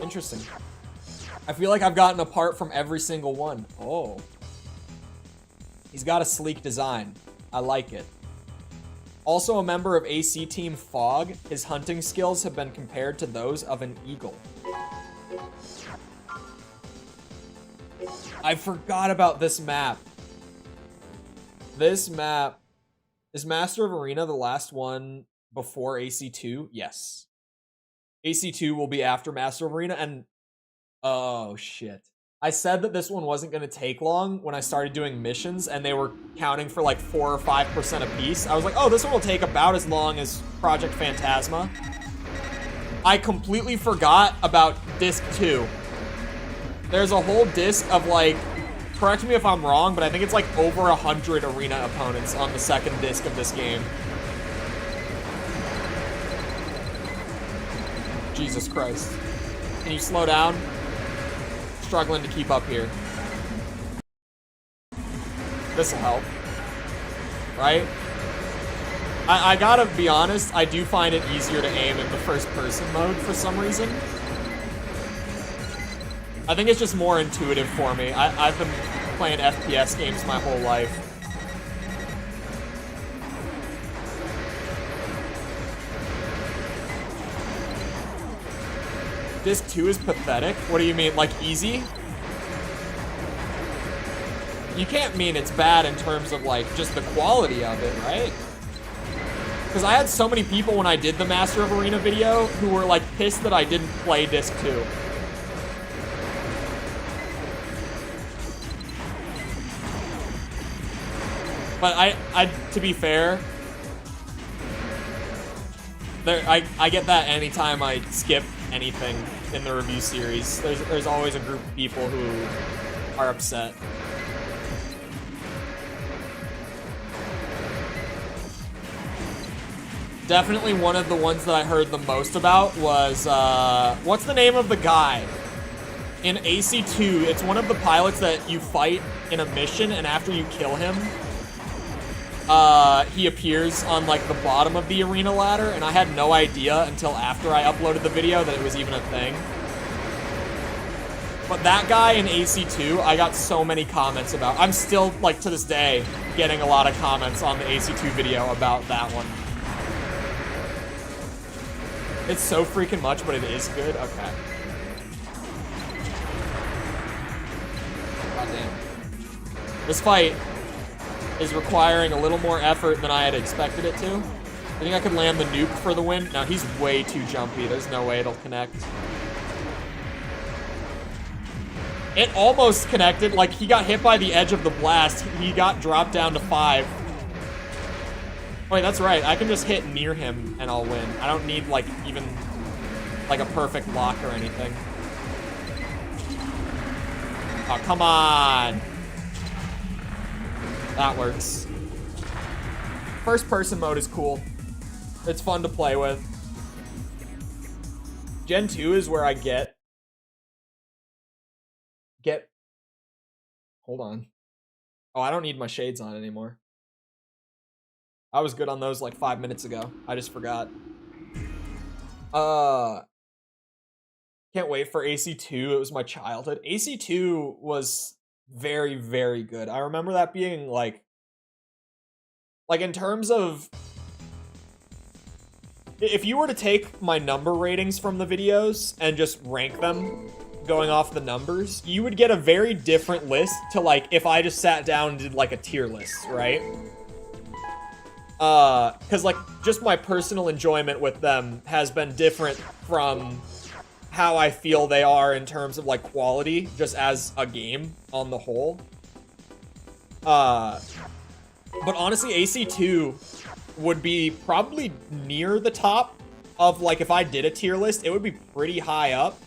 Interesting. I feel like I've gotten a part from every single one. Oh. He's got a sleek design. I like it. Also a member of AC Team Fog, his hunting skills have been compared to those of an eagle. I forgot about this map. This map... Is Master of Arena the last one before AC2? Yes. AC2 will be after Master of Arena, and... Oh, shit. I said that this one wasn't going to take long when I started doing missions, and they were counting for like 4 or 5% apiece. I was like, oh, this one will take about as long as Project Phantasma. I completely forgot about Disc 2. There's a whole disc of like, correct me if I'm wrong, but I think it's like over 100 arena opponents on the second disc of this game. Jesus Christ. Can you slow down? Struggling to keep up here. This'll help. Right? I gotta be honest, I do find it easier to aim in the first person mode for some reason. I think it's just more intuitive for me. I've been playing FPS games my whole life. Disc 2 is pathetic? What do you mean, like easy? You can't mean it's bad in terms of like just the quality of it, right? Because I had so many people when I did the Master of Arena video who were like pissed that I didn't play Disc 2. But to be fair, I get that anytime I skip anything in the review series. There's always a group of people who are upset. Definitely one of the ones that I heard the most about was, what's the name of the guy? In AC2, it's one of the pilots that you fight in a mission, and after you kill him, he appears on like the bottom of the arena ladder, and I had no idea until after I uploaded the video that it was even a thing. But that guy in AC2, I got so many comments about. I'm still, like, to this day, getting a lot of comments on the AC2 video about that one. It's so freaking much, but it is good? Okay. Goddamn. This fight is requiring a little more effort than I had expected it to. I think I could land the nuke for the win. No, he's way too jumpy. There's no way it'll connect. It almost connected. Like, he got hit by the edge of the blast. He got dropped down to 5. Wait, that's right. I can just hit near him and I'll win. I don't need, like, even, like, a perfect lock or anything. Oh, come on. That works. First person mode is cool. It's fun to play with. Gen 2 is where I get... Hold on. Oh, I don't need my shades on anymore. I was good on those like 5 minutes ago. I just forgot. Can't wait for AC2. It was my childhood. AC2 was very, very good. I remember that being like in terms of, if you were to take my number ratings from the videos and just rank them going off the numbers, you would get a very different list to like if I just sat down and did like a tier list, right? Because like just my personal enjoyment with them has been different from how I feel they are in terms of like quality just as a game on the whole. But honestly, AC2 would be probably near the top of like if I did a tier list, it would be pretty high up.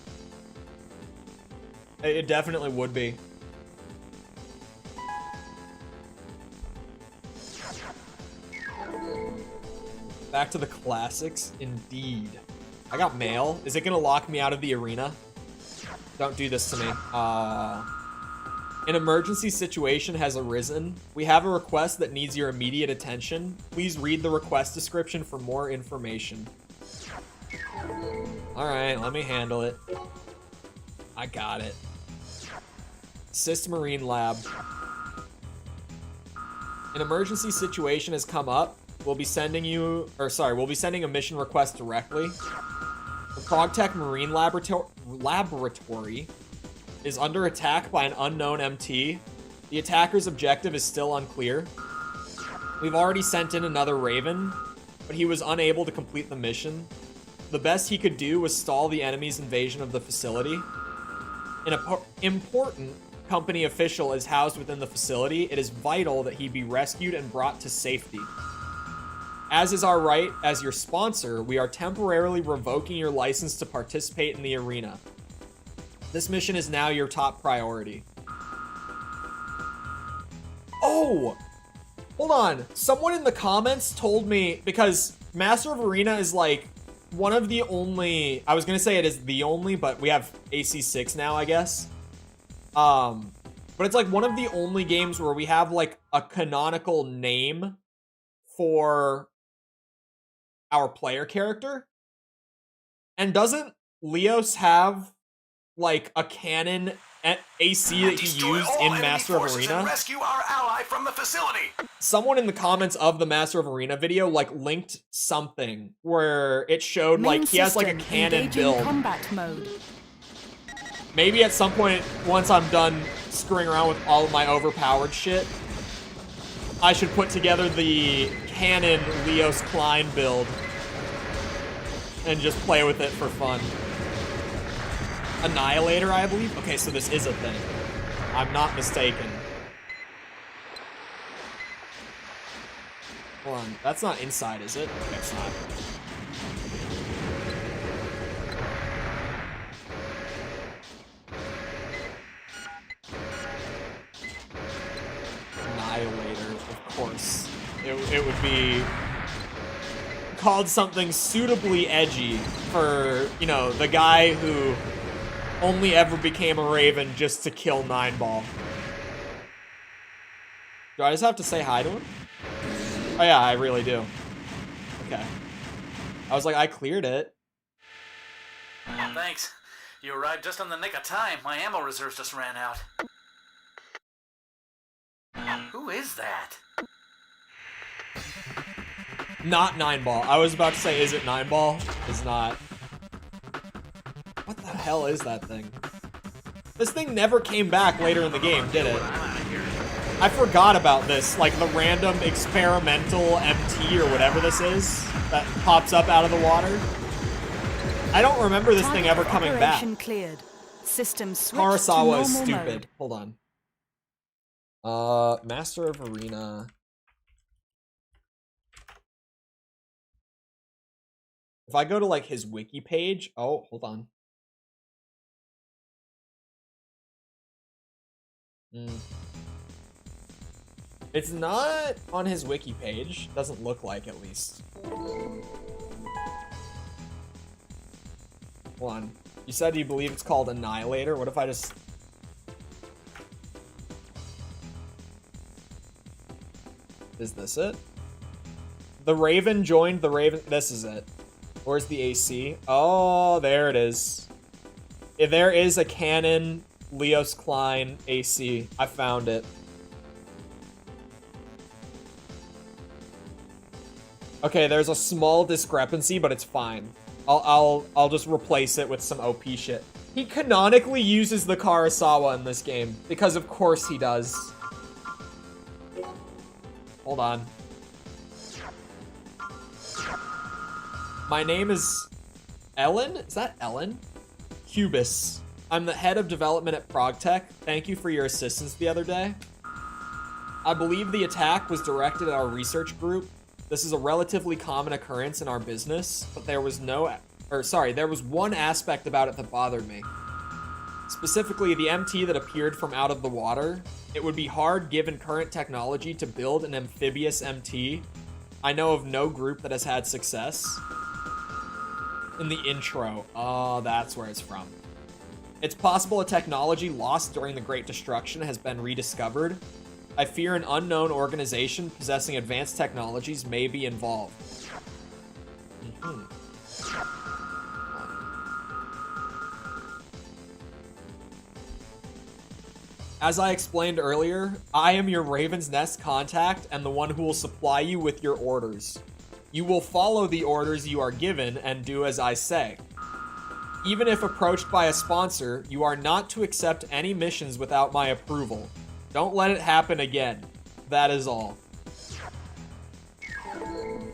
It definitely would be. Back to the classics, indeed. I got mail. Is it gonna lock me out of the arena? Don't do this to me. An emergency situation has arisen. We have a request that needs your immediate attention. Please read the request description for more information. Alright, let me handle it. I got it. Assist Marine Lab. An emergency situation has come up. We'll be sending a mission request directly. The ProgTech Marine Laboratory is under attack by an unknown MT. The attacker's objective is still unclear. We've already sent in another Raven, but he was unable to complete the mission. The best he could do was stall the enemy's invasion of the facility. An important company official is housed within the facility. It is vital that he be rescued and brought to safety. As is our right as your sponsor, we are temporarily revoking your license to participate in the arena. This mission is now your top priority. Oh! Hold on. Someone in the comments told me, because Master of Arena is like one of the only, I was going to say it is the only, but we have AC6 now, I guess. But it's like one of the only games where we have like a canonical name for our player character. And doesn't Leos have like a canon AC that he used in Master of Arena? Rescue our ally from the facility. Someone in the comments of the Master of Arena video like linked something where it showed like he has like a canon build. Combat mode. Maybe at some point, once I'm done screwing around with all of my overpowered shit, I should put together the canon Leos Klein build and just play with it for fun. Annihilator, I believe? Okay, so this is a thing. I'm not mistaken. Hold on, that's not inside, is it? Okay, it's not. Annihilator, of course. It would be called something suitably edgy for, you know, the guy who only ever became a Raven just to kill 9-Ball. Do I just have to say hi to him? Oh yeah, I really do. Okay. I was like, I cleared it. Thanks. You arrived just in the nick of time. My ammo reserves just ran out. Who is that? Not 9-Ball. I was about to say, is it 9-Ball? It's not. What the hell is that thing? This thing never came back later in the game, did it? I forgot about this, like the random experimental MT or whatever this is that pops up out of the water. I don't remember this thing ever coming back. Operation cleared. System switched Karasawa is to normal stupid. mode. Hold on. Master of Arena. If I go to like his wiki page, oh, hold on. It's not on his wiki page. Doesn't look like, at least. Hold on. You said you believe it's called Annihilator. What if I just... Is this it? The Raven joined the Raven... This is it. Where's the AC? Oh, there it is. If there is a canon Leos Klein AC. I found it. Okay, there's a small discrepancy, but it's fine. I'll just replace it with some OP shit. He canonically uses the Karasawa in this game, because of course he does. Hold on. My name is Ellen? Is that Ellen? Cubis. I'm the head of development at ProgTech. Thank you for your assistance the other day. I believe the attack was directed at our research group. This is a relatively common occurrence in our business, but there was one aspect about it that bothered me. Specifically, the MT that appeared from out of the water. It would be hard, given current technology, to build an amphibious MT. I know of no group that has had success. In the intro. Oh, that's where it's from. It's possible a technology lost during the Great Destruction has been rediscovered. I fear an unknown organization possessing advanced technologies may be involved. As I explained earlier, I am your Raven's Nest contact and the one who will supply you with your orders. You will follow the orders you are given and do as I say. Even if approached by a sponsor, you are not to accept any missions without my approval. Don't let it happen again. That is all.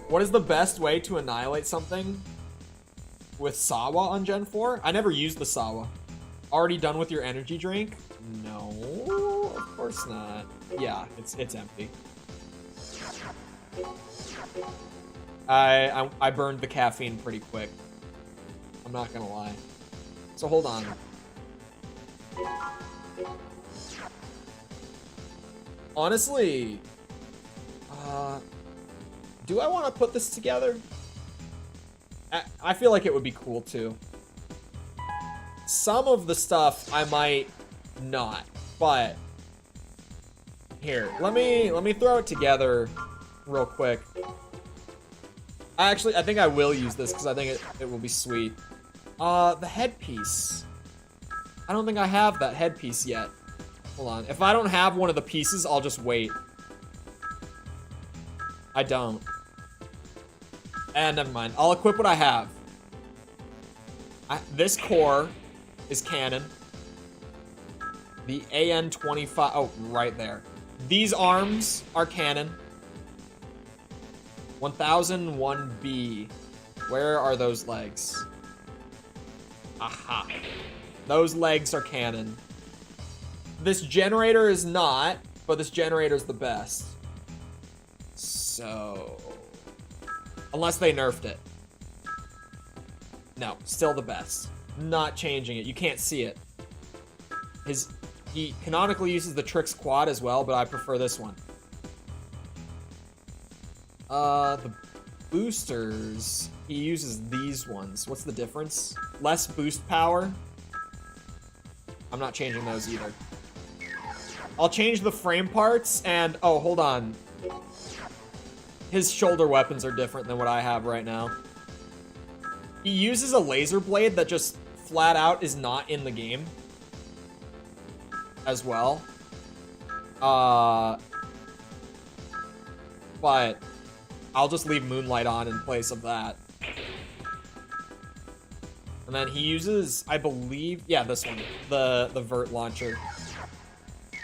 What is the best way to annihilate something? With Sawa on Gen 4? I never used the Sawa. Already done with your energy drink? No, of course not. Yeah, it's empty. I burned the caffeine pretty quick. I'm not gonna lie. So hold on. Honestly, do I want to put this together? I feel like it would be cool too. Some of the stuff I might not, but here, let me throw it together real quick. I think I will use this because I think it will be sweet. The headpiece. I don't think I have that headpiece yet. Hold on. If I don't have one of the pieces, I'll just wait. I don't. And never mind. I'll equip what I have. This core is canon. The AN-25... Oh, right there. These arms are canon. 1001B. Where are those legs? Aha. Those legs are canon. This generator is not, but this generator is the best. So... Unless they nerfed it. No, still the best. Not changing it. You can't see it. He canonically uses the Trix Quad as well, but I prefer this one. The boosters, he uses these ones. What's the difference? Less boost power. I'm not changing those either. I'll change the frame parts and... Oh, hold on. His shoulder weapons are different than what I have right now. He uses a laser blade that just flat out is not in the game. As well. But I'll just leave Moonlight on in place of that. And then he uses, I believe, yeah, this one. The Vert launcher.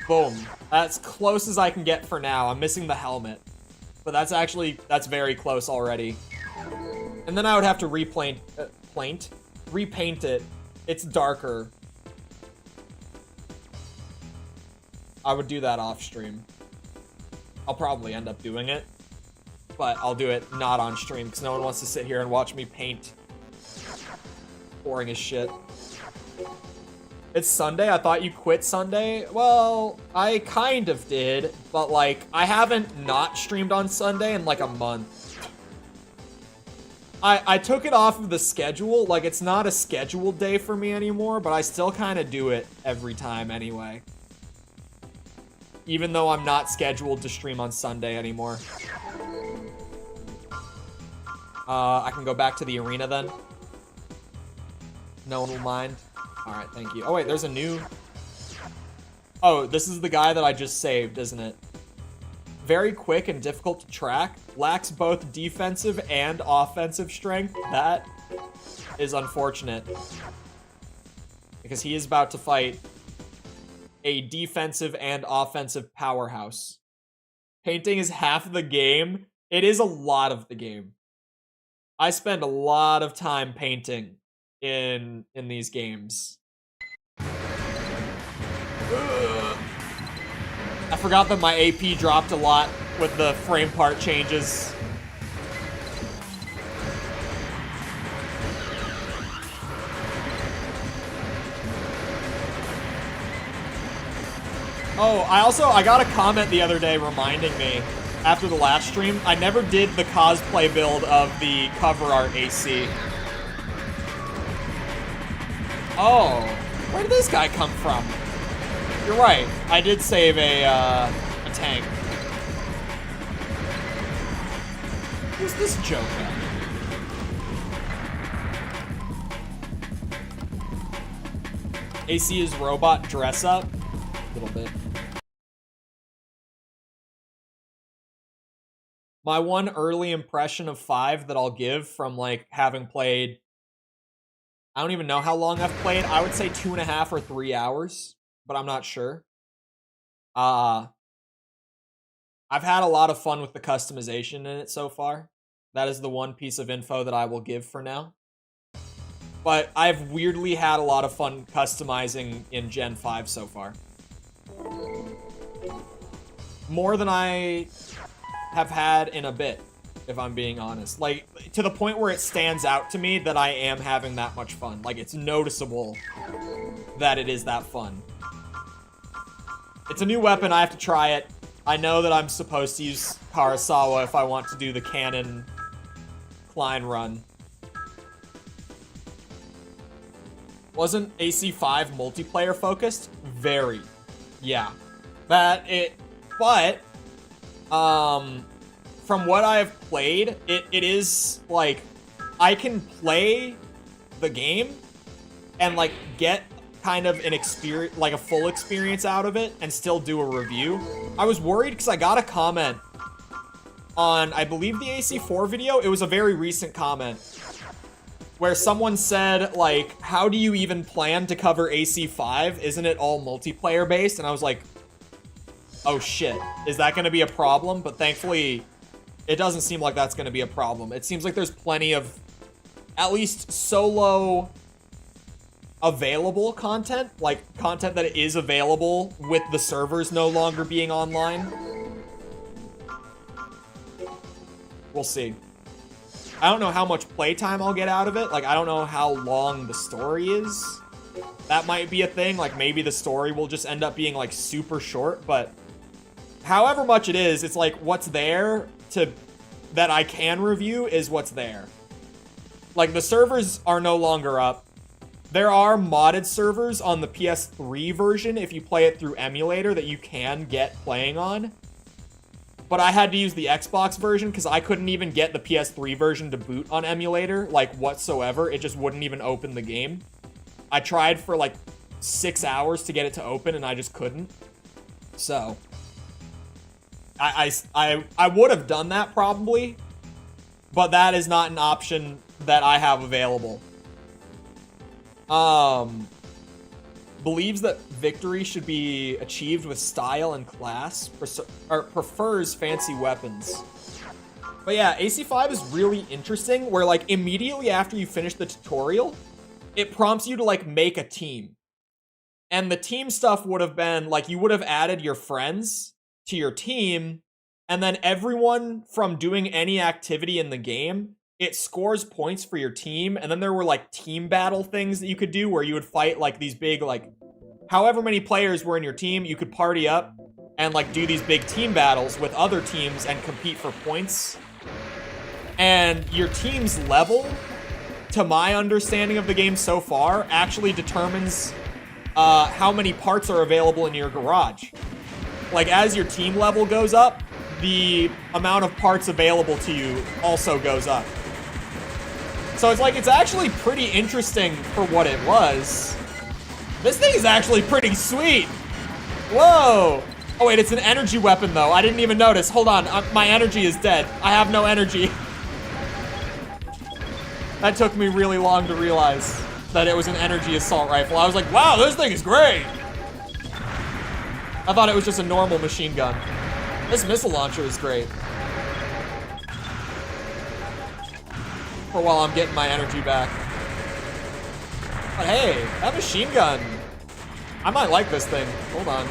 Boom. That's close as I can get for now. I'm missing the helmet. But that's very close already. And then I would have to repaint it. It's darker. I would do that off stream. I'll probably end up doing it. But I'll do it not on stream because no one wants to sit here and watch me paint. Boring as shit. It's Sunday? I thought you quit Sunday? Well, I kind of did, but like, I haven't not streamed on Sunday in like a month. I took it off of the schedule, like it's not a scheduled day for me anymore, but I still kind of do it every time anyway. Even though I'm not scheduled to stream on Sunday anymore. I can go back to the arena then. No one will mind. Alright, thank you. Oh wait, there's a new... Oh, this is the guy that I just saved, isn't it? Very quick and difficult to track. Lacks both defensive and offensive strength. That is unfortunate. Because he is about to fight a defensive and offensive powerhouse. Painting is half of the game. It is a lot of the game. I spend a lot of time painting in these games. Ugh. I forgot that my AP dropped a lot with the frame part changes. Oh, I got a comment the other day reminding me, after the last stream, I never did the cosplay build of the cover art AC. Oh, where did this guy come from? You're right, I did save a tank. Who's this joker? AC is robot dress up. little bit. My one early impression of 5 that I'll give from like having played, I don't even know how long I've played. I would say 2.5 or 3 hours, but I'm not sure. I've had a lot of fun with the customization in it so far. That is the one piece of info that I will give for now. But I've weirdly had a lot of fun customizing in Gen 5 so far. More than I have had in a bit, if I'm being honest. Like, to the point where it stands out to me that I am having that much fun. Like, it's noticeable that it is that fun. It's a new weapon, I have to try it. I know that I'm supposed to use Karasawa if I want to do the cannon Klein run. Wasn't AC5 multiplayer focused? Very. Yeah. But, from what I've played, it is, like, I can play the game and, like, get kind of an experience, like a full experience out of it and still do a review. I was worried because I got a comment on, I believe, the AC4 video. It was a very recent comment where someone said, like, how do you even plan to cover AC5? Isn't it all multiplayer based? And I was like, oh shit, is that going to be a problem? But thankfully, it doesn't seem like that's going to be a problem. It seems like there's plenty of at least solo available content, like content that is available with the servers no longer being online. We'll see. I don't know how much playtime I'll get out of it. Like, I don't know how long the story is. That might be a thing. Like, maybe the story will just end up being, like, super short. But however much it is, it's like what's there that I can review is what's there. Like, the servers are no longer up. There are modded servers on the PS3 version if you play it through emulator that you can get playing on. But I had to use the Xbox version because I couldn't even get the PS3 version to boot on emulator, like, whatsoever. It just wouldn't even open the game. I tried for, like, 6 hours to get it to open, and I just couldn't. So, I would have done that, probably. But that is not an option that I have available. Believes that victory should be achieved with style and class, or prefers fancy weapons. But yeah, AC5 is really interesting, where, like, immediately after you finish the tutorial, it prompts you to, like, make a team. And the team stuff would have been, like, you would have added your friends to your team, and then everyone from doing any activity in the game, it scores points for your team, and then there were, like, team battle things that you could do where you would fight, like, these big, like, however many players were in your team, you could party up and, like, do these big team battles with other teams and compete for points. And your team's level, to my understanding of the game so far, actually determines how many parts are available in your garage. Like, as your team level goes up, the amount of parts available to you also goes up. So it's like, it's actually pretty interesting for what it was. This thing is actually pretty sweet. Whoa. Oh wait, it's an energy weapon though. I didn't even notice. Hold on, my energy is dead. I have no energy. That took me really long to realize that it was an energy assault rifle. I was like, wow, this thing is great. I thought it was just a normal machine gun. This missile launcher is great. For while I'm getting my energy back. But hey, that machine gun. I might like this thing. Hold on.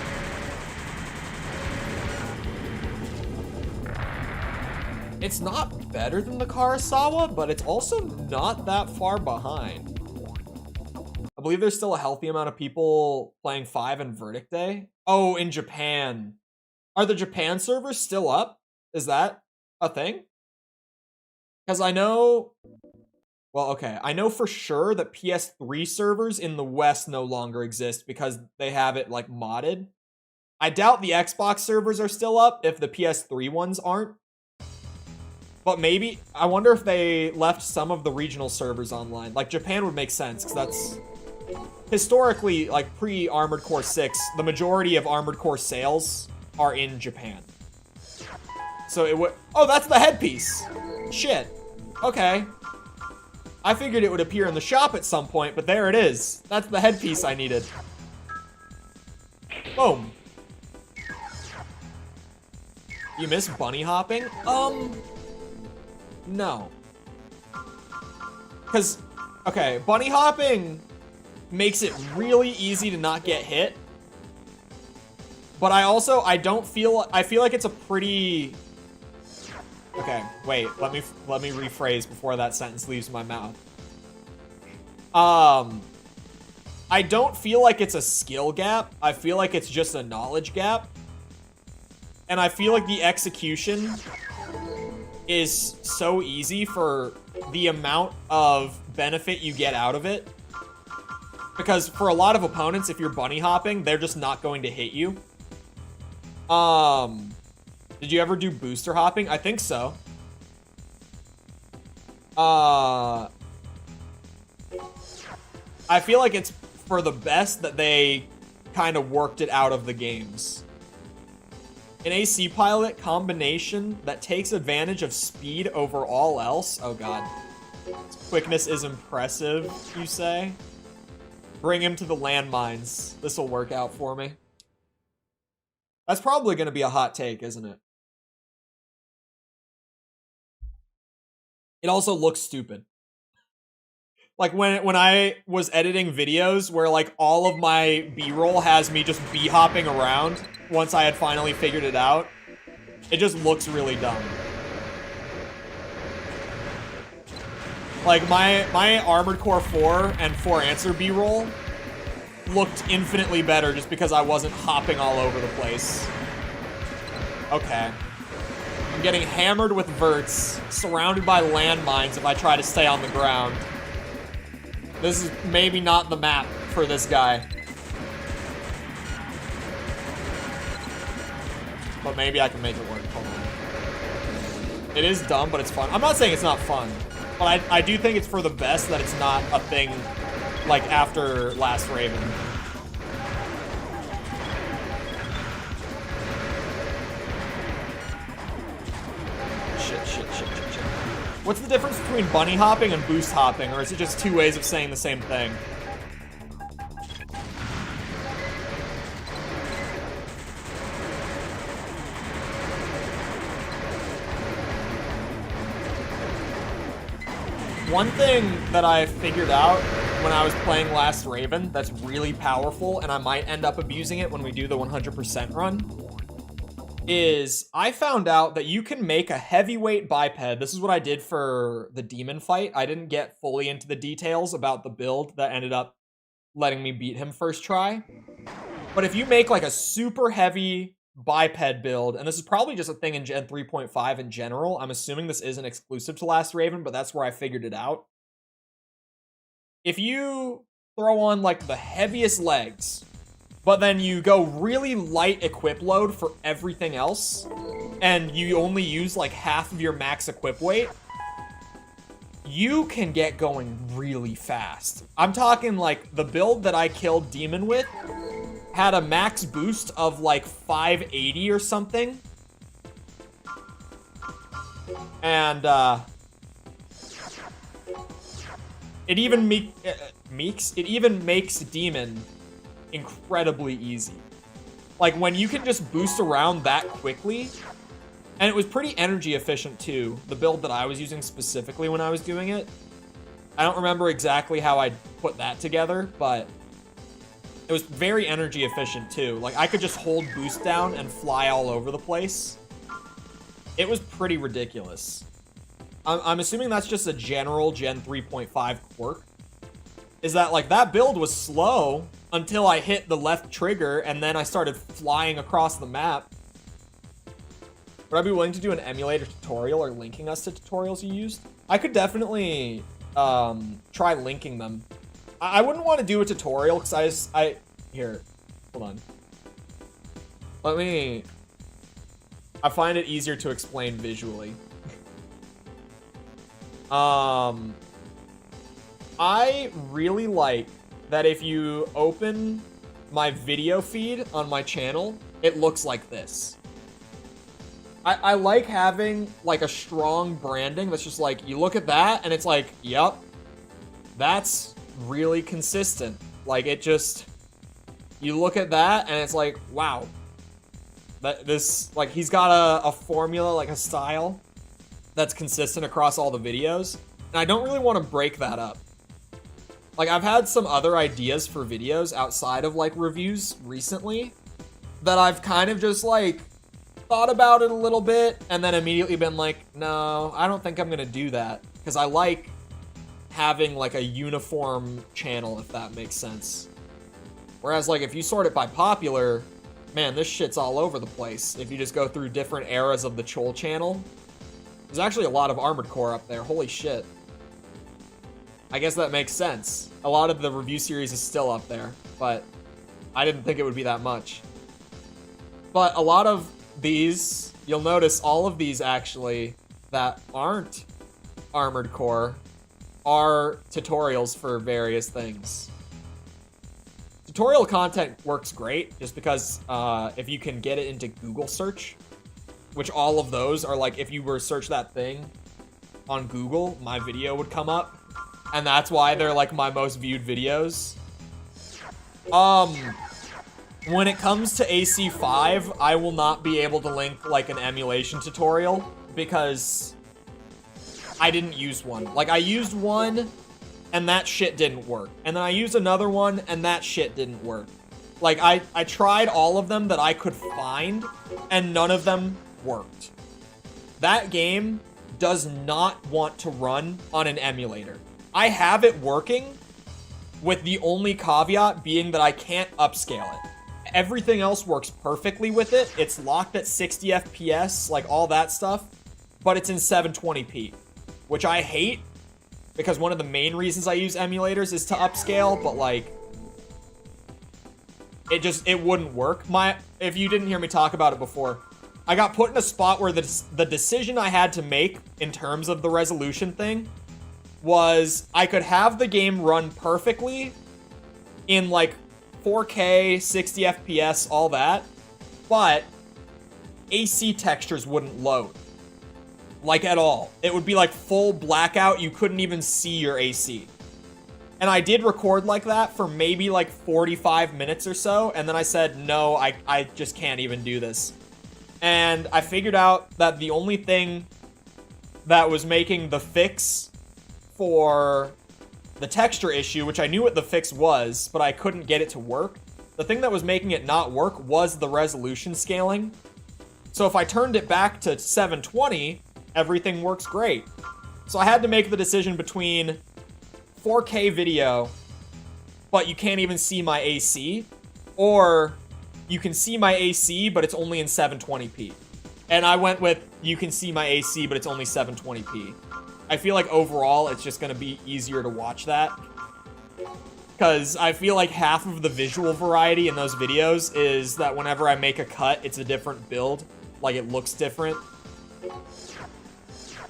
It's not better than the Karasawa, but it's also not that far behind. I believe there's still a healthy amount of people playing 5 in Verdict Day. Oh, in Japan. Are the Japan servers still up? Is that a thing? Because I know... Well, okay. I know for sure that PS3 servers in the West no longer exist because they have it, like, modded. I doubt the Xbox servers are still up if the PS3 ones aren't. But maybe... I wonder if they left some of the regional servers online. Like, Japan would make sense, because that's historically, like pre-Armored Core 6, the majority of Armored Core sales are in Japan. So it would... Oh, that's the headpiece. Shit. Okay. I figured it would appear in the shop at some point, but there it is. That's the headpiece I needed. Boom. You miss bunny hopping? No. Because, okay, bunny hopping makes it really easy to not get hit. But I feel like it's a pretty... Okay, wait, let me rephrase before that sentence leaves my mouth. I don't feel like it's a skill gap. I feel like it's just a knowledge gap. And I feel like the execution is so easy for the amount of benefit you get out of it. Because for a lot of opponents, if you're bunny hopping, they're just not going to hit you. Did you ever do booster hopping? I think so. I feel like it's for the best that they kind of worked it out of the games. An AC pilot combination that takes advantage of speed over all else. Oh god. Quickness is impressive, you say? Bring him to the landmines. This'll work out for me. That's probably going to be a hot take, isn't it? It also looks stupid. Like when I was editing videos where like all of my B-roll has me just B-hopping around once I had finally figured it out, it just looks really dumb. Like my Armored Core 4 and 4 Answer B-roll looked infinitely better just because I wasn't hopping all over the place. Okay. I'm getting hammered with verts, surrounded by landmines if I try to stay on the ground. This is maybe not the map for this guy. But maybe I can make it work. Hold on. It is dumb, but it's fun. I'm not saying it's not fun, but I do think it's for the best that it's not a thing like after Last Raven. Shit. What's the difference between bunny hopping and boost hopping, or is it just two ways of saying the same thing? One thing that I figured out when I was playing Last Raven that's really powerful, and I might end up abusing it when we do the 100% run, is I found out that you can make a heavyweight biped. This is what I did for the demon fight. I didn't get fully into the details about the build that ended up letting me beat him first try. But if you make like a super heavy biped build, and this is probably just a thing in Gen 3.5 in general, I'm assuming this isn't exclusive to Last Raven, but that's where I figured it out. If you throw on like the heaviest legs, but then you go really light equip load for everything else, and you only use like half of your max equip weight, you can get going really fast. I'm talking like the build that I killed Demon with had a max boost of like 580 or something. And it even makes Demon incredibly easy. Like when you can just boost around that quickly, and it was pretty energy efficient too, the build that I was using specifically when I was doing it. I don't remember exactly how I put that together, but it was very energy efficient too. Like I could just hold boost down and fly all over the place. It was pretty ridiculous. I'm assuming that's just a general Gen 3.5 quirk. Is that like that build was slow until I hit the left trigger and then I started flying across the map. Would I be willing to do an emulator tutorial or linking us to tutorials you used? I could definitely try linking them. I wouldn't want to do a tutorial because here, hold on. I find it easier to explain visually. I really like that if you open my video feed on my channel, it looks like this. I like having like a strong branding that's just like, you look at that and it's like, yep, that's really consistent. Like it just, you look at that and it's like, wow, he's got a formula, like a style that's consistent across all the videos. And I don't really want to break that up. Like I've had some other ideas for videos outside of like reviews recently that I've kind of just like thought about it a little bit and then immediately been like, no, I don't think I'm gonna do that, because I like having like a uniform channel, if that makes sense. Whereas like if you sort it by popular, man, this shit's all over the place. If you just go through different eras of the Chole channel, there's actually a lot of Armored Core up there. Holy shit. I guess that makes sense. A lot of the review series is still up there, but I didn't think it would be that much. But a lot of these, you'll notice all of these actually that aren't Armored Core are tutorials for various things. Tutorial content works great just because if you can get it into Google search, which all of those are like, if you were to search that thing on Google, my video would come up. And that's why they're like my most viewed videos. When it comes to AC5, I will not be able to link like an emulation tutorial because I didn't use one. Like I used one and that shit didn't work. And then I used another one and that shit didn't work. Like I tried all of them that I could find and none of them worked. That game does not want to run on an emulator. I have it working with the only caveat being that I can't upscale it. Everything else works perfectly with it. It's locked at 60 FPS, like all that stuff, but it's in 720p, which I hate because one of the main reasons I use emulators is to upscale, but like, it wouldn't work. If you didn't hear me talk about it before, I got put in a spot where the decision I had to make in terms of the resolution thing was I could have the game run perfectly in like 4K, 60 FPS, all that, but AC textures wouldn't load. Like at all. It would be like full blackout, you couldn't even see your AC. And I did record like that for maybe like 45 minutes or so, and then I said, no, I just can't even do this. And I figured out that the only thing that was making the fix for the texture issue, which I knew what the fix was, but I couldn't get it to work. The thing that was making it not work was the resolution scaling. So if I turned it back to 720, everything works great. So I had to make the decision between 4K video, but you can't even see my AC, or you can see my AC, but it's only in 720p. And I went with, you can see my AC, but it's only 720p. I feel like overall, it's just going to be easier to watch that. Because I feel like half of the visual variety in those videos is that whenever I make a cut, it's a different build. Like, it looks different.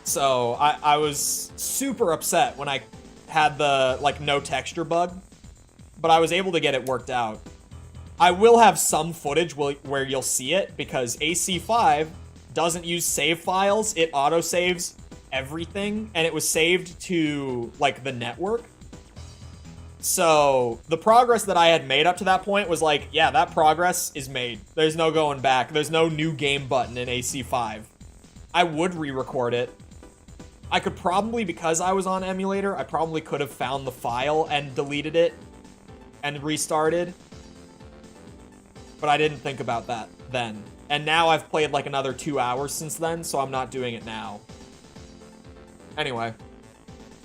So, I was super upset when I had the, like, no texture bug. But I was able to get it worked out. I will have some footage where you'll see it, because AC5 doesn't use save files. It autosaves everything, and it was saved to, like, the network. So, the progress that I had made up to that point was like, yeah, that progress is made. There's no going back. There's no new game button in AC5. I would re-record it. I could probably, because I was on emulator, I probably could have found the file and deleted it and restarted. But I didn't think about that then. And now I've played like another 2 hours since then, so I'm not doing it now. Anyway.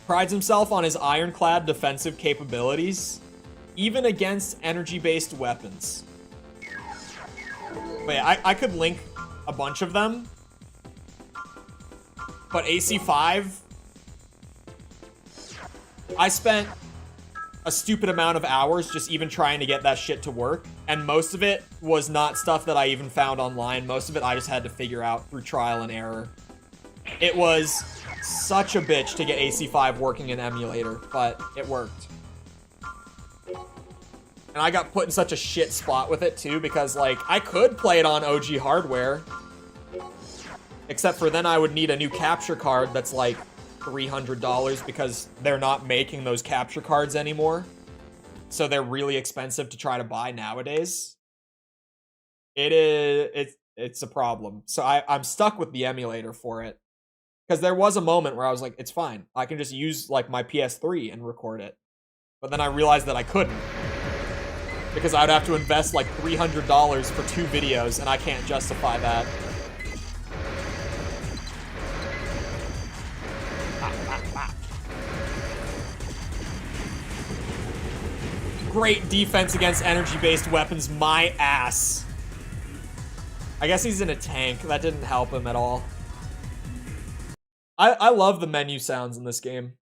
Prides himself on his ironclad defensive capabilities, even against energy-based weapons. But yeah, I could link a bunch of them. But AC5, I spent a stupid amount of hours just even trying to get that shit to work. And most of it was not stuff that I even found online. Most of it I just had to figure out through trial and error. It was such a bitch to get AC5 working in emulator, but it worked. And I got put in such a shit spot with it too, because like I could play it on OG hardware, except for then I would need a new capture card that's like $300 because they're not making those capture cards anymore. So they're really expensive to try to buy nowadays. It's a problem. So I'm stuck with the emulator for it. Because there was a moment where I was like, it's fine. I can just use like my PS3 and record it. But then I realized that I couldn't. Because I'd have to invest like $300 for 2 videos, and I can't justify that. Great defense against energy-based weapons, my ass. I guess he's in a tank. That didn't help him at all. I love the menu sounds in this game.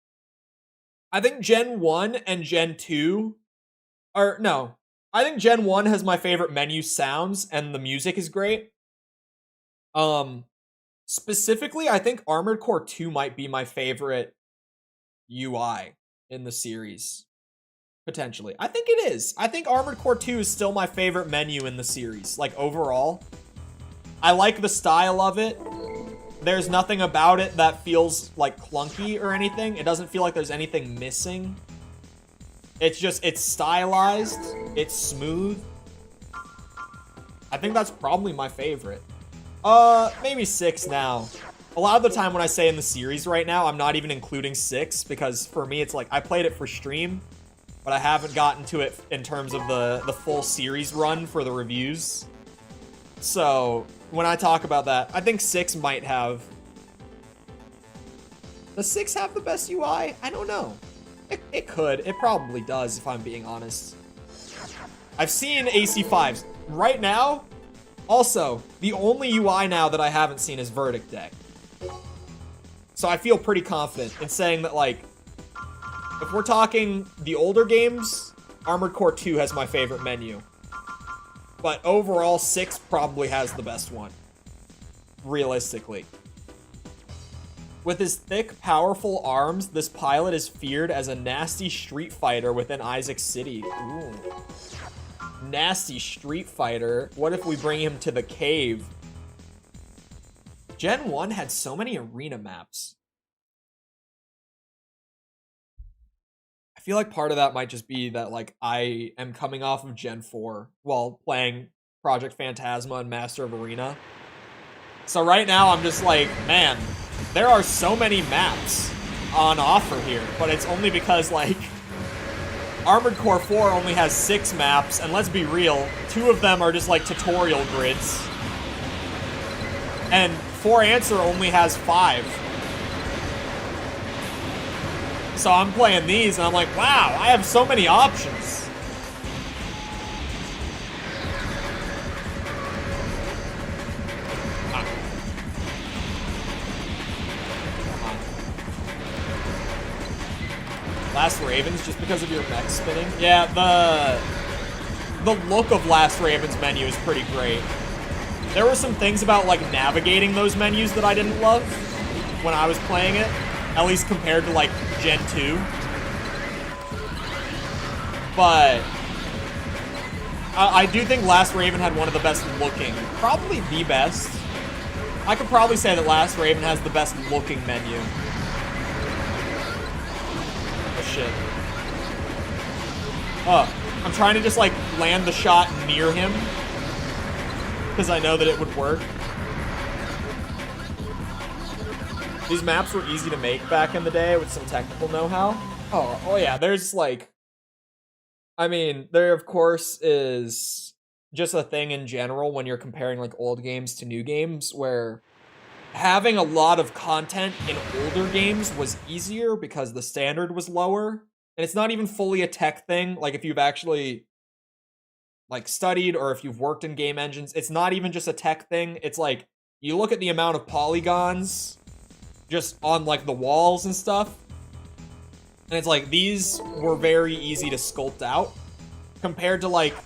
I think Gen 1 and Gen 2 are... No. I think Gen 1 has my favorite menu sounds, and the music is great. Specifically, I think Armored Core 2 might be my favorite UI in the series. Potentially. I think it is. I think Armored Core 2 is still my favorite menu in the series, like, overall. I like the style of it. There's nothing about it that feels, like, clunky or anything. It doesn't feel like there's anything missing. It's just, it's stylized, it's smooth. I think that's probably my favorite. Maybe 6 now. A lot of the time when I say in the series right now, I'm not even including 6, because for me it's like, I played it for stream, but I haven't gotten to it in terms of the full series run for the reviews. So, when I talk about that, I think 6 might have... Does 6 have the best UI? I don't know. It could. It probably does, if I'm being honest. I've seen AC5s. Right now, also, the only UI now that I haven't seen is Verdict Day. So I feel pretty confident in saying that, like, if we're talking the older games, Armored Core 2 has my favorite menu. But overall, 6 probably has the best one. Realistically. With his thick, powerful arms, this pilot is feared as a nasty street fighter within Isaac City. Ooh. Nasty street fighter. What if we bring him to the cave? Gen 1 had so many arena maps. I feel like part of that might just be that, like, I am coming off of Gen 4 while playing Project Phantasma and Master of Arena. So right now I'm just like, man, there are so many maps on offer here, but it's only because, like, Armored Core 4 only has 6 maps, and let's be real, 2 of them are just, like, tutorial grids. And For Answer only has 5. So I'm playing these, and I'm like, wow, I have so many options. Last Ravens, just because of your mech spinning? Yeah, the look of Last Ravens menu is pretty great. There were some things about, like, navigating those menus that I didn't love when I was playing it, at least compared to, like, Gen 2. But I do think Last Raven had one of the best looking, probably the best. I could probably say that Last Raven has the best looking menu. Shit. I'm trying to just, like, land the shot near him because I know that it would work. These maps were easy to make back in the day with some technical know-how. Oh yeah, there's, like, I mean, there of course is just a thing in general when you're comparing, like, old games to new games where having a lot of content in older games was easier because the standard was lower. And it's not even fully a tech thing. Like, if you've actually, like, studied or if you've worked in game engines, it's not even just a tech thing. It's like, you look at the amount of polygons just on, like, the walls and stuff. And it's like, these were very easy to sculpt out compared to, like,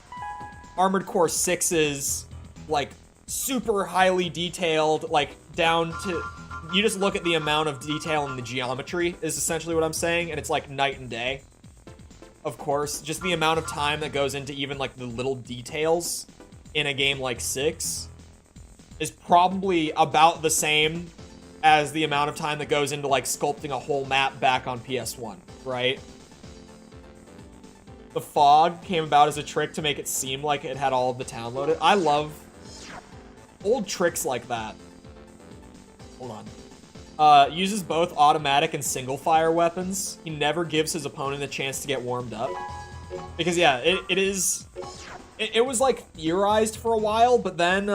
Armored Core 6's, like, super highly detailed, like, down to, you just look at the amount of detail in the geometry is essentially what I'm saying, and it's like night and day. of course. Just the amount of time that goes into even like the little details in a game like 6 is probably about the same as the amount of time that goes into like sculpting a whole map back on PS1, right? The fog came about as a trick to make it seem like it had all of the town loaded. I love old tricks like that. Hold on. Uses both automatic and single fire weapons. He never gives his opponent a chance to get warmed up. Because yeah, it was like theorized for a while, but then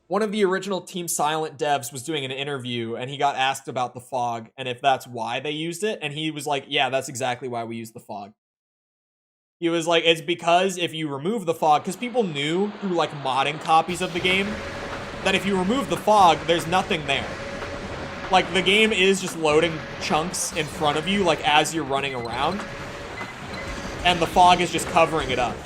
one of the original Team Silent devs was doing an interview and he got asked about the fog and if that's why they used it, and he was like, yeah, that's exactly why we use the fog. He was like, it's because if you remove the fog, because people knew through like modding copies of the game that if you remove the fog, there's nothing there. Like the game is just loading chunks in front of you like as you're running around, and the fog is just covering it up.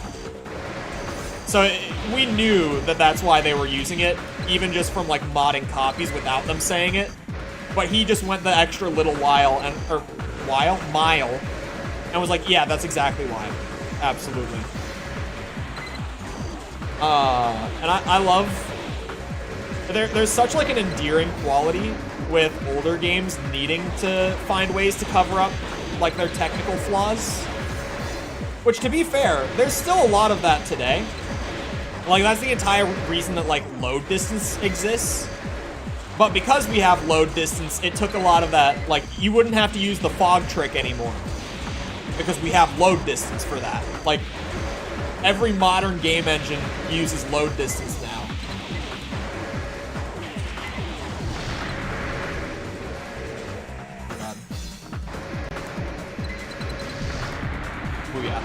So we knew that that's why they were using it, even just from like modding copies without them saying it. But he just went the extra little mile, and was like, yeah, that's exactly why. Absolutely. And I love, there's such like an endearing quality with older games needing to find ways to cover up like their technical flaws. Which, to be fair, there's still a lot of that today. Like, that's the entire reason that, like, load distance exists. But because we have load distance, it took a lot of that. Like, you wouldn't have to use the fog trick anymore, because we have load distance for that. Like, every modern game engine uses load distance now. God. Booyah.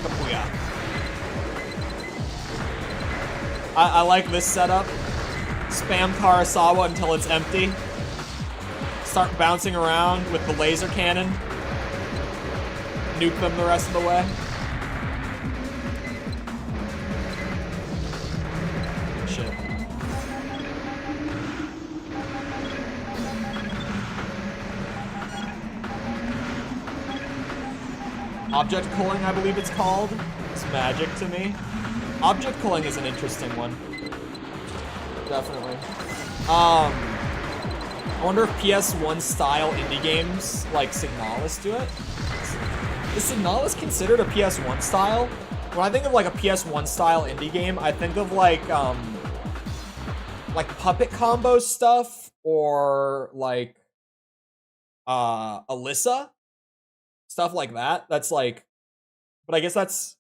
Booyah. I like this setup. Spam Karasawa until it's empty. Start bouncing around with the laser cannon. Nuke them the rest of the way. Shit. Object culling, I believe it's called. It's magic to me. Object culling is an interesting one. Definitely. I wonder if PS1 style indie games like Signalis do it. Is Signalis considered a PS1 style? When I think of like a PS1 style indie game, I think of like puppet combo stuff, or like Alyssa, stuff like that. That's like, but I guess that's,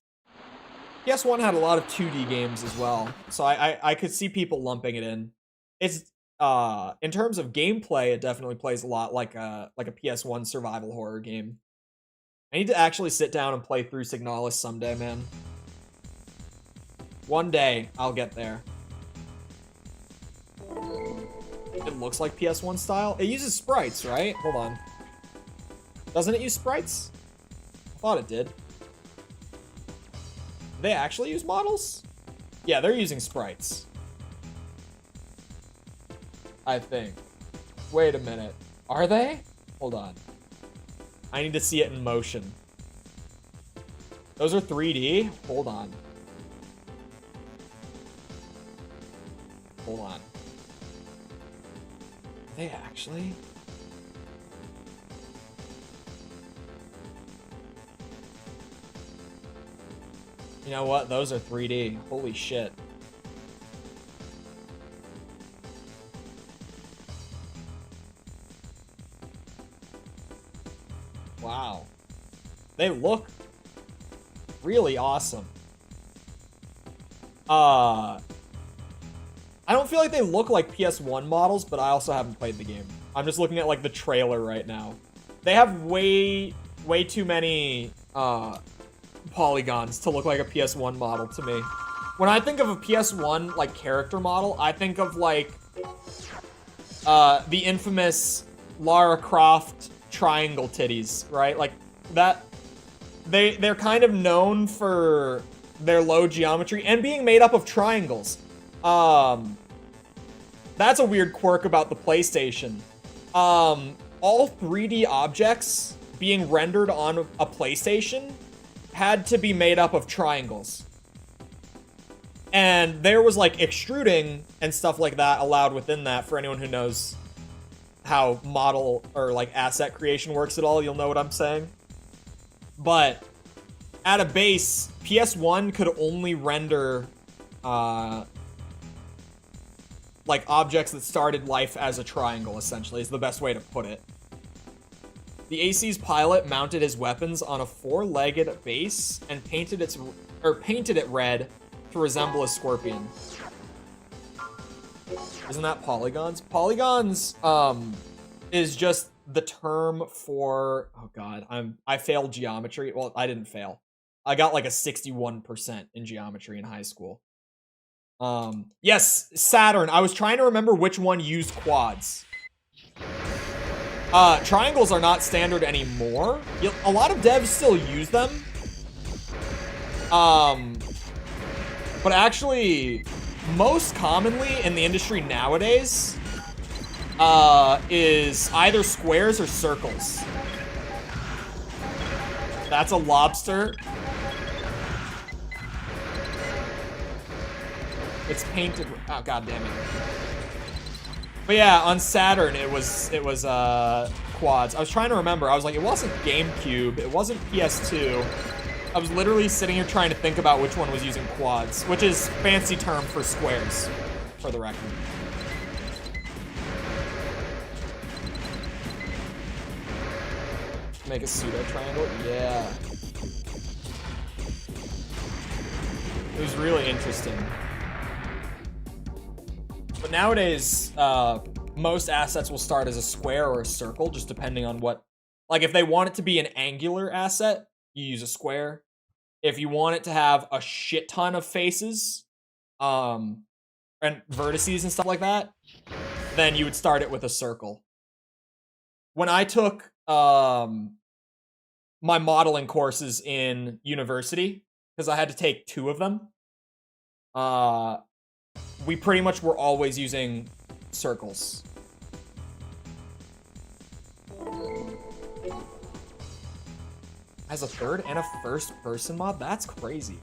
PS1 had a lot of 2D games as well, so I could see people lumping it in. It's in terms of gameplay, it definitely plays a lot like a PS1 survival horror game. I need to actually sit down and play through Signalis someday, man. One day, I'll get there. It looks like PS1 style. It uses sprites, right? Hold on. Doesn't it use sprites? I thought it did. Do they actually use models? Yeah, they're using sprites. I think. Wait a minute. Are they? Hold on. I need to see it in motion. Those are 3D? Hold on. Hold on. Are they actually? You know what? Those are 3D. Holy shit. Wow. They look really awesome. I don't feel like they look like PS1 models, but I also haven't played the game. I'm just looking at like the trailer right now. They have way too many polygons to look like a PS1 model to me. When I think of a PS1 like character model, I think of like the infamous Lara Croft triangle titties, right? Like that. They're kind of known for their low geometry and being made up of triangles. That's a weird quirk about the PlayStation. All 3D objects being rendered on a PlayStation had to be made up of triangles. And there was like extruding and stuff like that allowed within that. For anyone who knows how model or like asset creation works at all, you'll know what I'm saying. But at a base, PS1 could only render like objects that started life as a triangle, essentially, is the best way to put it. The AC's pilot mounted his weapons on a four-legged base and painted it red to resemble a scorpion. Isn't that polygons? Polygons is just the term for, oh god, I failed geometry. Well, I didn't fail. I got like a 61% in geometry in high school. Yes, Saturn. I was trying to remember which one used quads. Triangles are not standard anymore. A lot of devs still use them. But actually, most commonly in the industry nowadays, is either squares or circles. That's a lobster. It's painted. Oh god damn it. But yeah, on Saturn it was quads. I was trying to remember. I was like, it wasn't GameCube. It wasn't PS2. I was literally sitting here trying to think about which one was using quads, which is fancy term for squares, for the record. Make a pseudo triangle. Yeah. It was really interesting. But nowadays, most assets will start as a square or a circle, just depending on what... Like, if they want it to be an angular asset, you use a square. If you want it to have a shit ton of faces, and vertices and stuff like that, then you would start it with a circle. When I took my modeling courses in university, because I had to take 2 of them, we pretty much were always using circles. As a third and a first person mod? That's crazy.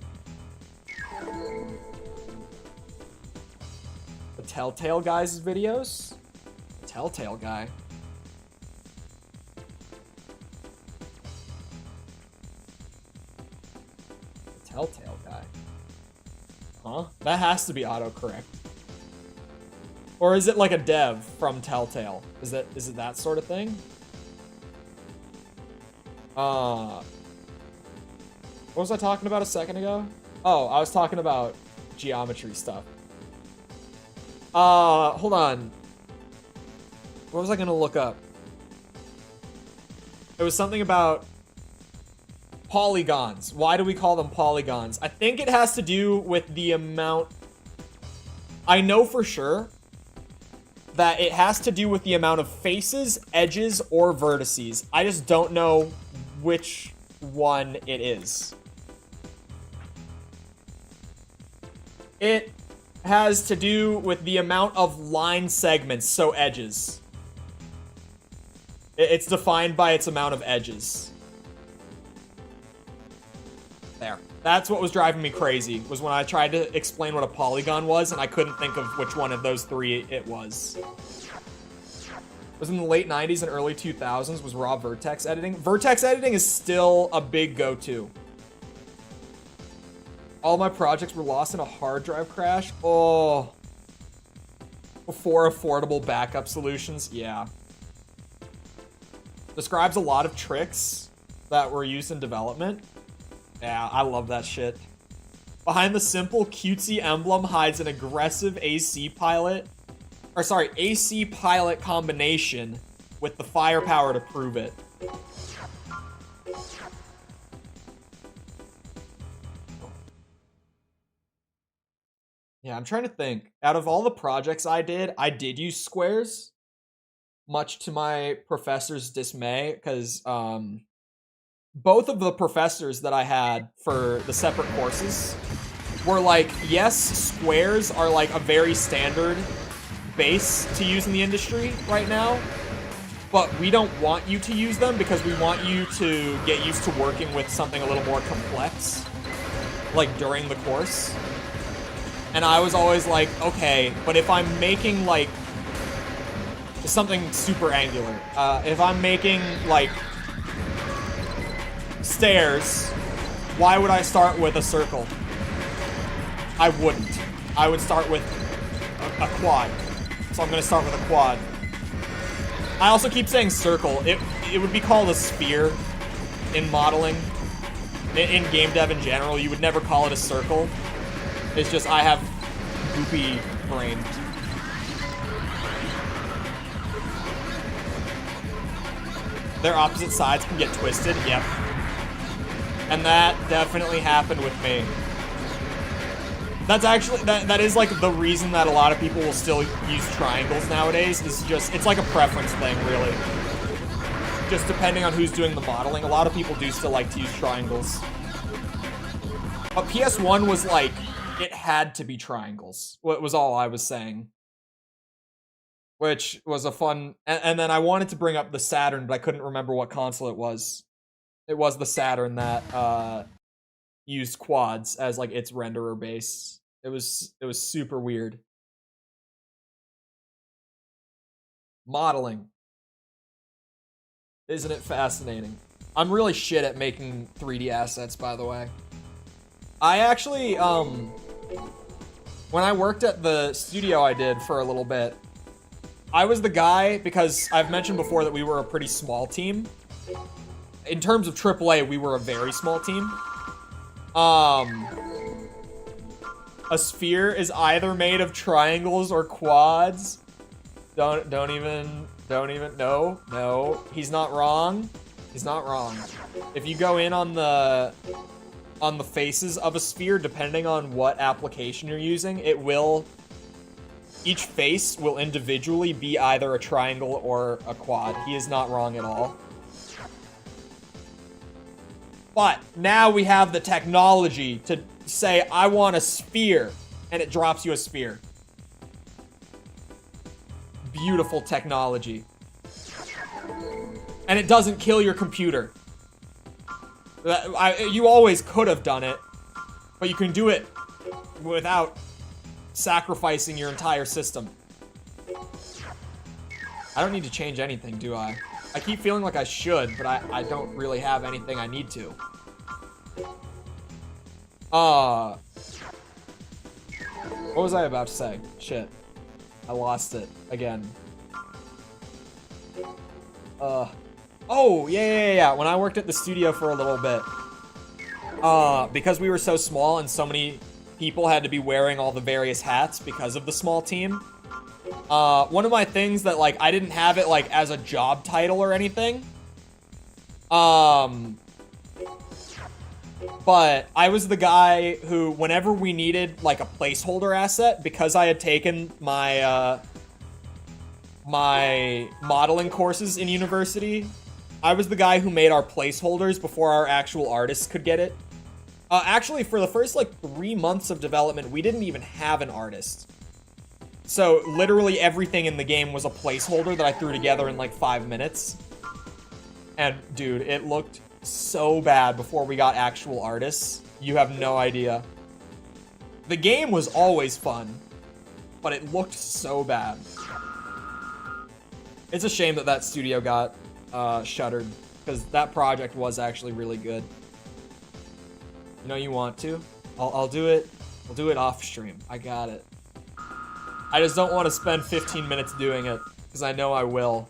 The Telltale Guy's videos? Telltale Guy. The Telltale Guy. Huh? That has to be autocorrect. Or is it like a dev from Telltale? Is it that sort of thing? What was I talking about a second ago? Oh, I was talking about geometry stuff. Hold on. What was I gonna look up? It was something about polygons. Why do we call them polygons? I think it has to do with the amount... I know for sure that it has to do with the amount of faces, edges, or vertices. I just don't know which one it is. It has to do with the amount of line segments, so edges. It's defined by its amount of edges. There. That's what was driving me crazy, was when I tried to explain what a polygon was, and I couldn't think of which one of those 3 it was. It was in the late 90s and early 2000s, was raw vertex editing. Vertex editing is still a big go-to. All my projects were lost in a hard drive crash. Oh. Before affordable backup solutions, yeah. Describes a lot of tricks that were used in development. Yeah, I love that shit. Behind the simple cutesy emblem hides an aggressive AC pilot combination with the firepower to prove it. Yeah, I'm trying to think. Out of all the projects I did use squares, much to my professor's dismay, because both of the professors that I had for the separate courses were like, yes, squares are like a very standard base to use in the industry right now, but we don't want you to use them because we want you to get used to working with something a little more complex, like during the course. And I was always like, okay, but if I'm making like something super angular, if I'm making like stairs, why would I start with a circle? I wouldn't. I would start with a quad. So I'm gonna start with a quad. I also keep saying circle. It would be called a sphere in modeling. In game dev in general, you would never call it a circle. It's just I have goopy brain. Their opposite sides can get twisted, yep. And that definitely happened with me. That's actually, that is like the reason that a lot of people will still use triangles nowadays, is just, it's like a preference thing, really. Just depending on who's doing the modeling, a lot of people do still like to use triangles. But PS1 was like, it had to be triangles, what was all I was saying. Which was a fun, and then I wanted to bring up the Saturn, but I couldn't remember what console it was. It was the Saturn that used quads as like its renderer base. It was super weird. Modeling. Isn't it fascinating? I'm really shit at making 3D assets, by the way. I actually, when I worked at the studio I did for a little bit, I was the guy, because I've mentioned before that we were a pretty small team. In terms of AAA, we were a very small team. A sphere is either made of triangles or quads. Don't even, no, he's not wrong. He's not wrong. If you go in on the faces of a sphere, depending on what application you're using, each face will individually be either a triangle or a quad. He is not wrong at all. But now we have the technology to say, I want a sphere, and it drops you a sphere. Beautiful technology. And it doesn't kill your computer. You always could have done it, but you can do it without sacrificing your entire system. I don't need to change anything, do I? I keep feeling like I should, but I don't really have anything I need to. What was I about to say? Shit. I lost it again. Oh, yeah. When I worked at the studio for a little bit, because we were so small and so many people had to be wearing all the various hats because of the small team, one of my things that, like, I didn't have it, like, as a job title or anything, but I was the guy who, whenever we needed, like, a placeholder asset, because I had taken my, my modeling courses in university, I was the guy who made our placeholders before our actual artists could get it. Actually, for the first, like, 3 months of development, we didn't even have an artist. So, literally everything in the game was a placeholder that I threw together in, like, 5 minutes. And, dude, it looked so bad before we got actual artists. You have no idea. The game was always fun, but it looked so bad. It's a shame that that studio got shuttered, because that project was actually really good. You know you want to? I'll do it. I'll do it off stream. I got it. I just don't want to spend 15 minutes doing it, because I know I will.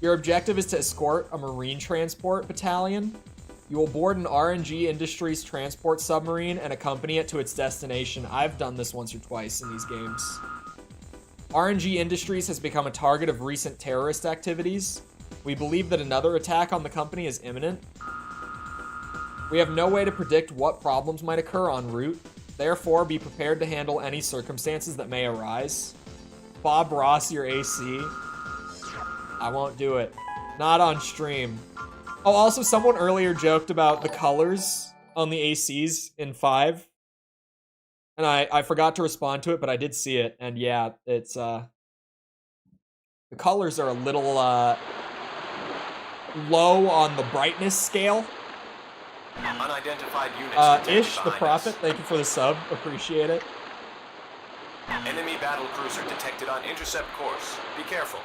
Your objective is to escort a marine transport battalion. You will board an RNG Industries transport submarine and accompany it to its destination. I've done this once or twice in these games. RNG Industries has become a target of recent terrorist activities. We believe that another attack on the company is imminent. We have no way to predict what problems might occur en route. Therefore, be prepared to handle any circumstances that may arise. Bob Ross, your AC. I won't do it. Not on stream. Oh, also, someone earlier joked about the colors on the ACs in 5. And I forgot to respond to it, but I did see it. And yeah, it's, the colors are a little, low on the brightness scale. Unidentified units. Ish, the behind Prophet, us. thank you for the sub. Appreciate it. Enemy battle cruiser detected on intercept course. Be careful.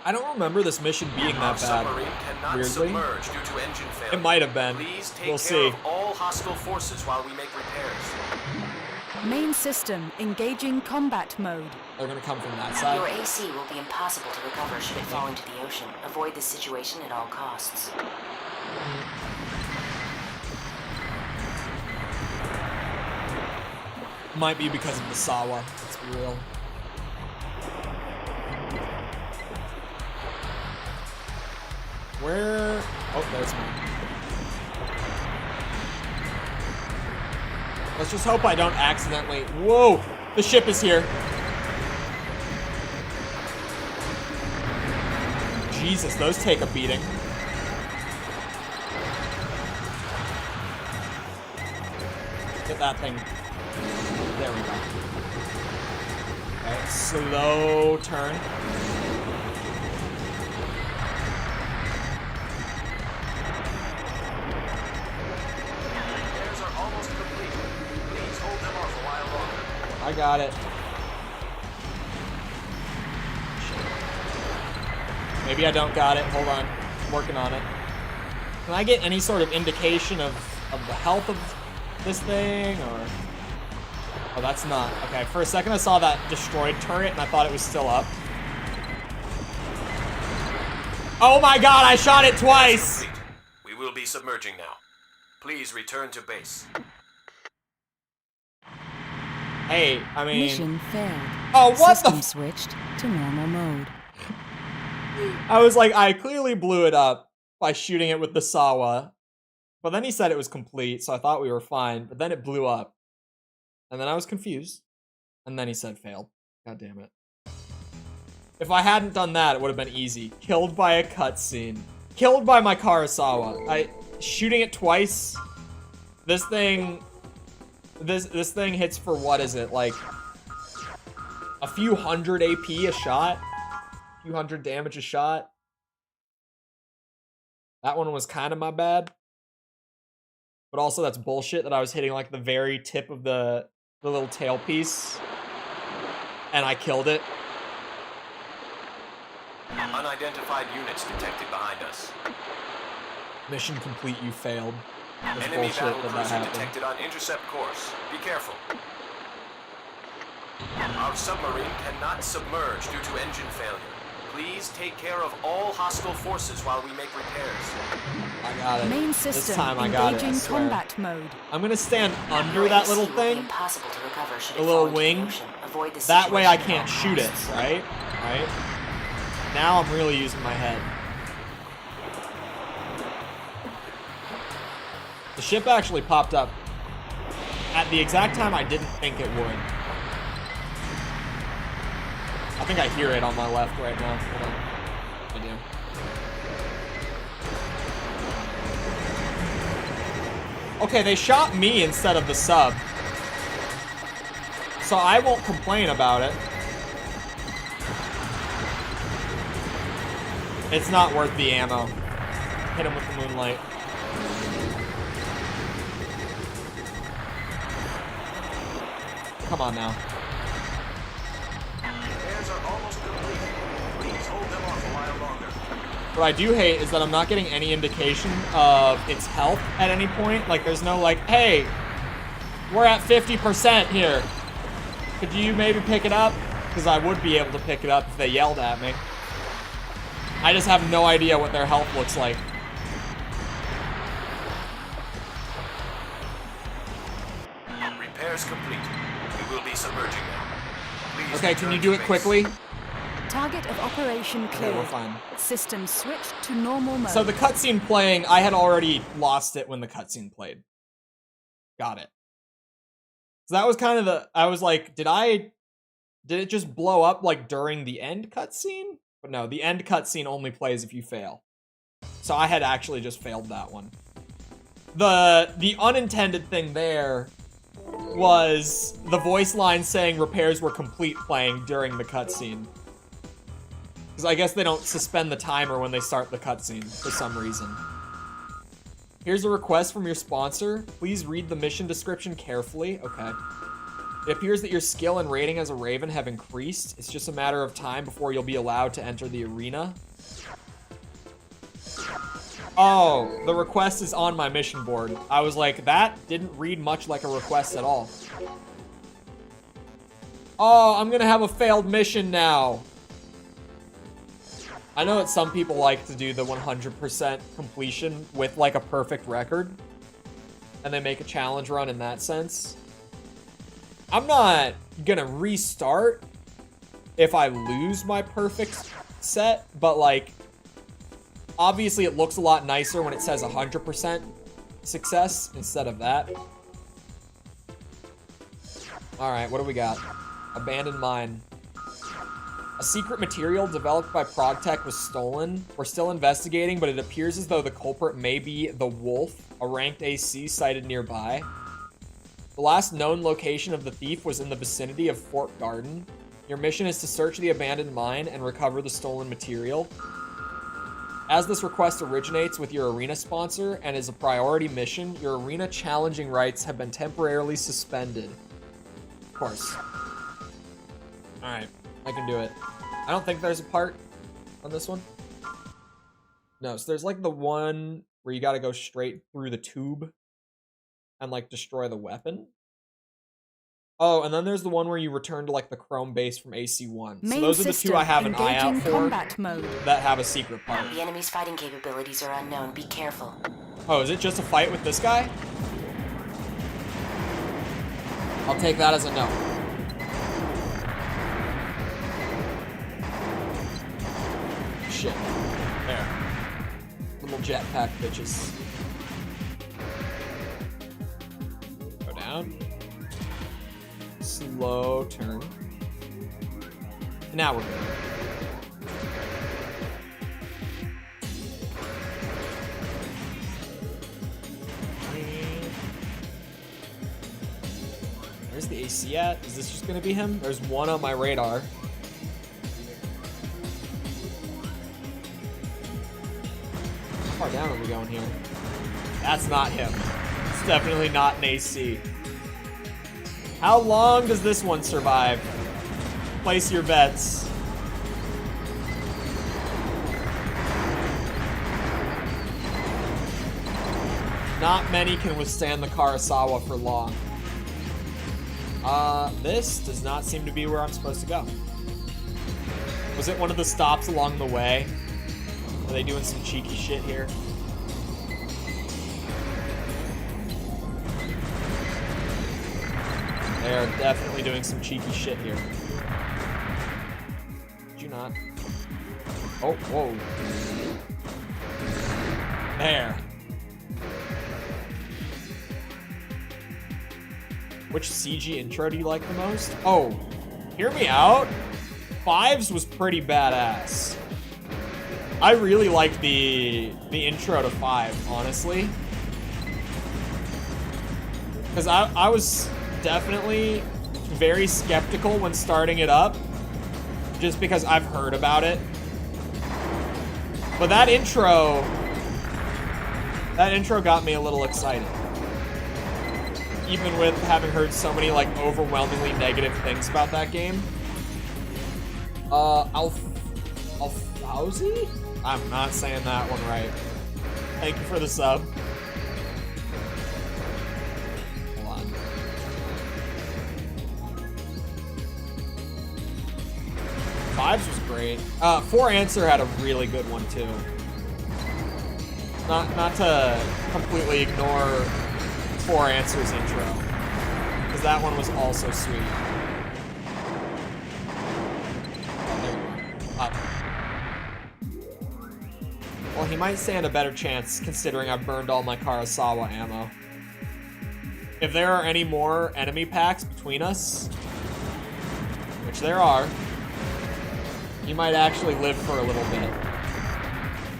I don't remember this mission being Our that bad. submarine cannot Weirdly. submerge due to engine failure. It might have been. Please take We'll care see. of all hostile forces while we make repairs. Main system engaging combat mode. They're gonna come from that Your side. AC will be impossible to recover should it fall into the ocean. Avoid this situation at all costs. Might be because of the Sawa. Let's be real. Where? Oh, there's me. Let's just hope I don't accidentally. Whoa! The ship is here. Jesus, those take a beating. Get that thing. There we go. Okay, slow turn. Repairs are almost complete. Please hold them off a while longer. I got it. Maybe I don't got it. Hold on. I'm working on it. Can I get any sort of indication of the health of this thing, or... Oh, that's not. Okay, for a second I saw that destroyed turret and I thought it was still up. Oh my god, I shot it twice! Complete. We will be submerging now. Please return to base. Hey, I mean... Mission failed. Oh, what System the... switched to normal mode. I was like, I clearly blew it up by shooting it with the Sawa. But then he said it was complete, so I thought we were fine. But then it blew up. And then I was confused. And then he said failed. God damn it. If I hadn't done that, it would have been easy. Killed by a cutscene. Killed by my Karasawa. Shooting it twice. This thing... This thing hits for, what is it, like... a few hundred AP a shot? A few hundred damage a shot? That one was kind of my bad. But also that's bullshit that I was hitting like the very tip of the little tailpiece. And I killed it. Unidentified units detected behind us. Mission complete, you failed. That's Enemy bullshit battle that cruiser happened. detected on intercept course. Be careful. Our submarine cannot submerge due to engine failure. Please take care of all hostile forces while we make repairs. I got it. Main This system time I got it, I engaging swear. combat mode. I'm gonna stand under Your that AC little will be thing. impossible to recover should The it little fall into wing. the ocean. Avoid this That way I situation at can't all shoot it, costs. right? Right? Now I'm really using my head. The ship actually popped up at the exact time I didn't think it would. I think I hear it on my left right now. Hold on. I do. Okay, they shot me instead of the sub. So I won't complain about it. It's not worth the ammo. Hit him with the moonlight. Come on now. Repairs are almost complete. Please hold them off a while longer. What I do hate is that I'm not getting any indication of its health at any point. Like, there's no like, hey, we're at 50% here. Could you maybe pick it up? Because I would be able to pick it up if they yelled at me. I just have no idea what their health looks like. Repairs complete. We will be submerging now. Please Okay, can you return do to it base. quickly? Target of operation Okay, cleared. we're fine. System switched to normal mode. So the cutscene playing, I had already lost it when the cutscene played. Got it. So that was kind of the, I was like, did it just blow up like during the end cutscene? But no, the end cutscene only plays if you fail. So I had actually just failed that one. The unintended thing there was the voice line saying repairs were complete playing during the cutscene. Because I guess they don't suspend the timer when they start the cutscene for some reason. Here's a request from your sponsor. Please read the mission description carefully. Okay. It appears that your skill and rating as a Raven have increased. It's just a matter of time before you'll be allowed to enter the arena. Oh, the request is on my mission board. I was like, that didn't read much like a request at all. Oh, I'm gonna have a failed mission now. I know that some people like to do the 100% completion with like a perfect record. And they make a challenge run in that sense. I'm not gonna restart if I lose my perfect set, but like, obviously it looks a lot nicer when it says 100% success instead of that. All right, what do we got? Abandoned mine. A secret material developed by ProgTech was stolen. We're still investigating, but it appears as though the culprit may be the Wolf, a ranked AC sighted nearby. The last known location of the thief was in the vicinity of Fort Garden. Your mission is to search the abandoned mine and recover the stolen material. As this request originates with your arena sponsor and is a priority mission, your arena challenging rights have been temporarily suspended. Of course. Alright, I can do it. I don't think there's a part on this one. No, so there's like the one where you gotta go straight through the tube and like destroy the weapon. Oh, and then there's the one where you return to like the chrome base from AC1. So Main those are the system two I have an eye out engaging for combat mode. that have a secret part. The enemy's fighting capabilities are unknown. Be careful. Oh, is it just a fight with this guy? I'll take that as a no. Shit. There. Little jetpack bitches. Go down. Slow turn. Now we're good. Where's the AC at? Is this just gonna be him? There's one on my radar. How far down are we going here? That's not him. It's definitely not an AC. How long does this one survive? Place your bets. Not many can withstand the Karasawa for long. This does not seem to be where I'm supposed to go. Was it one of the stops along the way? Are they doing some cheeky shit here? They are definitely doing some cheeky shit here. Did you not? Oh, whoa. There. Which CG intro do you like the most? Oh, hear me out. Fives was pretty badass. I really liked the intro to 5, honestly. Because I was definitely very skeptical when starting it up, just because I've heard about it. But that intro got me a little excited. Even with having heard so many like overwhelmingly negative things about that game. Alfauzi? I'm not saying that one right. Thank you for the sub. Hold on. Fives was great. 4 Answer had a really good one too. Not to completely ignore 4 Answers intro, because that one was also sweet. Oh, there you go. Up. Well, he might stand a better chance considering I've burned all my Karasawa ammo. If there are any more enemy packs between us, which there are, you might actually live for a little bit.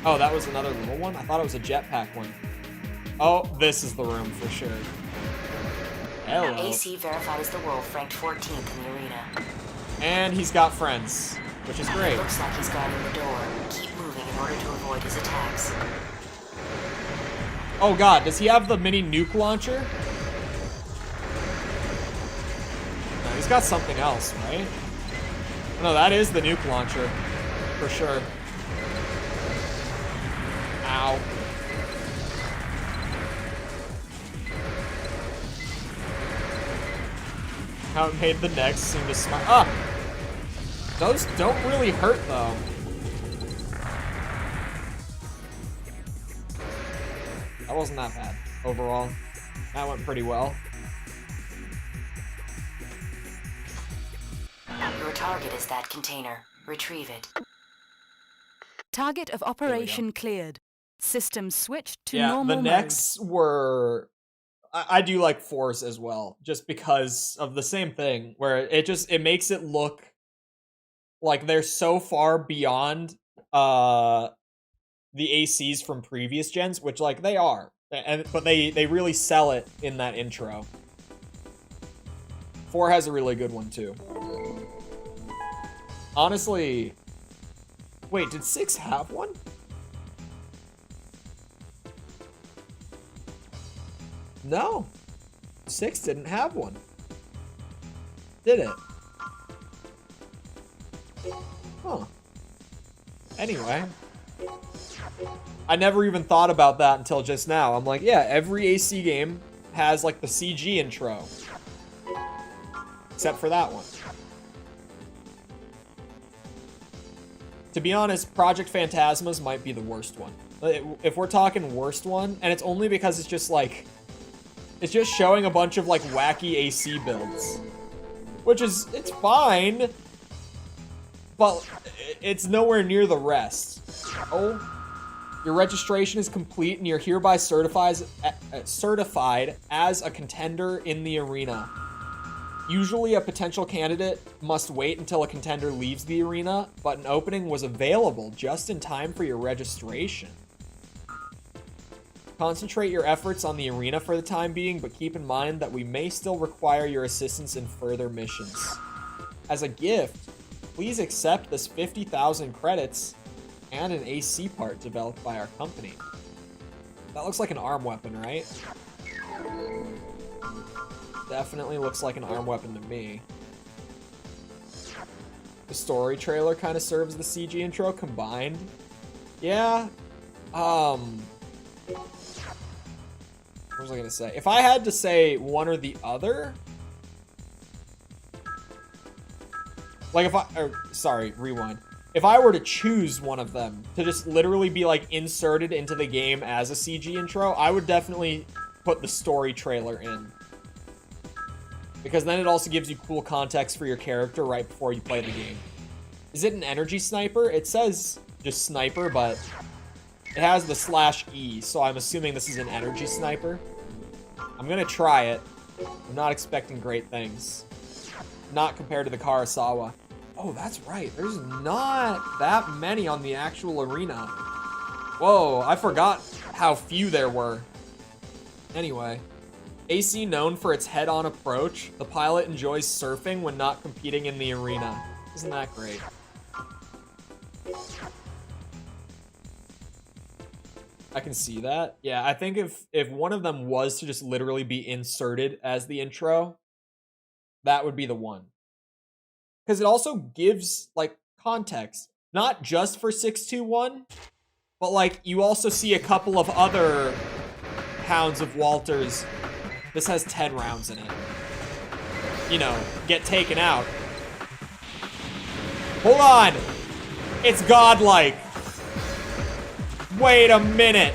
Oh, that was another little one? I thought it was a jetpack one. Oh, this is the room for sure. Hello. AC verified as the Wolf, ranked 14th in the arena. And he's got friends. which is great. Looks like he's guarding the door. Keep moving in order to avoid his attacks. Oh god, does he have the mini nuke launcher? No, he's got something else, right? No, that is the nuke launcher. For sure. Ow. How it made the next seem to smile. Ah! Those don't really hurt, though. That wasn't that bad, overall. That went pretty well. Your target is that container. Retrieve it. Target of operation cleared. System switched to Yeah, normal the mode. next were... I do like Force as well, just because of the same thing, where it makes it look like they're so far beyond the ACs from previous gens, which like they are, but they really sell it in that intro. 4 has a really good one too. Honestly, wait, did 6 have one? No, 6 didn't have one. Did it? Huh. Anyway. I never even thought about that until just now. I'm like, yeah, every AC game has like the CG intro. Except for that one. To be honest, Project Phantasmas might be the worst one. If we're talking worst one, and it's only because it's just like... It's just showing a bunch of like wacky AC builds. Which is, it's fine. But it's nowhere near the rest. Oh. Your registration is complete and you're hereby certified as a contender in the arena. Usually a potential candidate must wait until a contender leaves the arena, but an opening was available just in time for your registration. Concentrate your efforts on the arena for the time being, but keep in mind that we may still require your assistance in further missions. As a gift, please accept this 50,000 credits and an AC part developed by our company. That looks like an arm weapon, right? Definitely looks like an arm weapon to me. The story trailer kind of serves the CG intro combined. Yeah. What was I gonna say? If I had to say one or the other, like sorry, rewind. If I were to choose one of them to just literally be like inserted into the game as a CG intro, I would definitely put the story trailer in. Because then it also gives you cool context for your character right before you play the game. Is it an energy sniper? It says just sniper, but it has the /E, so I'm assuming this is an energy sniper. I'm gonna try it. I'm not expecting great things. Not compared to the Karasawa. Oh, that's right. There's not that many on the actual arena. Whoa, I forgot how few there were. Anyway. AC known for its head-on approach, the pilot enjoys surfing when not competing in the arena. Isn't that great? I can see that. Yeah, I think if one of them was to just literally be inserted as the intro, that would be the one. Because it also gives, like, context. Not just for 621, but, like, you also see a couple of other Hounds of Walters. This has 10 rounds in it. You know, get taken out. Hold on! It's godlike! Wait a minute!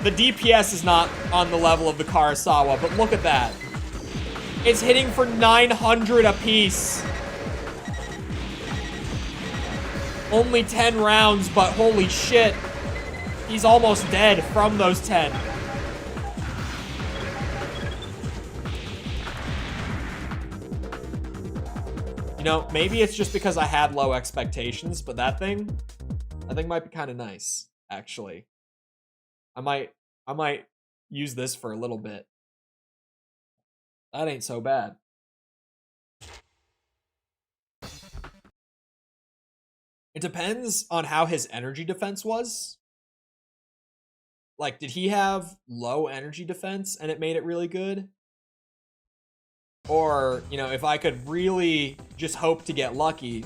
The DPS is not on the level of the Karasawa, but look at that. It's hitting for 900 apiece. Only 10 rounds, but holy shit. He's almost dead from those 10. You know, maybe it's just because I had low expectations, but that thing might be kind of nice, actually. I might use this for a little bit. That ain't so bad. It depends on how his energy defense was. Like, did he have low energy defense and it made it really good? Or, you know, if I could really just hope to get lucky,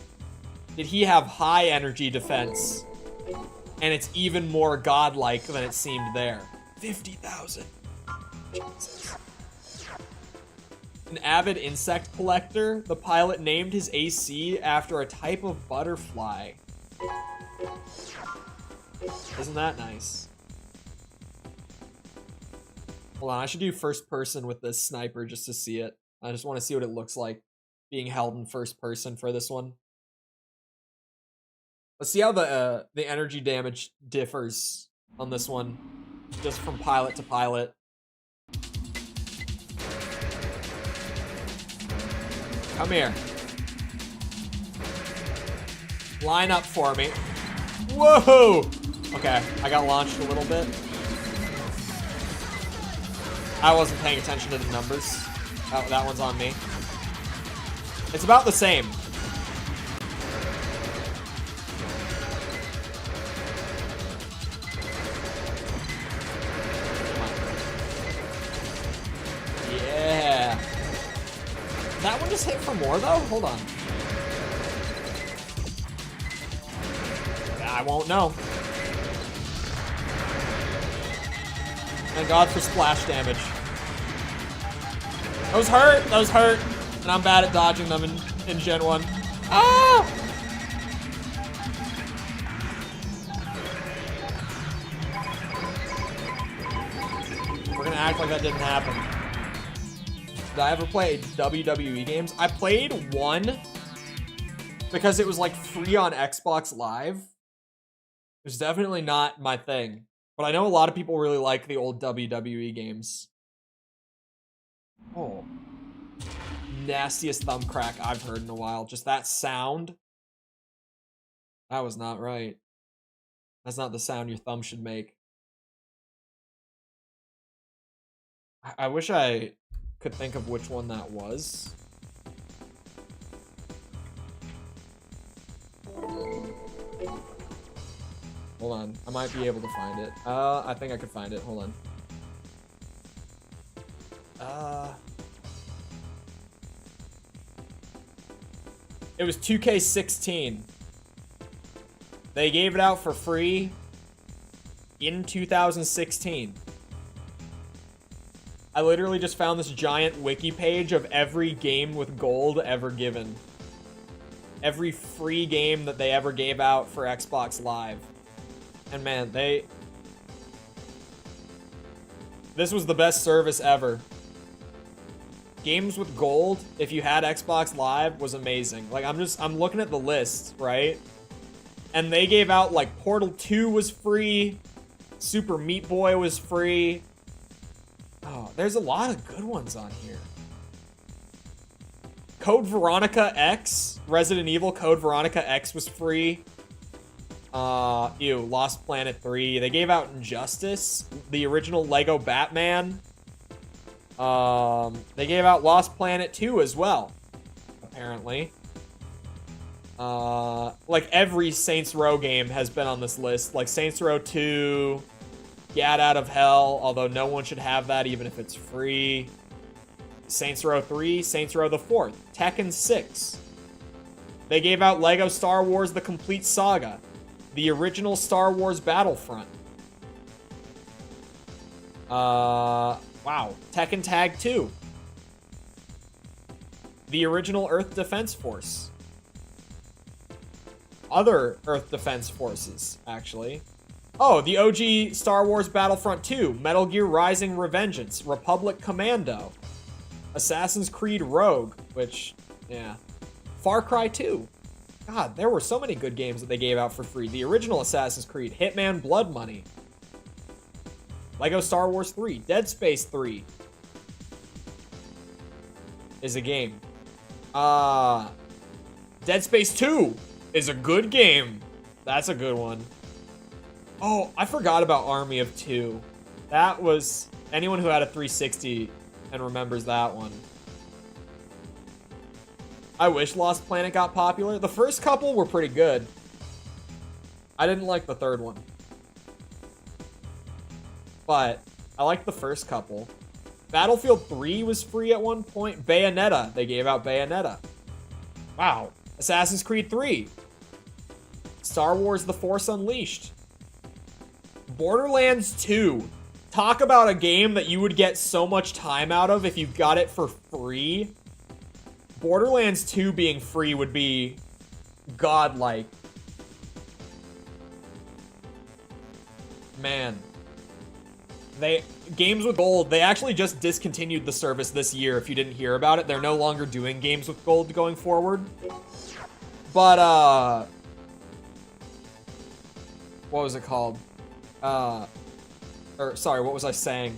did he have high energy defense and it's even more godlike than it seemed there? 50,000. Jesus. An avid insect collector, the pilot named his AC after a type of butterfly. Isn't that nice? Hold on, I should do first person with this sniper just to see it. I just want to see what it looks like being held in first person for this one. Let's see how the energy damage differs on this one, just from pilot to pilot. Come here. Line up for me. Whoa! Okay, I got launched a little bit. I wasn't paying attention to the numbers. That one's on me. It's about the same. Yeah. That one just hit for more though? Hold on. I won't know. Thank God for splash damage. Those hurt! Those hurt! And I'm bad at dodging them in Gen 1. Ah! We're gonna act like that didn't happen. Did I ever play WWE games? I played one because it was like free on Xbox Live. It was definitely not my thing. But I know a lot of people really like the old WWE games. Oh. Nastiest thumb crack I've heard in a while. Just that sound. That was not right. That's not the sound your thumb should make. I wish I could think of which one that was. Hold on. I might be able to find it. I think I could find it. Hold on. It was 2K16. They gave it out for free in 2016. I literally just found this giant wiki page of every game with gold ever given. Every free game that they ever gave out for Xbox Live. And man, this was the best service ever. Games with gold, if you had Xbox Live, was amazing. Like, I'm looking at the list, right? And they gave out, like, Portal 2 was free. Super Meat Boy was free. Oh, there's a lot of good ones on here. Code Veronica X, Resident Evil Code Veronica X was free. Lost Planet 3. They gave out Injustice, the original Lego Batman. They gave out Lost Planet 2 as well, apparently. Like every Saints Row game has been on this list. Like Saints Row 2, Gat Out of Hell, although no one should have that even if it's free. Saints Row 3, Saints Row the 4th, Tekken 6. They gave out Lego Star Wars The Complete Saga, the original Star Wars Battlefront. Wow. Tekken Tag 2. The original Earth Defense Force. Other Earth Defense Forces, actually. Oh, the OG Star Wars Battlefront 2, Metal Gear Rising Revengeance, Republic Commando, Assassin's Creed Rogue, which, yeah. Far Cry 2. God, there were so many good games that they gave out for free. The original Assassin's Creed, Hitman Blood Money, Lego Star Wars 3, Dead Space 3 is a game. Dead Space 2 is a good game. That's a good one. Oh, I forgot about Army of Two. That was... anyone who had a 360 and remembers that one. I wish Lost Planet got popular. The first couple were pretty good. I didn't like the third one. But I liked the first couple. Battlefield 3 was free at one point. Bayonetta. They gave out Bayonetta. Wow. Assassin's Creed 3. Star Wars The Force Unleashed. Borderlands 2. Talk about a game that you would get so much time out of if you got it for free. Borderlands 2 being free would be godlike. Man. Games with Gold, they actually just discontinued the service this year, if you didn't hear about it. They're no longer doing Games with Gold going forward. But, what was it called? Sorry, what was I saying?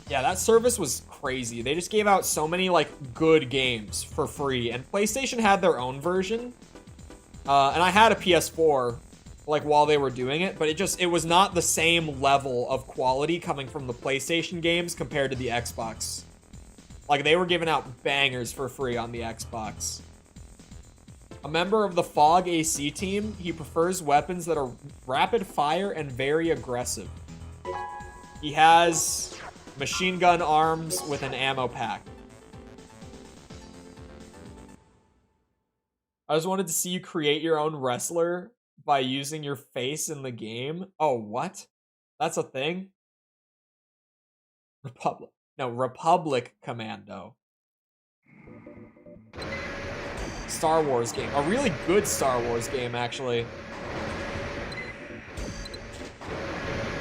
Yeah, that service was crazy. They just gave out so many, like, good games for free. And PlayStation had their own version. And I had a PS4, like, while they were doing it. But it was not the same level of quality coming from the PlayStation games compared to the Xbox. Like, they were giving out bangers for free on the Xbox. A member of the FOG AC team, he prefers weapons that are rapid fire and very aggressive. He has machine gun arms with an ammo pack. I just wanted to see you create your own wrestler by using your face in the game. Oh, what? That's a thing? Republic Commando. Star Wars game. A really good Star Wars game, actually.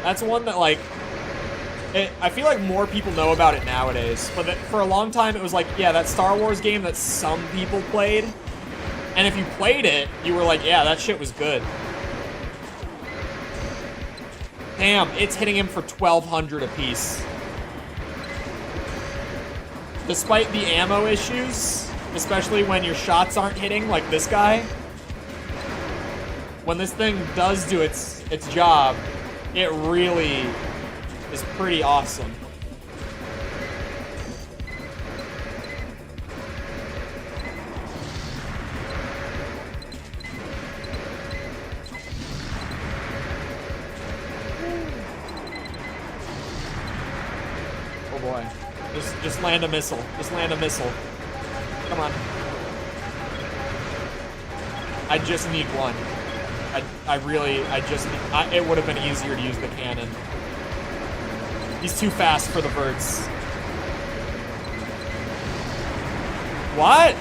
That's one that, like, I feel like more people know about it nowadays. But for a long time, it was like, yeah, that Star Wars game that some people played. And if you played it, you were like, yeah, that shit was good. Damn, it's hitting him for 1,200 apiece. Despite the ammo issues, especially when your shots aren't hitting like this guy, when this thing does do its job, it really is pretty awesome. Oh boy. Just land a missile. Just land a missile. Come on. I just need one. It would have been easier to use the cannon. He's too fast for the birds. What?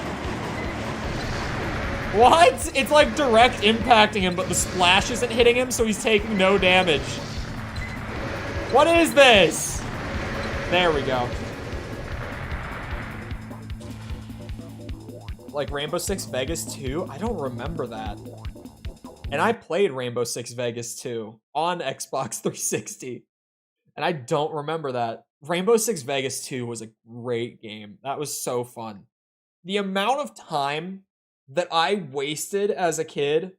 What? It's like direct impacting him, but the splash isn't hitting him, so he's taking no damage. What is this? There we go. Like Rainbow Six Vegas 2? I don't remember that. And I played Rainbow Six Vegas 2 on Xbox 360. And I don't remember that. Rainbow Six Vegas 2 was a great game. That was so fun. The amount of time that I wasted as a kid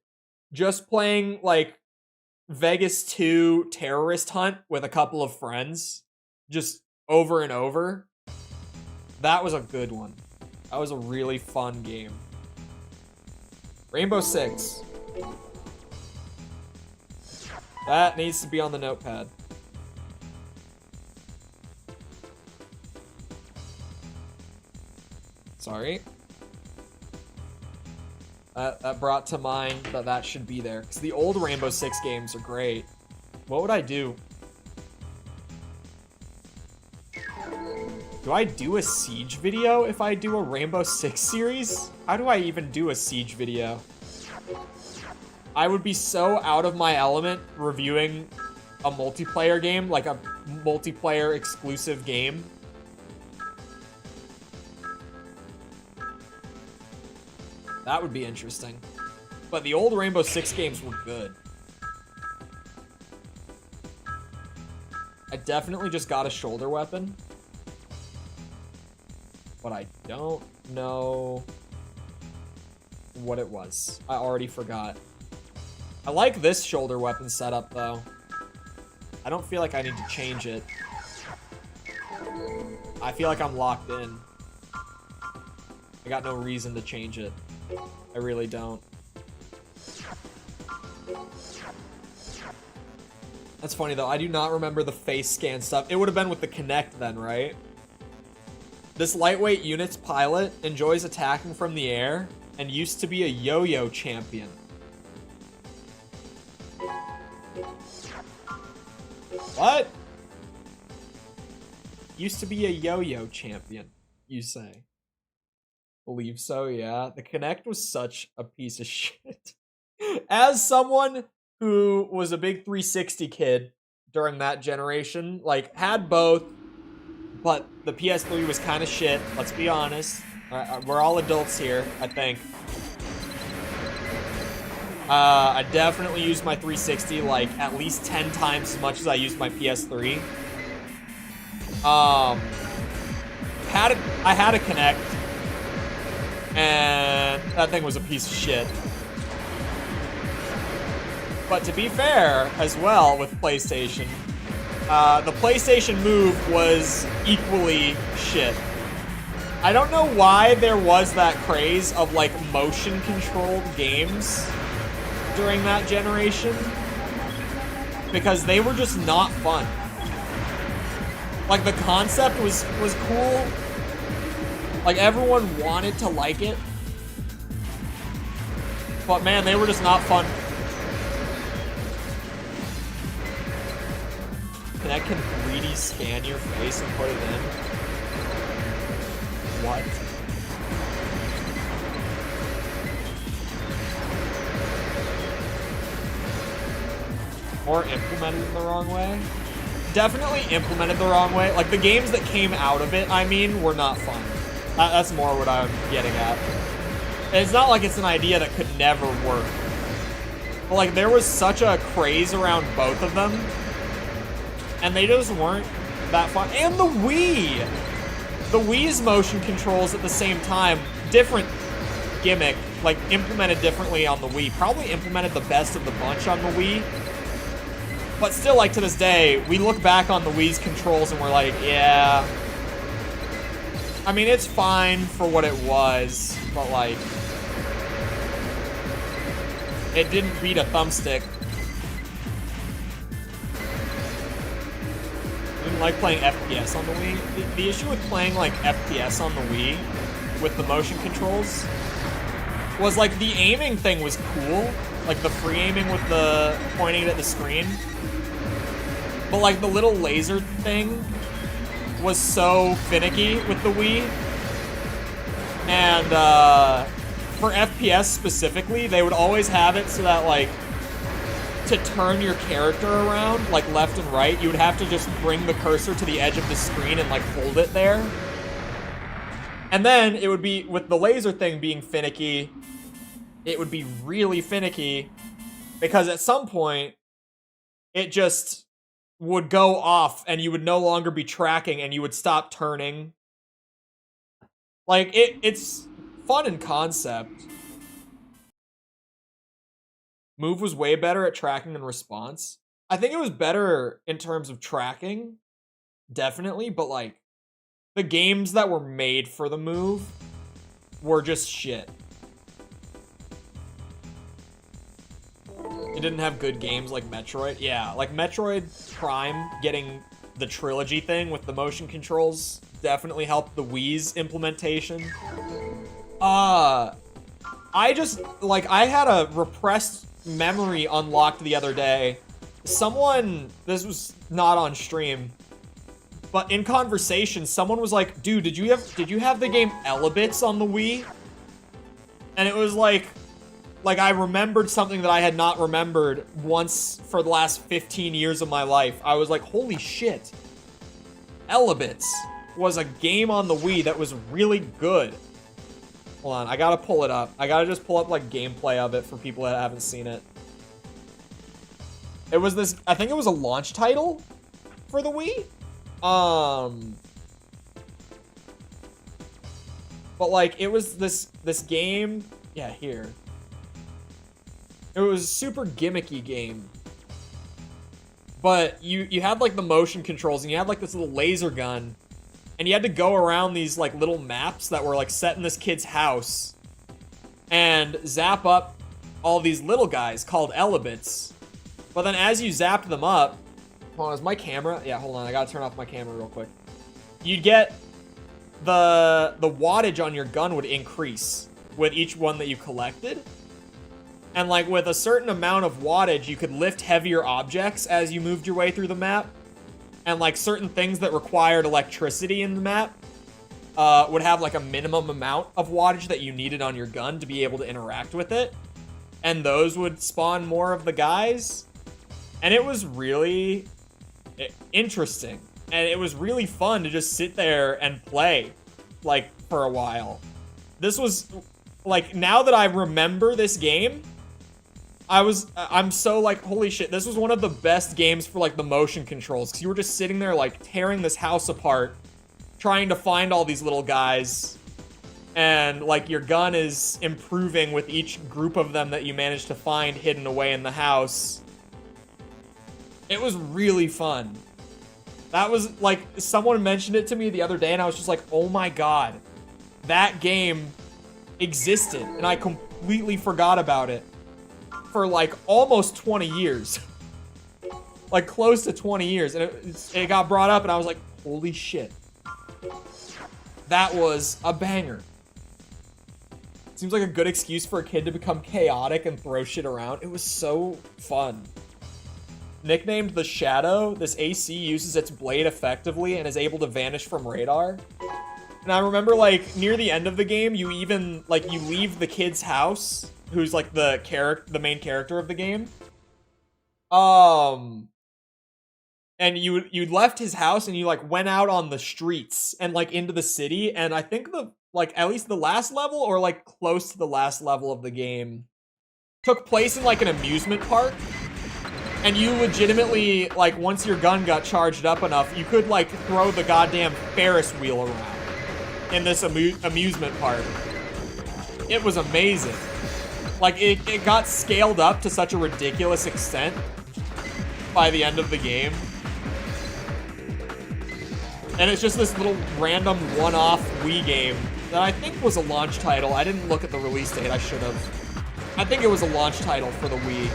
just playing, like, Vegas 2 Terrorist Hunt with a couple of friends, just over and over, that was a good one. That was a really fun game. Rainbow Six. That needs to be on the notepad. Sorry. That brought to mind that should be there. Because the old Rainbow Six games are great. What would I do? Do I do a Siege video if I do a Rainbow Six series? How do I even do a Siege video? I would be so out of my element reviewing a multiplayer game, like a multiplayer exclusive game. That would be interesting. But the old Rainbow Six games were good. I definitely just got a shoulder weapon. But I don't know what it was. I already forgot. I like this shoulder weapon setup, though. I don't feel like I need to change it. I feel like I'm locked in. I got no reason to change it. I really don't. That's funny though. I do not remember the face scan stuff. It would have been with the Kinect then, right? This lightweight unit's pilot enjoys attacking from the air and used to be a yo-yo champion. What? Used to be a yo-yo champion, you say? Believe so, yeah. The Kinect was such a piece of shit. As someone who was a big 360 kid during that generation, like, had both, but the PS3 was kind of shit, let's be honest. We're all adults here, I think. I definitely used my 360 like at least 10 times as much as I used my PS3. I had a Kinect, and that thing was a piece of shit. But to be fair, as well, with PlayStation, the PlayStation Move was equally shit. I don't know why there was that craze of, like, motion-controlled games during that generation, because they were just not fun. Like, the concept was cool. Like, everyone wanted to like it. But, man, they were just not fun. That can 3D scan your face and put it in. What? Or implemented in the wrong way? Definitely implemented the wrong way. Like, the games that came out of it, I mean, were not fun. That's more what I'm getting at. It's not like it's an idea that could never work. But, like, there was such a craze around both of them, and they just weren't that fun. And the Wii! The Wii's motion controls at the same time, different gimmick, like, implemented differently on the Wii. Probably implemented the best of the bunch on the Wii. But still, like, to this day, we look back on the Wii's controls and we're like, yeah. I mean, it's fine for what it was, but, like, it didn't beat a thumbstick. I didn't like playing FPS on the Wii. The issue with playing, like, FPS on the Wii with the motion controls was, like, the aiming thing was cool. Like, the free aiming with the pointing it at the screen. But, like, the little laser thing was so finicky with the Wii. And, for FPS specifically, they would always have it so that, like, to turn your character around, like, left and right, you would have to just bring the cursor to the edge of the screen and, like, hold it there. And then it would be, with the laser thing being finicky, it would be really finicky, because at some point, it just would go off and you would no longer be tracking and you would stop turning. Like, it's fun in concept. Move was way better at tracking and response. I think it was better in terms of tracking, definitely, but, like, the games that were made for the Move were just shit. It didn't have good games like Metroid. Yeah, like Metroid Prime getting the trilogy thing with the motion controls definitely helped the Wii's implementation. I just, like, I had a repressed memory unlocked the other day. Someone, this was not on stream, but in conversation, someone was like, dude, did you have the game Elebits on the Wii? And it was like I remembered something that I had not remembered once for the last 15 years of my life. I was like, holy shit. Elebits was a game on the Wii that was really good. Hold on, I gotta pull it up. I gotta just pull up, like, gameplay of it for people that haven't seen it. It was this, I think it was a launch title for the Wii. But, like, it was this game, yeah, here. It was a super gimmicky game. But you had, like, the motion controls, and you had, like, this little laser gun, and you had to go around these, like, little maps that were, like, set in this kid's house and zap up all these little guys called Elebits. But then as you zapped them up, hold on, is my camera? Yeah, hold on, I gotta turn off my camera real quick. You'd get the wattage on your gun would increase with each one that you collected. And like with a certain amount of wattage, you could lift heavier objects as you moved your way through the map. And like certain things that required electricity in the map would have like a minimum amount of wattage that you needed on your gun to be able to interact with it. And those would spawn more of the guys. And it was really interesting. And it was really fun to just sit there and play, like, for a while. This was, like, now that I remember this game, I'm so, like, holy shit, this was one of the best games for, like, the motion controls. Because you were just sitting there, like, tearing this house apart, trying to find all these little guys. And, like, your gun is improving with each group of them that you manage to find hidden away in the house. It was really fun. That was, like, someone mentioned it to me the other day, and I was just like, oh my god. That game existed, and I completely forgot about it for, like, almost 20 years. Like, close to 20 years, and it got brought up, and I was like, holy shit. That was a banger. Seems like a good excuse for a kid to become chaotic and throw shit around. It was so fun. Nicknamed the Shadow, this AC uses its blade effectively and is able to vanish from radar. And I remember, like, near the end of the game, you even, like, you leave the kid's house, who's, like, the main character of the game. And you left his house and you, like, went out on the streets and, like, into the city. And I think at least the last level, or, like, close to the last level of the game, took place in, like, an amusement park. And you legitimately, like, once your gun got charged up enough, you could, like, throw the goddamn Ferris wheel around in this amusement park. It was amazing. Like, it got scaled up to such a ridiculous extent by the end of the game. And it's just this little random one-off Wii game that I think was a launch title. I didn't look at the release date, I should have. I think it was a launch title for the Wii.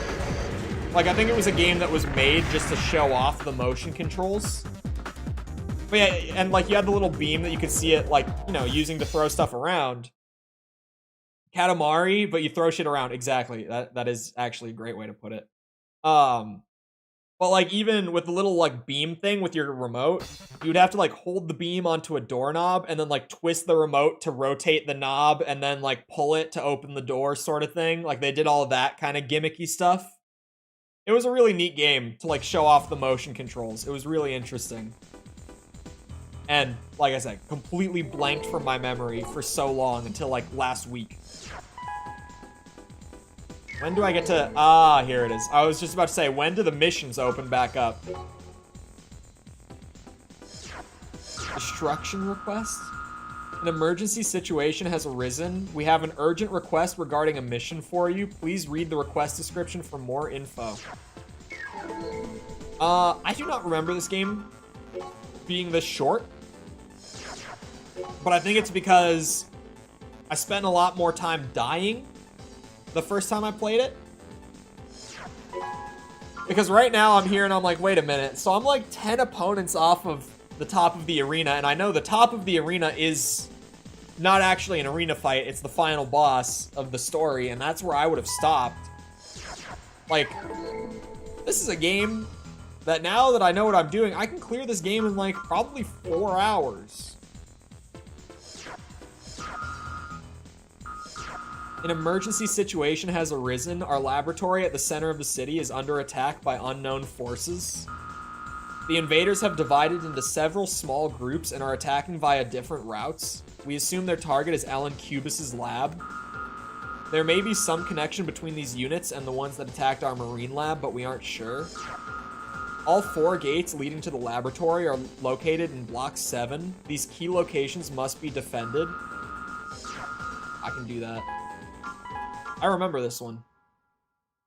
Like, I think it was a game that was made just to show off the motion controls. But yeah, and, like, you had the little beam that you could see it, like, you know, using to throw stuff around. Katamari, but you throw shit around. Exactly. That is actually a great way to put it. But, like, even with the little, like, beam thing with your remote, you'd have to, like, hold the beam onto a doorknob and then, like, twist the remote to rotate the knob and then, like, pull it to open the door sort of thing. Like, they did all of that kind of gimmicky stuff. It was a really neat game to, like, show off the motion controls. It was really interesting. And, like I said, completely blanked from my memory for so long until, like, last week. When do I get to... Ah, here it is. I was just about to say, when do the missions open back up? Destruction request? An emergency situation has arisen. We have an urgent request regarding a mission for you. Please read the request description for more info. I do not remember this game being this short. But I think it's because I spent a lot more time dying the first time I played it. Because right now I'm here and I'm like, wait a minute. So I'm like 10 opponents off of the top of the arena, and I know the top of the arena is not actually an arena fight, it's the final boss of the story, and that's where I would have stopped. Like, this is a game that now that I know what I'm doing, I can clear this game in like probably 4 hours. An emergency situation has arisen. Our laboratory at the center of the city is under attack by unknown forces. The invaders have divided into several small groups and are attacking via different routes. We assume their target is Alan Cubis's lab. There may be some connection between these units and the ones that attacked our marine lab, but we aren't sure. All 4 gates leading to the laboratory are located in Block 7. These key locations must be defended. I can do that. I remember this one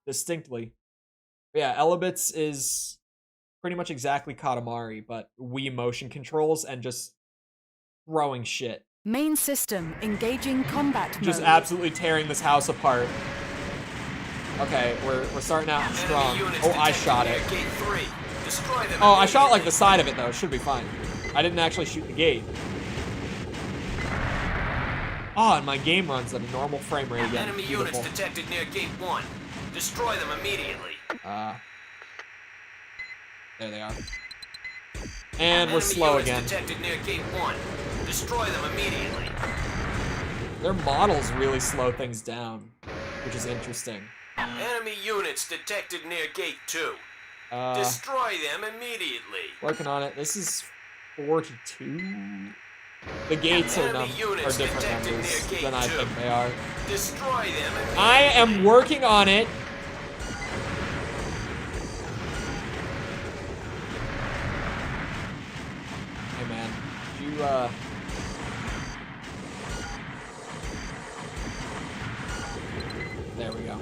distinctly. But yeah, Elebits is pretty much exactly Katamari, but Wii motion controls and just throwing shit. Main system engaging combat mode. Just absolutely tearing this house apart. Okay, we're starting out Enemy strong. units Oh, I detected shot near it. Gate 3. Destroy them Oh, I shot like immediately. the side of it though. Should be fine. I didn't actually shoot the gate. Oh, and my game runs at a normal frame rate again. Enemy Beautiful. units detected near Gate 1. Destroy them immediately. There they are. And we're Enemy slow units again. detected near Gate 1. Destroy them immediately. Their models really slow things down, which is interesting. Enemy units detected near Gate 2. Destroy them immediately. Working on it. This is 4 to 2. The gates are Enemy units different detected numbers near Gate than I 2. think they are. Destroy them immediately. I am working on it. Hey man, did you There we go.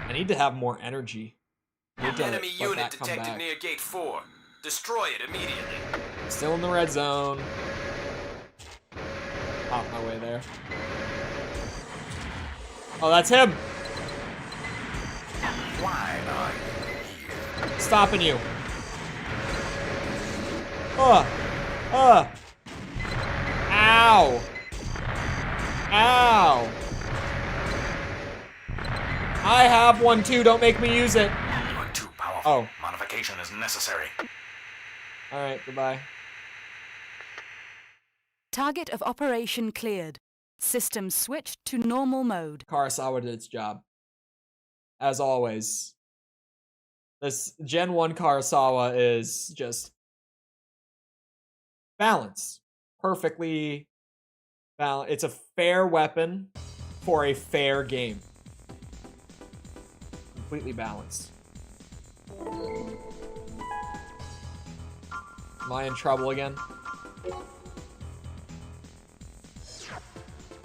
I need to have more energy. I need to Enemy let unit that come detected back. near Gate 4. Destroy it immediately. Still in the red zone. Pop my way there. Oh, that's him. Why are you here? Stopping you. Ow. Ow. I have one too. Don't make me use it. You are too powerful. Oh. Modification is necessary. All right. Goodbye. Target of operation cleared. System switched to normal mode. Karasawa did its job. As always. This Gen 1 Karasawa is just balance. Perfectly balanced. It's a fair weapon for a fair game. Completely balanced. Am I in trouble again?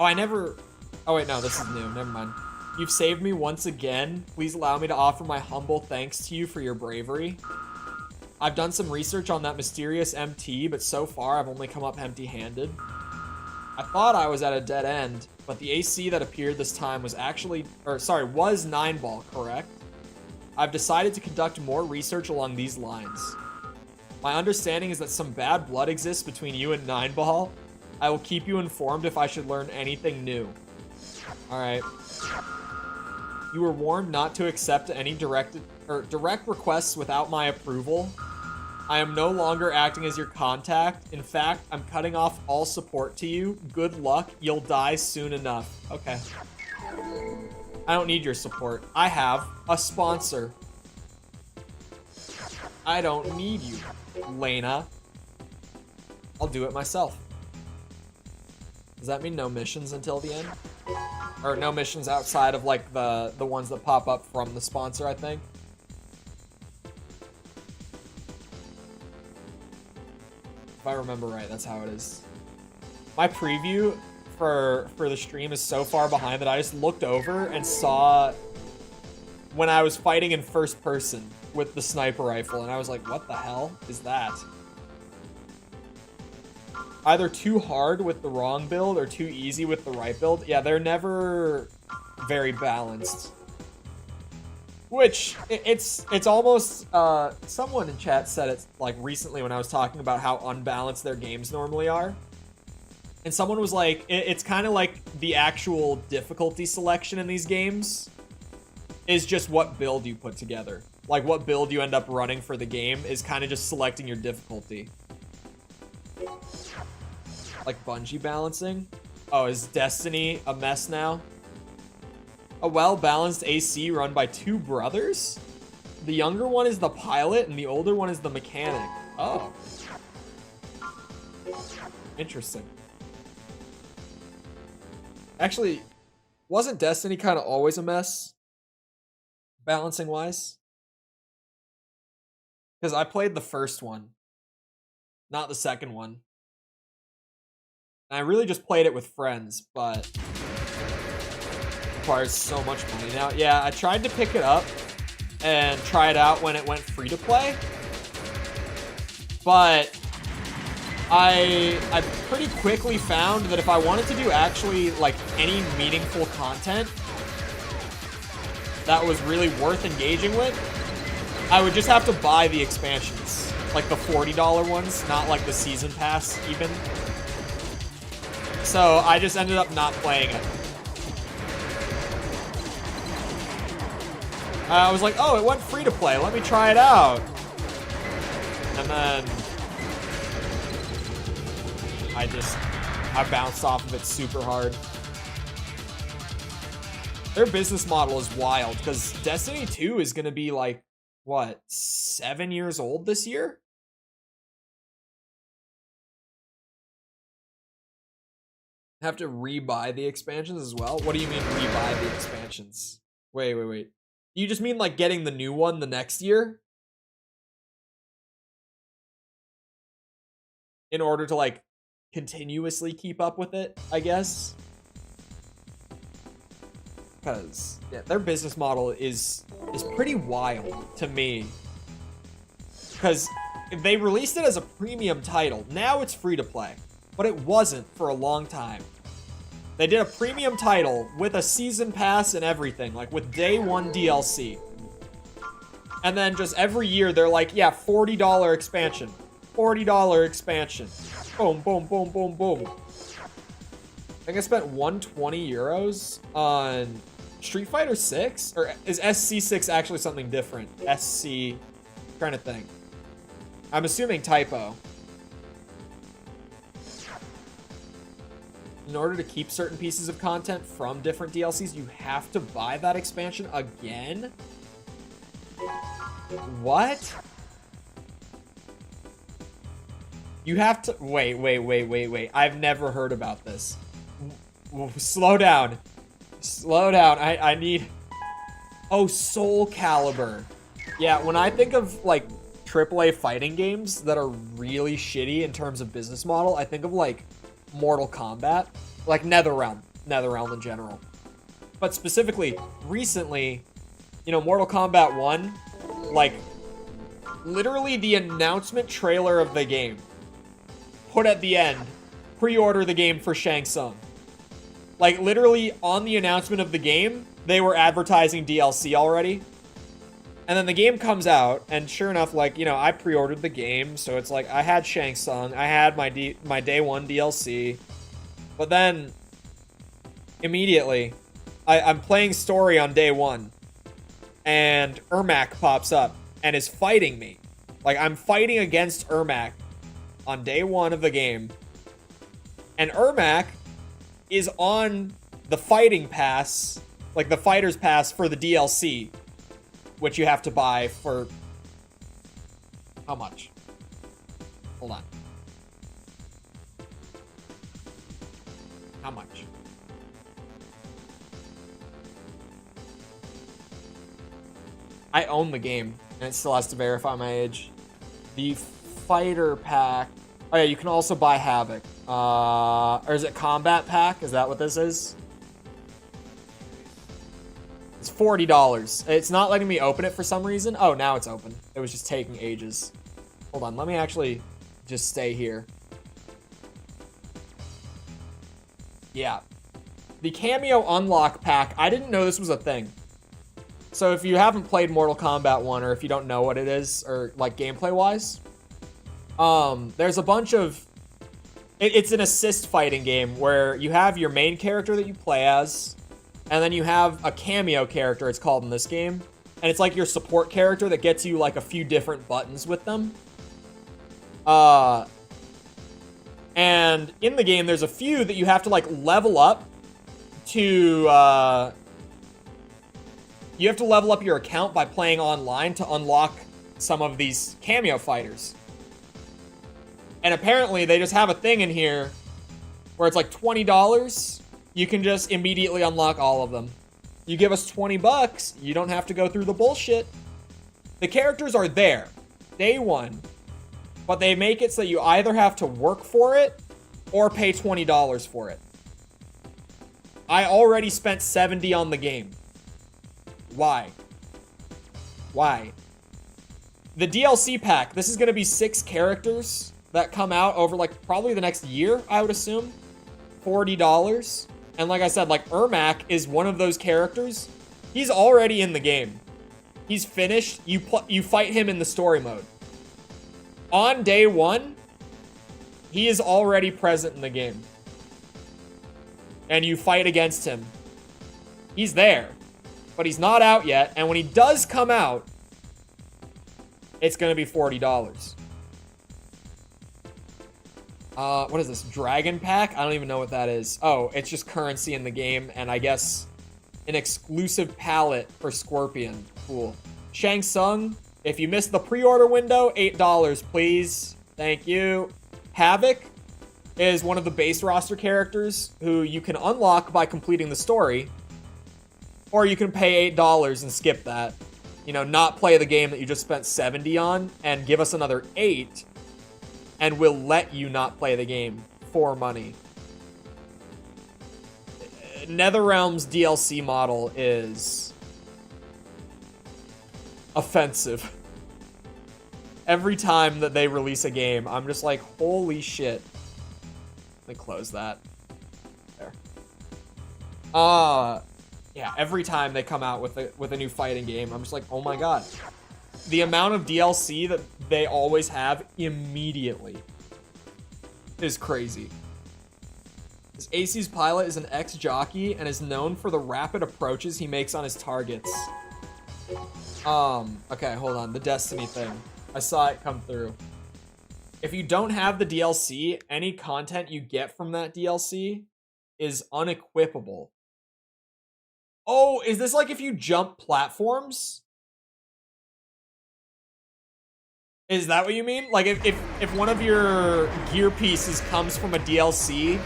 Oh, I never... Oh, wait, no, this is new. Never mind. You've saved me once again. Please allow me to offer my humble thanks to you for your bravery. I've done some research on that mysterious MT, but so far I've only come up empty-handed. I thought I was at a dead end, but the AC that appeared this time was actually... was 9-ball, correct? I've decided to conduct more research along these lines. My understanding is that some bad blood exists between you and 9-ball. I will keep you informed if I should learn anything new. Alright. You were warned not to accept any direct requests without my approval. I am no longer acting as your contact. In fact, I'm cutting off all support to you. Good luck. You'll die soon enough. Okay. I don't need your support. I have a sponsor. I don't need you, Lena. I'll do it myself. Does that mean no missions until the end? Or no missions outside of like the ones that pop up from the sponsor, I think. If I remember right, that's how it is. My preview for the stream is so far behind that I just looked over and saw when I was fighting in first person with the sniper rifle, and I was like, what the hell is that? Either too hard with the wrong build or too easy with the right build. Yeah, they're never very balanced. Which, it's almost, someone in chat said it like recently when I was talking about how unbalanced their games normally are. And someone was like, it's kind of like the actual difficulty selection in these games is just what build you put together. Like what build you end up running for the game is kind of just selecting your difficulty. Like Bungie balancing. Oh, is Destiny a mess now? A well-balanced AC run by two brothers? The younger one is the pilot and the older one is the mechanic. Oh. Interesting. Actually, wasn't Destiny kind of always a mess? Balancing-wise? Because I played the first one. Not the second one. And I really just played it with friends, but it requires so much money now. Yeah, I tried to pick it up and try it out when it went free to play, but I pretty quickly found that if I wanted to do actually like any meaningful content, that was really worth engaging with, I would just have to buy the expansions. Like the $40 ones, not like the season pass even. So I just ended up not playing it. I was like, oh, it went free to play. Let me try it out. And then I bounced off of it super hard. Their business model is wild because Destiny 2 is going to be like, what, 7 years old this year? Have to rebuy the expansions as well? What do you mean rebuy the expansions? Wait. You just mean like getting the new one the next year? In order to like continuously keep up with it, I guess? Because yeah, their business model is pretty wild to me. Because they released it as a premium title. Now it's free to play. But it wasn't for a long time. They did a premium title with a season pass and everything, like with day one DLC. And then just every year they're like, yeah, $40 expansion. $40 expansion. Boom, boom, boom, boom, boom. I think I spent 120 euros on Street Fighter 6? Or is SC6 actually something different? SC, trying to think. I'm assuming typo. In order to keep certain pieces of content from different DLCs, you have to buy that expansion again? What? You have to... Wait. I've never heard about this. Slow down. Slow down. I need... Oh, Soul Calibur. Yeah, when I think of, like, AAA fighting games that are really shitty in terms of business model, I think of, like, Mortal Kombat, like NetherRealm in general. But specifically, recently, you know, Mortal Kombat 1, like, literally the announcement trailer of the game put at the end, pre-order the game for Shang Tsung. Like, literally on the announcement of the game, they were advertising DLC already. And then the game comes out, and sure enough, like, you know, I pre-ordered the game, so it's like, I had Shang Tsung, I had my day one DLC, but then, immediately, I'm playing story on day one, and Ermac pops up, and is fighting me. Like, I'm fighting against Ermac on day one of the game, and Ermac is on the fighting pass, like the fighter's pass for the DLC, which you have to buy for... How much? Hold on. How much? I own the game, and it still has to verify my age. The fighter pack... Oh yeah, you can also buy Havoc. Or is it Combat Pack? Is that what this is? It's $40. It's not letting me open it for some reason. Oh, now it's open. It was just taking ages. Hold on, let me actually just stay here. Yeah. The Cameo Unlock Pack, I didn't know this was a thing. So if you haven't played Mortal Kombat 1, or if you don't know what it is, or like gameplay-wise, there's a bunch of... It's an assist fighting game where you have your main character that you play as, and then you have a cameo character, it's called in this game. And it's like your support character that gets you like a few different buttons with them. And in the game, there's a few that you have to like level up to... you have to level up your account by playing online to unlock some of these cameo fighters. And apparently they just have a thing in here where it's like $20. You can just immediately unlock all of them. You give us 20 bucks, you don't have to go through the bullshit. The characters are there, day one, but they make it so you either have to work for it or pay $20 for it. I already spent $70 on the game. Why? Why? The DLC pack, this is going to be 6 characters that come out over like probably the next year, I would assume. $40. And like I said, like Ermac is one of those characters He's already in the game. He's finished. You fight him in the story mode. On day 1, he is already present in the game. And you fight against him. He's there. But he's not out yet. And when he does come out, it's going to be $40. What is this? Dragon Pack? I don't even know what that is. Oh, it's just currency in the game. And I guess an exclusive palette for Scorpion. Cool. Shang Tsung, if you missed the pre-order window, $8, please. Thank you. Havoc is one of the base roster characters who you can unlock by completing the story. Or you can pay $8 and skip that. You know, not play the game that you just spent $70 on and give us another $8, and we'll let you not play the game for money. NetherRealm's DLC model is offensive. Every time that they release a game, I'm just like, holy shit. Let me close that. There. Yeah, every time they come out with a new fighting game, I'm just like, oh my god. The amount of DLC that they always have immediately is crazy. This AC's pilot is an ex-jockey and is known for the rapid approaches he makes on his targets. Okay, hold on. The Destiny thing. I saw it come through. If you don't have the DLC, any content you get from that DLC is unequipable. Oh, is this like if you jump platforms? Is that what you mean? Like if one of your gear pieces comes from a DLC?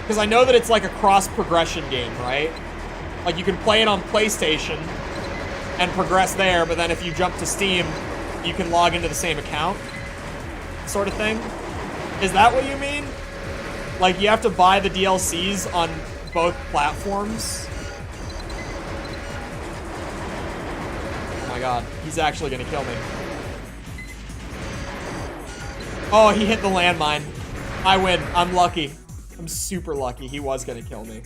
Because I know that it's like a cross-progression game, right? Like you can play it on PlayStation and progress there, but then if you jump to Steam, you can log into the same account, sort of thing. Is that what you mean? Like you have to buy the DLCs on both platforms? Oh my god, he's actually gonna kill me. Oh, he hit the landmine. I win. I'm lucky. I'm super lucky. He was gonna kill me.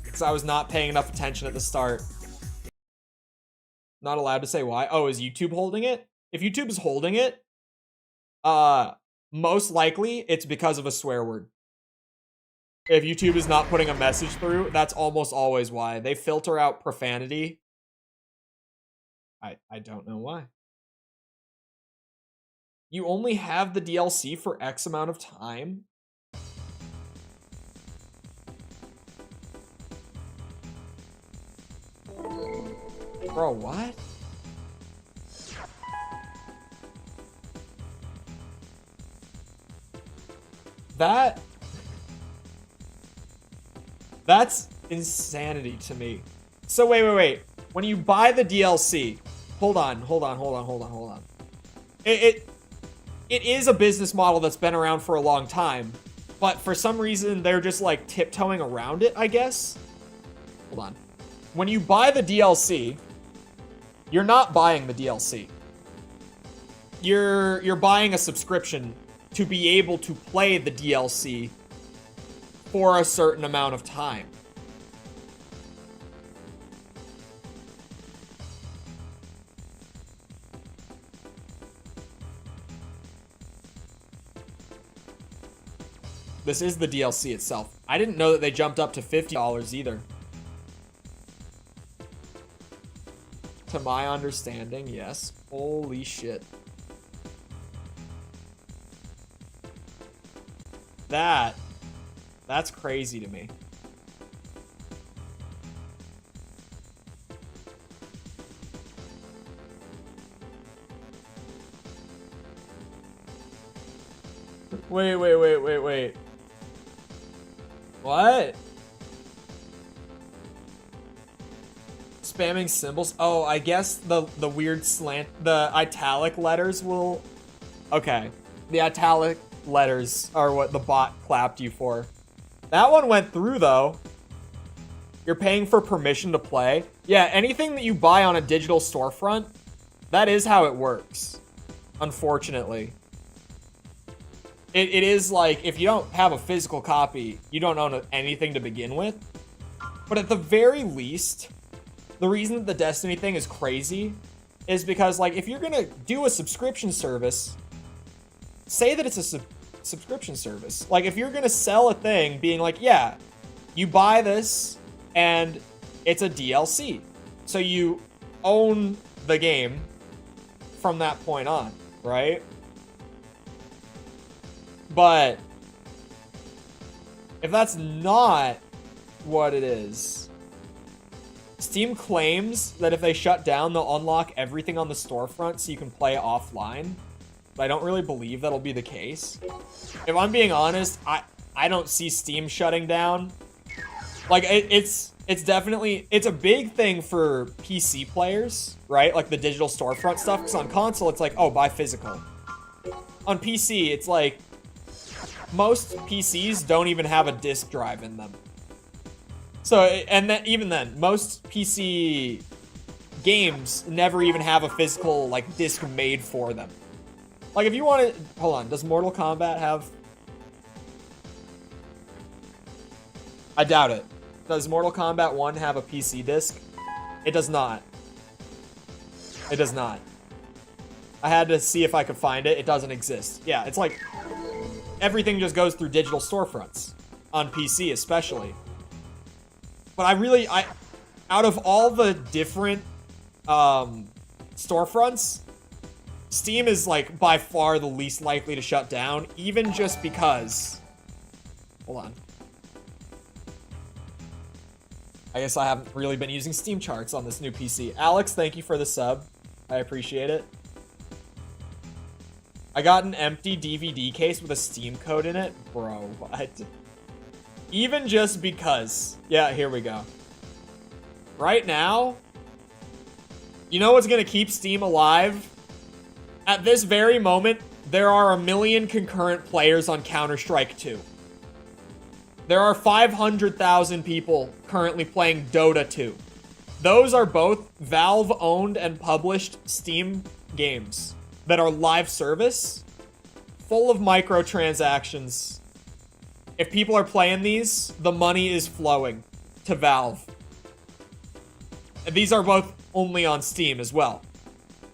Because I was not paying enough attention at the start. Not allowed to say why. Oh, is YouTube holding it? If YouTube is holding it, most likely it's because of a swear word. If YouTube is not putting a message through, that's almost always why. They filter out profanity. I don't know why. You only have the DLC for X amount of time? Bro, what? That's insanity to me. So wait. When you buy the DLC, hold on. It is a business model that's been around for a long time, but for some reason they're just like tiptoeing around it, I guess. Hold on. When you buy the DLC, you're not buying the DLC. You're buying a subscription to be able to play the DLC for a certain amount of time. This is the DLC itself. I didn't know that they jumped up to $50 either. To my understanding, yes. Holy shit. That's crazy to me. Wait. What? Spamming symbols? Oh, I guess the weird slant, the italic letters will... Okay. The italic letters are what the bot clapped you for. That one went through, though. You're paying for permission to play. Yeah, anything that you buy on a digital storefront, that is how it works. Unfortunately. It is like, if you don't have a physical copy, you don't own anything to begin with. But at the very least, the reason that the Destiny thing is crazy is because, like, if you're gonna do a subscription service, say that it's a subscription service. Like, if you're gonna sell a thing being like, yeah, you buy this and it's a DLC, so you own the game from that point on, right? But if that's not what it is, Steam claims that if they shut down, they'll unlock everything on the storefront so you can play offline. But I don't really believe that'll be the case. If I'm being honest, I don't see Steam shutting down. Like, it's definitely, it's a big thing for PC players, right? Like the digital storefront stuff, because on console, it's like, oh, buy physical. On PC, it's like, most PCs don't even have a disk drive in them. So, and then, even then, most PC games never even have a physical, like, disc made for them. Like, if you want to, hold on, does Mortal Kombat have? I doubt it. Does Mortal Kombat 1 have a PC disc? It does not. It does not. I had to see if I could find it. It doesn't exist. Yeah, it's like, everything just goes through digital storefronts. On PC, especially. But out of all the different storefronts, Steam is, like, by far the least likely to shut down, even just because... Hold on. I guess I haven't really been using Steam charts on this new PC. Alex, thank you for the sub. I appreciate it. I got an empty DVD case with a Steam code in it. Bro, what? Even just because. Yeah, here we go. Right now, you know what's going to keep Steam alive? At this very moment, there are 1 million concurrent players on Counter-Strike 2. There are 500,000 people currently playing Dota 2. Those are both Valve-owned and published Steam games that are live service, full of microtransactions. If people are playing these, the money is flowing to Valve. And these are both only on Steam as well,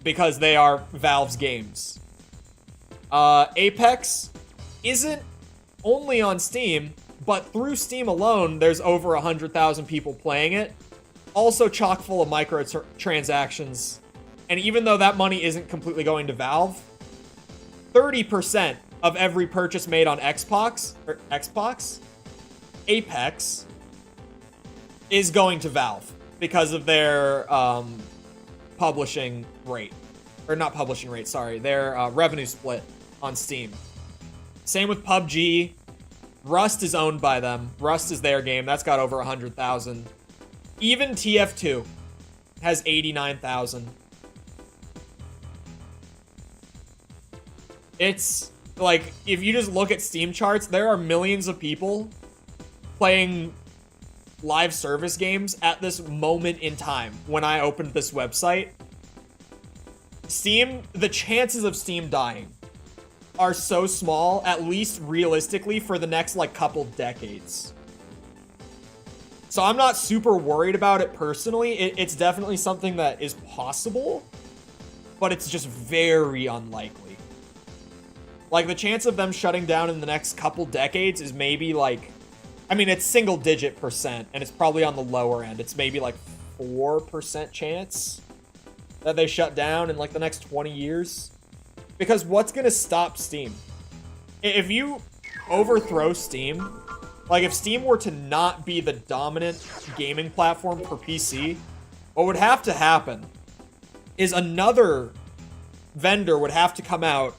because they are Valve's games. Apex isn't only on Steam, but through Steam alone, there's over 100,000 people playing it. Also chock full of microtransactions. And even though that money isn't completely going to Valve, 30% of every purchase made on Xbox, Apex, is going to Valve because of their publishing rate. Or not publishing rate, sorry. Their revenue split on Steam. Same with PUBG. Rust is owned by them. Rust is their game. That's got over 100,000. Even TF2 has 89,000. It's like, if you just look at Steam charts, there are millions of people playing live service games at this moment in time. When I opened this website, Steam, the chances of Steam dying are so small, at least realistically, for the next, like, couple decades. So I'm not super worried about it personally. It's definitely something that is possible, but it's just very unlikely. Like, the chance of them shutting down in the next couple decades is maybe, like... I mean, it's single-digit %, and it's probably on the lower end. It's maybe, like, 4% chance that they shut down in, like, the next 20 years. Because what's going to stop Steam? If you overthrow Steam, like, if Steam were to not be the dominant gaming platform for PC, what would have to happen is another vendor would have to come out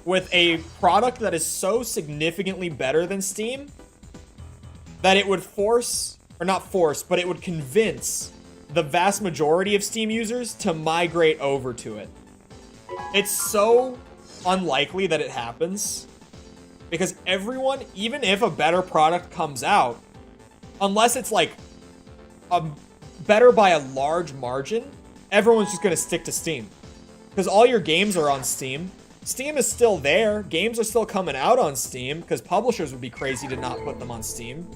with a product that is so significantly better than Steam that it would force, or not force, but it would convince the vast majority of Steam users to migrate over to it. It's so unlikely that it happens, because everyone, even if a better product comes out, unless it's like better by a large margin, everyone's just going to stick to Steam. Because all your games are on Steam. Steam is still there. Games are still coming out on Steam, because publishers would be crazy to not put them on Steam.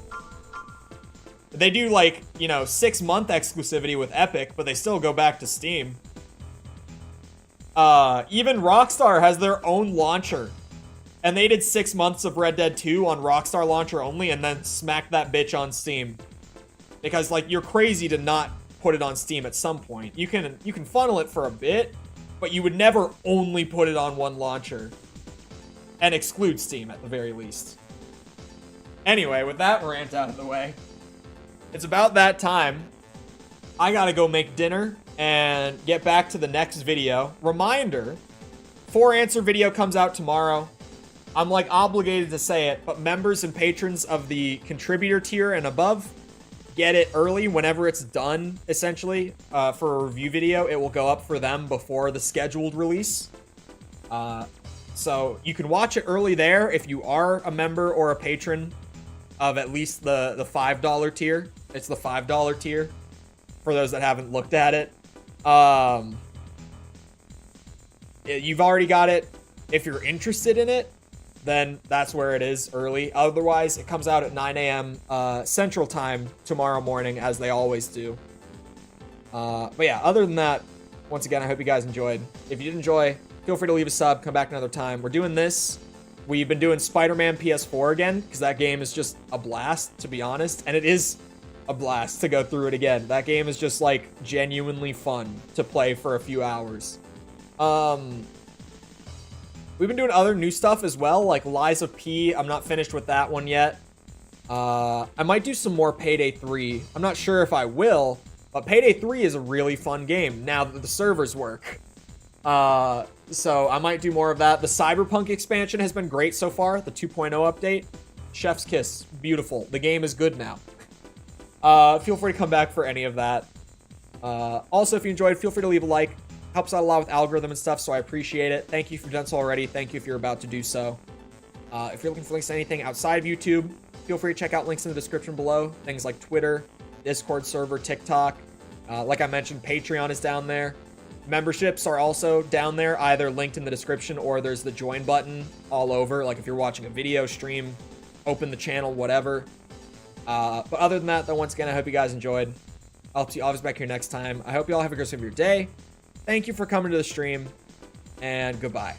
They do like, 6-month exclusivity with Epic, but they still go back to Steam. Even Rockstar has their own launcher. And they did 6 months of Red Dead 2 on Rockstar launcher only and then smacked that bitch on Steam. Because, like, you're crazy to not put it on Steam at some point. You can funnel it for a bit, but you would never only put it on one launcher. And exclude Steam at the very least. Anyway, with that rant out of the way, it's about that time. I gotta go make dinner and get back to the next video. Reminder, 4-answer video comes out tomorrow. I'm like obligated to say it, but members and patrons of the contributor tier and above get it early whenever it's done, essentially. For a review video, it will go up for them before the scheduled release. So you can watch it early there if you are a member or a patron of at least the $5 tier. It's the $5 tier for those that haven't looked at it. You've already got it. If you're interested in it, then that's where it is early. Otherwise, it comes out at 9 a.m. Central Time tomorrow morning, as they always do. But yeah, other than that, once again, I hope you guys enjoyed. If you did enjoy, feel free to leave a sub, come back another time. We're doing this. We've been doing Spider-Man PS4 again, because that game is just a blast, to be honest. And it is a blast to go through it again. That game is just, like, genuinely fun to play for a few hours. We've been doing other new stuff as well, like Lies of P. I'm not finished with that one yet. I might do some more Payday 3. I'm not sure if I will, but Payday 3 is a really fun game now that the servers work. So I might do more of that. The Cyberpunk expansion has been great so far. The 2.0 update. Chef's kiss. Beautiful. The game is good now. Feel free to come back for any of that. Also, if you enjoyed, feel free to leave a like. Helps out a lot with algorithm and stuff, so I appreciate it. Thank you if you've done so already. Thank you if you're about to do so. If you're looking for links to anything outside of YouTube, feel free to check out links in the description below. Things like Twitter, Discord server, TikTok. Like I mentioned, Patreon is down there. Memberships are also down there, either linked in the description or there's the join button all over. Like if you're watching a video stream, open the channel, whatever. But other than that, though, once again, I hope you guys enjoyed. I'll see you always back here next time. I hope you all have a great rest of your day. Thank you for coming to the stream, and goodbye.